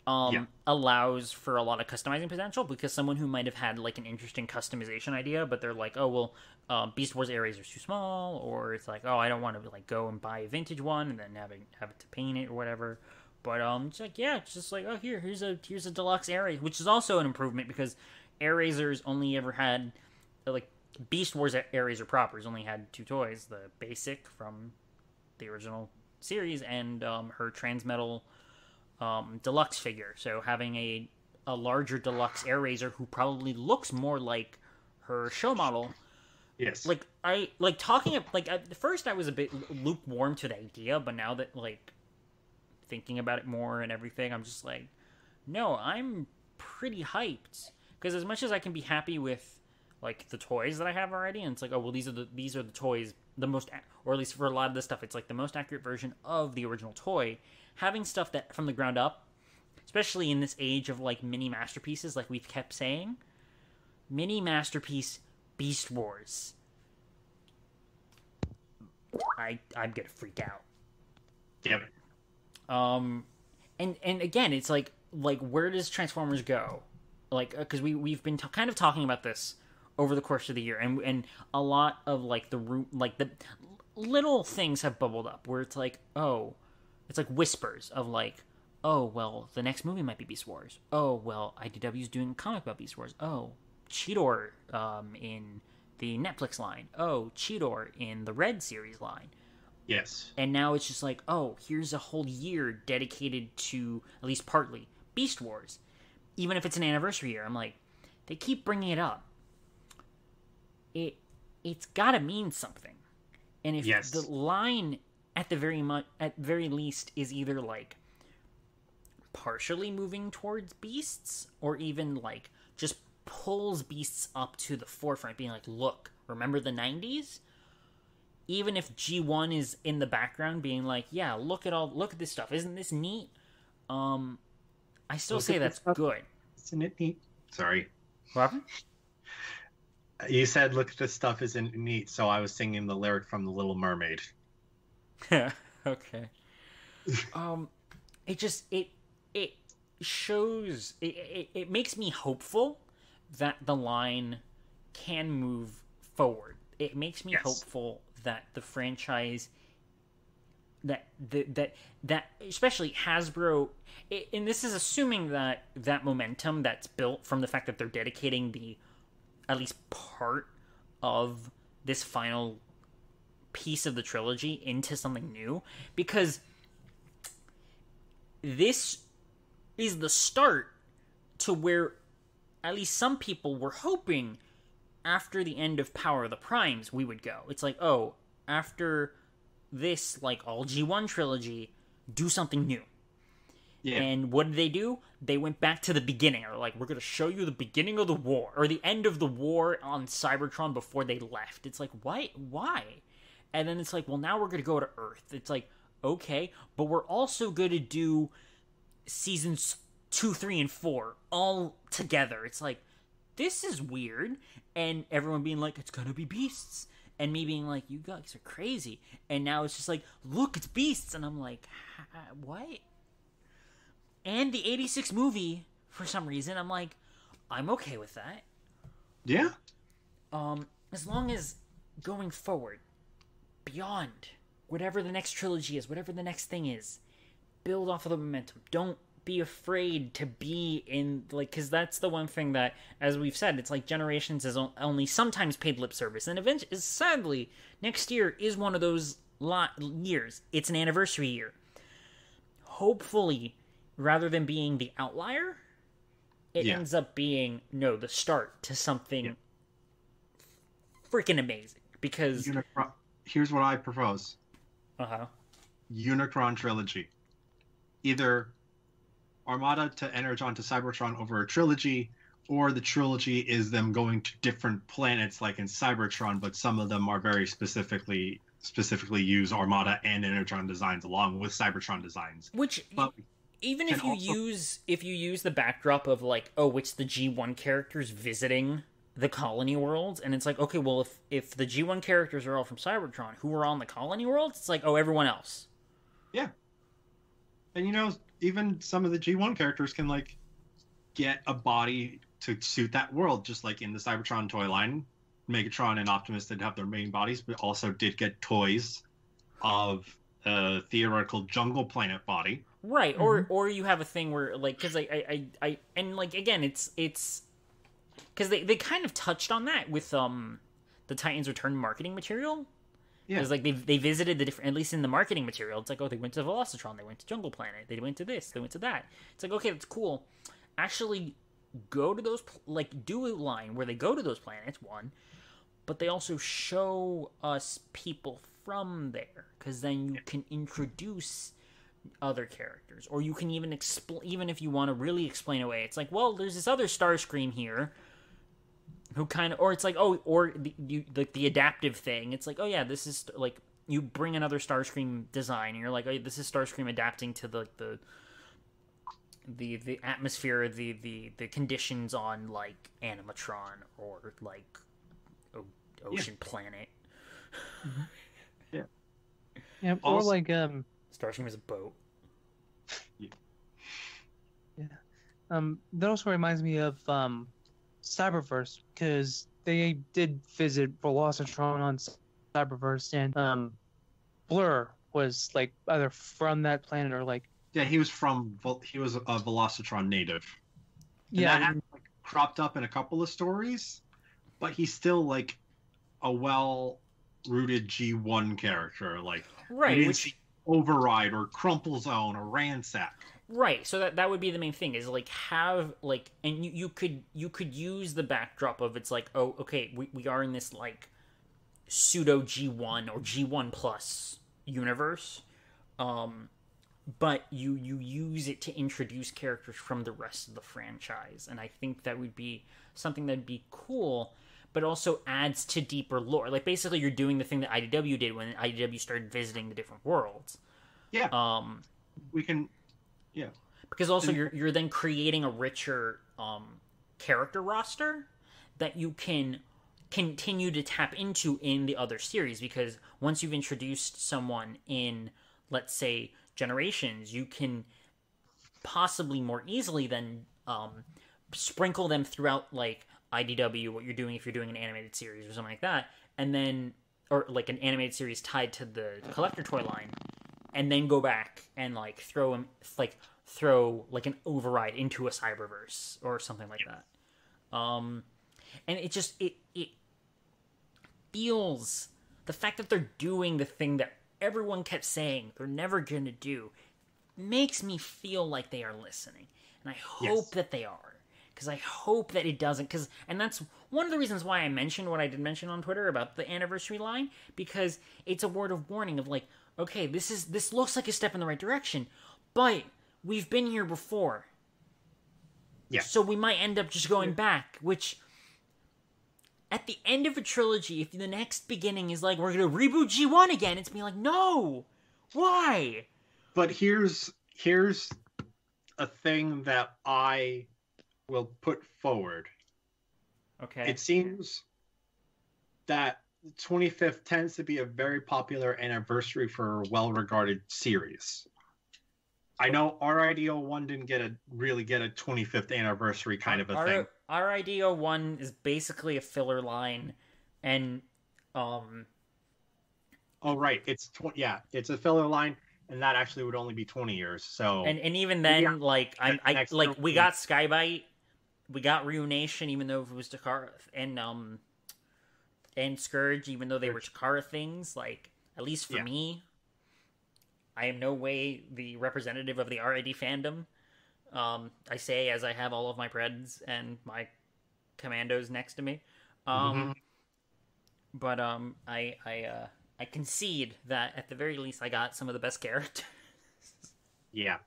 allows for a lot of customizing potential, because someone who might have had, like, an interesting customization idea, but they're like, oh, well, Beast Wars Airazor's too small, or it's like, oh, I don't want to, like, go and buy a vintage one and then have it to paint it or whatever. But it's like, yeah, it's just like, oh, here's a deluxe Airazor, which is also an improvement, because Airazor's only ever had, like, Beast Wars Airazor proper's only had 2 toys, the basic from the original series and her Transmetal deluxe figure. So having a larger deluxe Airazor who probably looks more like her show model. Yes. Like, at first I was a bit lukewarm to the idea, but now that, like, thinking about it more and everything, I'm just like, no, I'm pretty hyped. Because as much as I can be happy with, like, the toys that I have already, and it's like, oh, well, these are the toys, the most, or at least for a lot of this stuff, it's like the most accurate version of the original toy. Having stuff that from the ground up, especially in this age of, like, mini masterpieces, like we've kept saying, mini masterpiece Beast Wars. I'm gonna freak out. Yep. And again, it's like where does Transformers go? Like, because we've been kind of talking about this over the course of the year, and a lot of, like, the little things have bubbled up where it's like, oh, it's like whispers of, like, oh, well, the next movie might be Beast Wars. Oh, well, IDW's doing a comic about Beast Wars. Oh, Cheetor in the Netflix line. Oh, Cheetor in the Red series line. Yes. And now it's just like, oh, here's a whole year dedicated to, at least partly, Beast Wars. Even if it's an anniversary year, I'm like, they keep bringing it up. It's gotta mean something. And if the line at the very least is either, like, partially moving towards beasts, or even, like, just pulls Beasts up to the forefront, being like, look, remember the 90s? Even if G1 is in the background being like, yeah, look at this stuff. Isn't this neat? I still say that's good. Isn't it neat? Sorry. What happened? You said, look at this stuff isn't neat, so I was singing the lyric from The Little Mermaid. Okay. It shows, it makes me hopeful that the line can move forward. It makes me hopeful that the franchise, that especially Hasbro, and this is assuming that momentum that's built from the fact that they're dedicating at least part of this final piece of the trilogy into something new, because this is the start to where at least some people were hoping after the end of Power of the Primes we would go. It's like, oh, after this, like, all G1 trilogy, do something new. Yeah. And what did they do? They went back to the beginning. They're like, we're going to show you the beginning of the war, or the end of the war on Cybertron before they left. It's like, why? And then it's like, well, now we're going to go to Earth. It's like, okay, but we're also going to do seasons 2, 3, and 4 all together. It's like, this is weird. And everyone being like, it's going to be Beasts. And me being like, you guys are crazy. And now it's just like, look, it's Beasts. And I'm like, what? And the 86 movie, for some reason, I'm like, I'm okay with that. Yeah. As long as going forward, beyond whatever the next trilogy is, whatever the next thing is, build off of the momentum. Don't be afraid to be in, like, because that's the one thing that, as we've said, it's like Generations has only sometimes paid lip service, and eventually, sadly, next year is one of those years. It's an anniversary year. Hopefully, rather than being the outlier, it ends up being, the start to something freaking amazing. Because here's what I propose. Uh-huh. Unicron trilogy. Either Armada to Energon to Cybertron over a trilogy, or the trilogy is them going to different planets like in Cybertron, but some of them are very specifically use Armada and Energon designs along with Cybertron designs. Which, even if you use the backdrop of like, oh, it's the G1 characters visiting the colony worlds, and it's like, okay, well, if the G1 characters are all from Cybertron, who are on the colony worlds? It's like, oh, everyone else. Yeah. And even some of the G1 characters can like get a body to suit that world, just like in the Cybertron toy line. Megatron and Optimus did have their main bodies, but also did get toys of a theoretical Jungle Planet body. Right, or you have a thing where, like, because I and, like, again, it's because they kind of touched on that with the Titans Return marketing material. Yeah. Because, like, they visited the different, at least in the marketing material, it's like, oh, they went to Velocitron, they went to Jungle Planet, they went to this, they went to that. It's like, okay, that's cool. Actually, go to those, like, do a line where they go to those planets, one, but they also show us people from there, because then you can introduce other characters, or you can even even if you want to really explain away, it's like, well, there's this other Starscream here who kind of, or it's like, oh, or the adaptive thing, it's like, oh yeah, this is like, you bring another Starscream design and you're like, oh, this is Starscream adapting to the atmosphere, the conditions on like Animatron or like Ocean Planet. Mm-hmm. Yeah, or also, like Starscream is a boat. Yeah. That also reminds me of Cyberverse, because they did visit Velocitron on Cyberverse, and Blur was like either from that planet or like. Yeah, he was a Velocitron native. And yeah, that had, like, cropped up in a couple of stories, but he's still like a well-rooted G1 character. Like, right, you didn't see Override or Crumple Zone or Ransack. Right, so that would be the main thing, is like have like, and you could use the backdrop of, it's like, oh, okay, we are in this like pseudo G1 or G1 plus universe, but you use it to introduce characters from the rest of the franchise, and I think that would be something that'd be cool, but also adds to deeper lore. Like, basically, you're doing the thing that IDW did when IDW started visiting the different worlds. Yeah. We can, yeah. Because also you're then creating a richer character roster that you can continue to tap into in the other series, because once you've introduced someone in, let's say, Generations, you can possibly more easily then sprinkle them throughout, like, IDW, what you're doing if you're doing an animated series or something like that, and then, or like an animated series tied to the collector toy line, and then go back and like throw an override into a cyberverse or something like that. And it just it feels, the fact that they're doing the thing that everyone kept saying they're never gonna do makes me feel like they are listening, and I hope that they are, because I hope that it doesn't, and that's one of the reasons why I mentioned what I did mention on Twitter about the anniversary line, because it's a word of warning of like, okay, this looks like a step in the right direction, but we've been here before. Yeah. So we might end up just going back, which at the end of a trilogy, if the next beginning is like, we're going to reboot G1 again, it's me like, no! Why? But here's a thing that I will put forward. Okay. It seems that 25th tends to be a very popular anniversary for a well-regarded series. I know RIDO1 didn't really get a 25th anniversary kind of a thing. RIDO1 is basically a filler line, and oh right, it's a filler line, and that actually would only be 20 years. So and even then, we got Skybite, we got Ruination, even though it was Takara, and Scourge, even though they were Takara things. Like, at least for me, I am no way the representative of the RID fandom. I say as I have all of my Preds and my Commandos next to me. But I concede that at the very least I got some of the best characters. Yeah,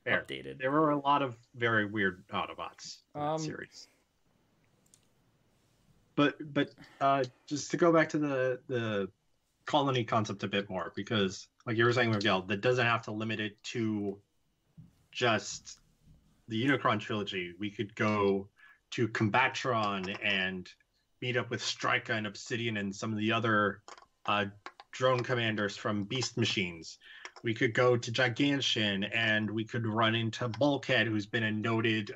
fair. Updated. There were a lot of very weird Autobots in that series. But just to go back to the colony concept a bit more, because like you were saying, Miguel, that doesn't have to limit it to just the Unicron trilogy. We could go to Combatron and meet up with Strika and Obsidian and some of the other drone commanders from Beast Machines. We could go to Gigantian and we could run into Bulkhead, who's been a noted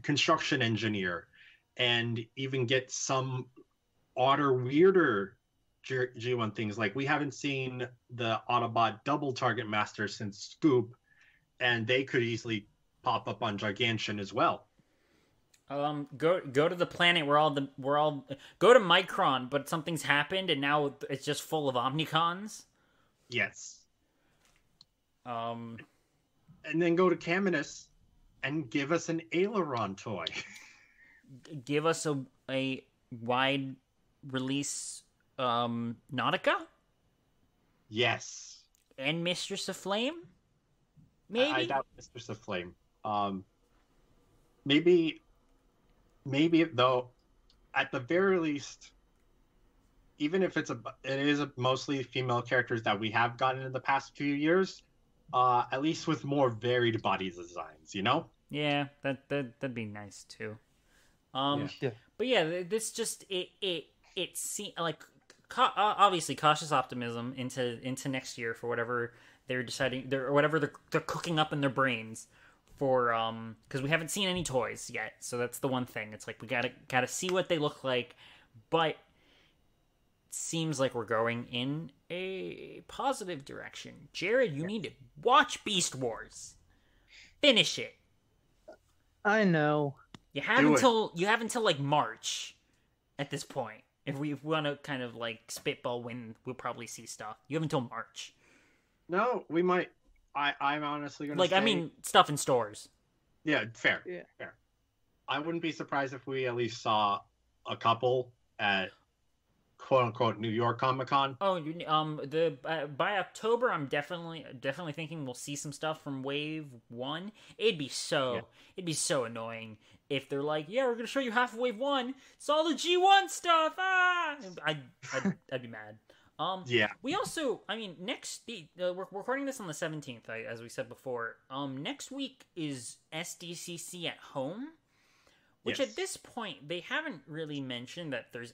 construction engineer, and even get some odder, weirder G1 things. Like, we haven't seen the Autobot double target master since Scoop, and they could easily pop up on Gigantian as well. Go to the planet where go to Micron, but something's happened and now it's just full of Omnicons. Yes. And then go to Caminus and give us an Aileron toy. Give us a wide release Nautica? Yes. And Mistress of Flame? Maybe? I doubt Mistress of Flame. Maybe though, at the very least, even if it is mostly female characters that we have gotten in the past few years, at least with more varied body designs, you know? Yeah, that'd be nice too. Yeah. But yeah, this just it seems like obviously cautious optimism into next year for whatever they're deciding, or whatever they're cooking up in their brains for because we haven't seen any toys yet, so that's the one thing. It's like we gotta see what they look like, but it seems like we're going in a positive direction. Jared, you need to watch Beast Wars. Finish it. I know. You have until like March at this point. If we want to kind of like spitball when we'll probably see stuff. You have until March. No, we might. I'm honestly going to say... I mean, stuff in stores. Yeah, fair. Yeah. Fair. I wouldn't be surprised if we at least saw a couple at quote unquote New York Comic Con. Oh, by October, I'm definitely thinking we'll see some stuff from Wave 1. It'd be so annoying if they're like, yeah, we're gonna show you half of Wave 1. It's all the G1 stuff. I'd be mad. Yeah. We also, I mean, we're recording this on the 17th, as we said before. Next week is SDCC at home, which Yes. at this point they haven't really mentioned that there's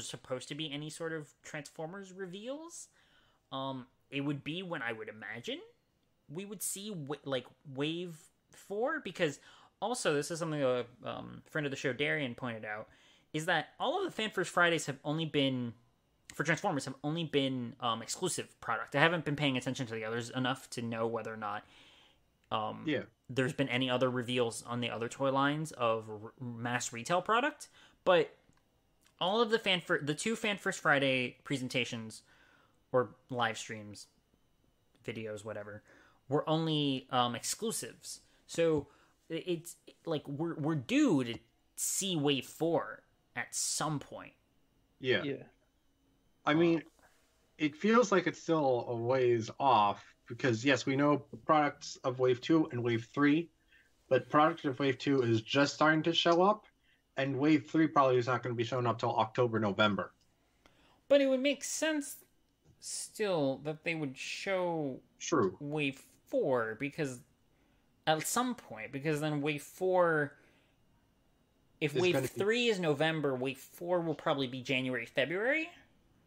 supposed to be any sort of Transformers reveals. It would be when I would imagine we would see Wave 4, because also this is something a friend of the show Darian pointed out, is that all of the Fan First Fridays have only been for Transformers exclusive product. I haven't been paying attention to the others enough to know whether or not there's been any other reveals on the other toy lines of mass retail product. But all of the two Fan First Friday presentations or live streams, videos, whatever, were only exclusives. So it's like we're due to see Wave 4 at some point. Yeah. I mean, it feels like it's still a ways off because, yes, we know products of Wave 2 and Wave 3, but product of Wave 2 is just starting to show up, and Wave 3 probably is not going to be showing up till October, November. But it would make sense still that they would show Wave 4 because at some point, because then Wave 4... If Wave 3 is November, Wave 4 will probably be January, February.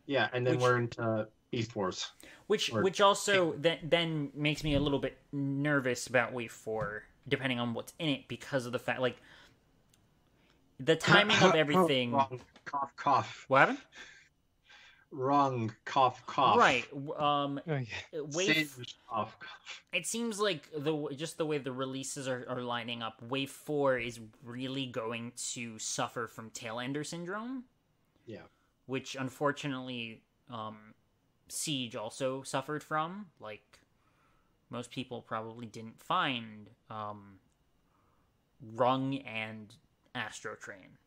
Yeah, and then we're into Beast Wars. Which also then makes me a little bit nervous about Wave 4, depending on what's in it, because of the fact, like, the timing of everything... Wrong. Cough, cough. What happened? Wrong. Cough, cough. Right. Wave... Cough, cough. It seems like just the way the releases are lining up, Wave 4 is really going to suffer from tail-ender syndrome. Yeah. Which, unfortunately, Siege also suffered from. Like, most people probably didn't find Rung and Astro Train.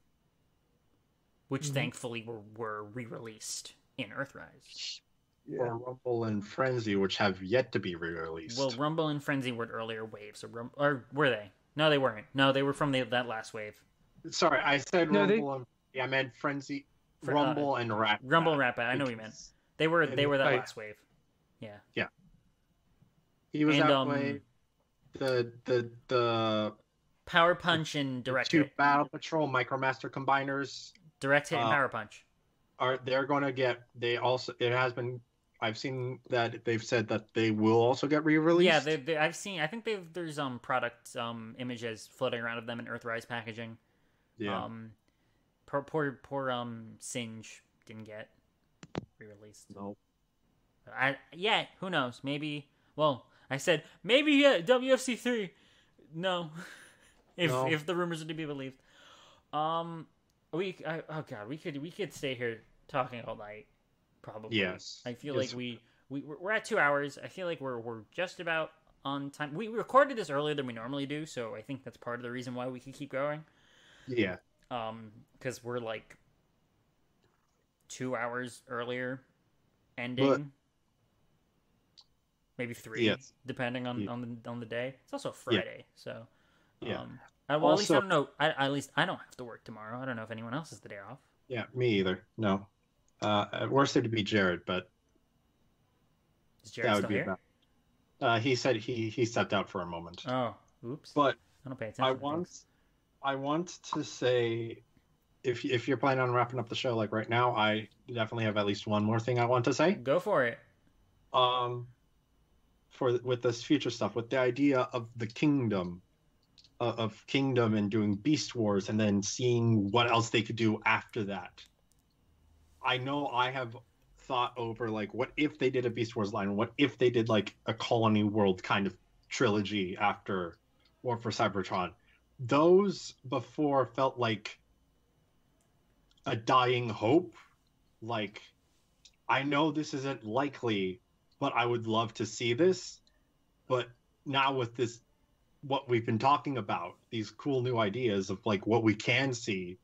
Which, thankfully, were re-released in Earthrise. Yeah. Or Rumble and Frenzy, which have yet to be re-released. Well, Rumble and Frenzy were earlier waves. Or were they? No, they weren't. No, they were from that last wave. Sorry, I said Rumble and... I meant Frenzy... Rumble and Rat. Rumble and Rat Bat. I know what you meant. They were that last wave. Yeah. Yeah. He was that way. The Power Punch and Direct Hit. Two Battle Patrol Micromaster combiners. Direct Hit and Power Punch. They're going to get? They also. It has been. I've seen that they've said that they will also get re-released. Yeah, I've seen. I think there's product images floating around of them in Earthrise packaging. Yeah. Poor Singe didn't get re-released. No. Who knows? Maybe. Well, I said maybe WFC 3. No. If the rumors are to be believed. We could stay here talking all night. Probably. Yes. I feel like we're at 2 hours. I feel like we're just about on time. We recorded this earlier than we normally do, so I think that's part of the reason why we can keep going. Yeah. Because we're like 2 hours earlier ending, maybe 3, depending on the day. It's also Friday, so yeah. Well, at least I don't know. At least I don't have to work tomorrow. I don't know if anyone else has the day off. Yeah, me either. No. At worst it'd be Jared, but is Jared still here? He said he stepped out for a moment. Oh, oops. But I don't pay attention. I want to say, if you're planning on wrapping up the show like right now, I definitely have at least one more thing I want to say. Go for it. With this future stuff, with the idea of the Kingdom, and doing Beast Wars, and then seeing what else they could do after that. I know I have thought over, like, what if they did a Beast Wars line? What if they did, like, a Colony World kind of trilogy after War for Cybertron? Those before felt like a dying hope. Like, I know this isn't likely, but I would love to see this. But now with this, what we've been talking about, these cool new ideas of, like, what we can see,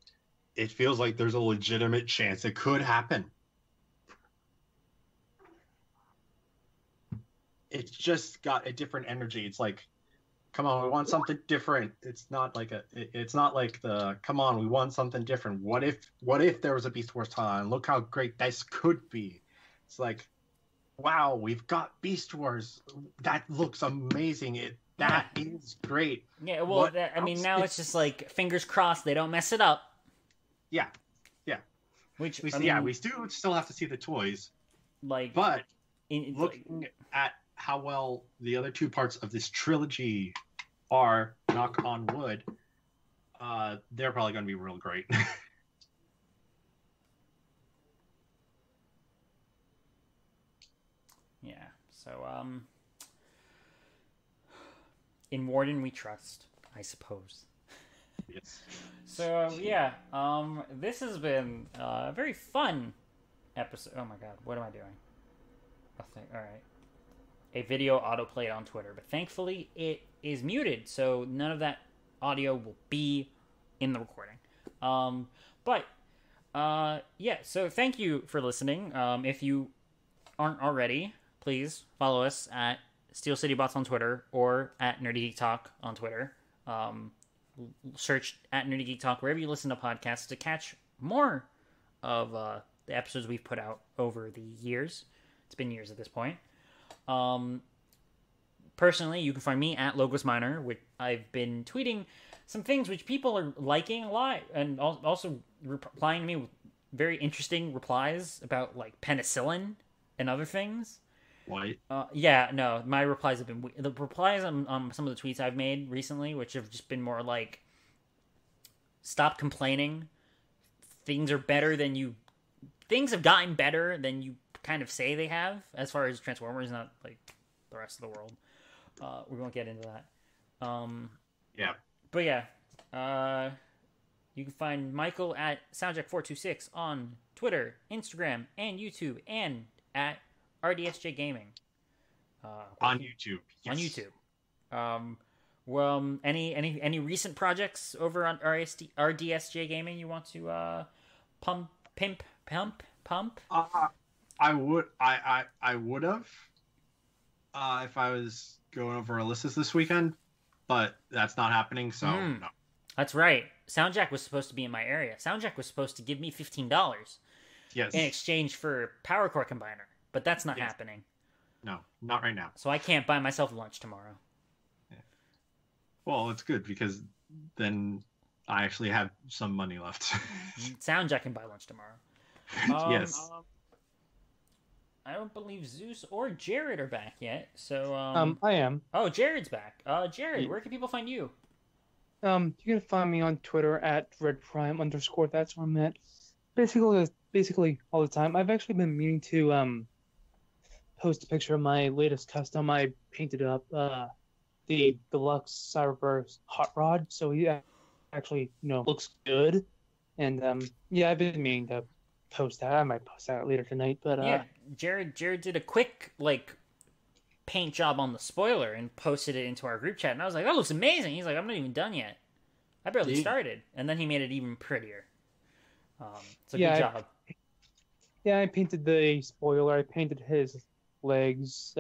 it feels like there's a legitimate chance it could happen. it's just got a different energy. It's like, come on, we want something different. It's not like the come on, we want something different. What if there was a Beast Wars tie-in? Look how great this could be. It's like, wow, we've got Beast Wars. That looks amazing. That is great. Yeah, well, now it's just like fingers crossed they don't mess it up. Yeah. Which we do still have to see the toys. But looking at how well the other two parts of this trilogy are, knock on wood, they're probably going to be real great. Yeah. So, in Warden we trust, I suppose. Yes. So, this has been a very fun episode. Oh my god, what am I doing? Nothing. All right. A video autoplayed on Twitter, but thankfully it is muted, so none of that audio will be in the recording. So thank you for listening. If you aren't already, please follow us at Steel City Bots on Twitter or at Nerdy Geek Talk on Twitter. Search at Nerdy Geek Talk wherever you listen to podcasts to catch more of the episodes we've put out over the years. It's been years at this point. Personally, you can find me at Logos Miner, which I've been tweeting some things which people are liking a lot, and also replying to me with very interesting replies about like penicillin and other things. What? My replies have been the replies on some of the tweets I've made recently, which have just been more like, stop complaining. Things have gotten better than you kind of say they have, as far as Transformers, not like the rest of the world. We won't get into that. But you can find Michael at Soundjack426 on Twitter, Instagram, and YouTube, and at RDSJ Gaming. On YouTube. Yes. On YouTube. Any recent projects over on RDSJ Gaming you want to pump? I would have if I was going over Alyssa's this weekend, but that's not happening, so no. That's right. Soundjack was supposed to be in my area. Soundjack was supposed to give me $15 in exchange for Power Core Combiner, but that's not happening. No, not right now. So I can't buy myself lunch tomorrow. Yeah. Well, it's good because then I actually have some money left. Soundjack can buy lunch tomorrow. Yes. I don't believe Zeus or Jared are back yet, so... I am. Oh, Jared's back. Jared, where can people find you? You can find me on Twitter at redprime_. That's where I'm at. Basically all the time. I've actually been meaning to post a picture of my latest custom. I painted up the deluxe Cyberburst hot rod, so he actually looks good. And I've been meaning to post that. I might post that later tonight. But Jared did a quick paint job on the spoiler and posted it into our group chat, and I was like, that looks amazing. He's like, I'm not even done yet. I barely started. And then he made it even prettier. So good job. I painted the spoiler. I painted his legs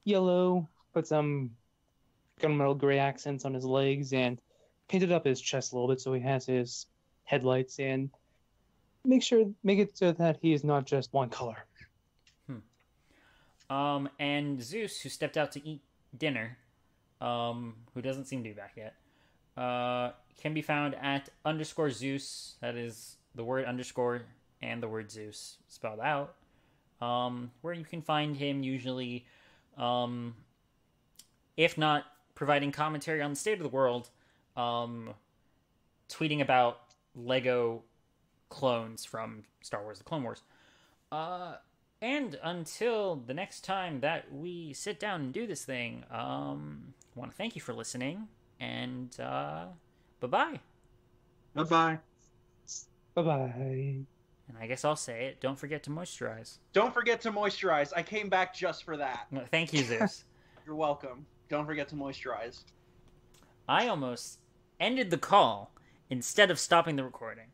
yellow, put some gunmetal gray accents on his legs, and painted up his chest a little bit so he has his headlights, and make it so that he is not just one color. And Zeus, who stepped out to eat dinner, who doesn't seem to be back yet, can be found at _Zeus. That is the word underscore and the word Zeus spelled out. Where you can find him usually, if not providing commentary on the state of the world, tweeting about Lego clones from Star Wars: The Clone Wars. And until the next time that we sit down and do this thing, I want to thank you for listening, and bye-bye. Bye-bye. Bye-bye. And I guess I'll say it. Don't forget to moisturize. Don't forget to moisturize. I came back just for that. Thank you, Zeus. You're welcome. Don't forget to moisturize. I almost ended the call instead of stopping the recording.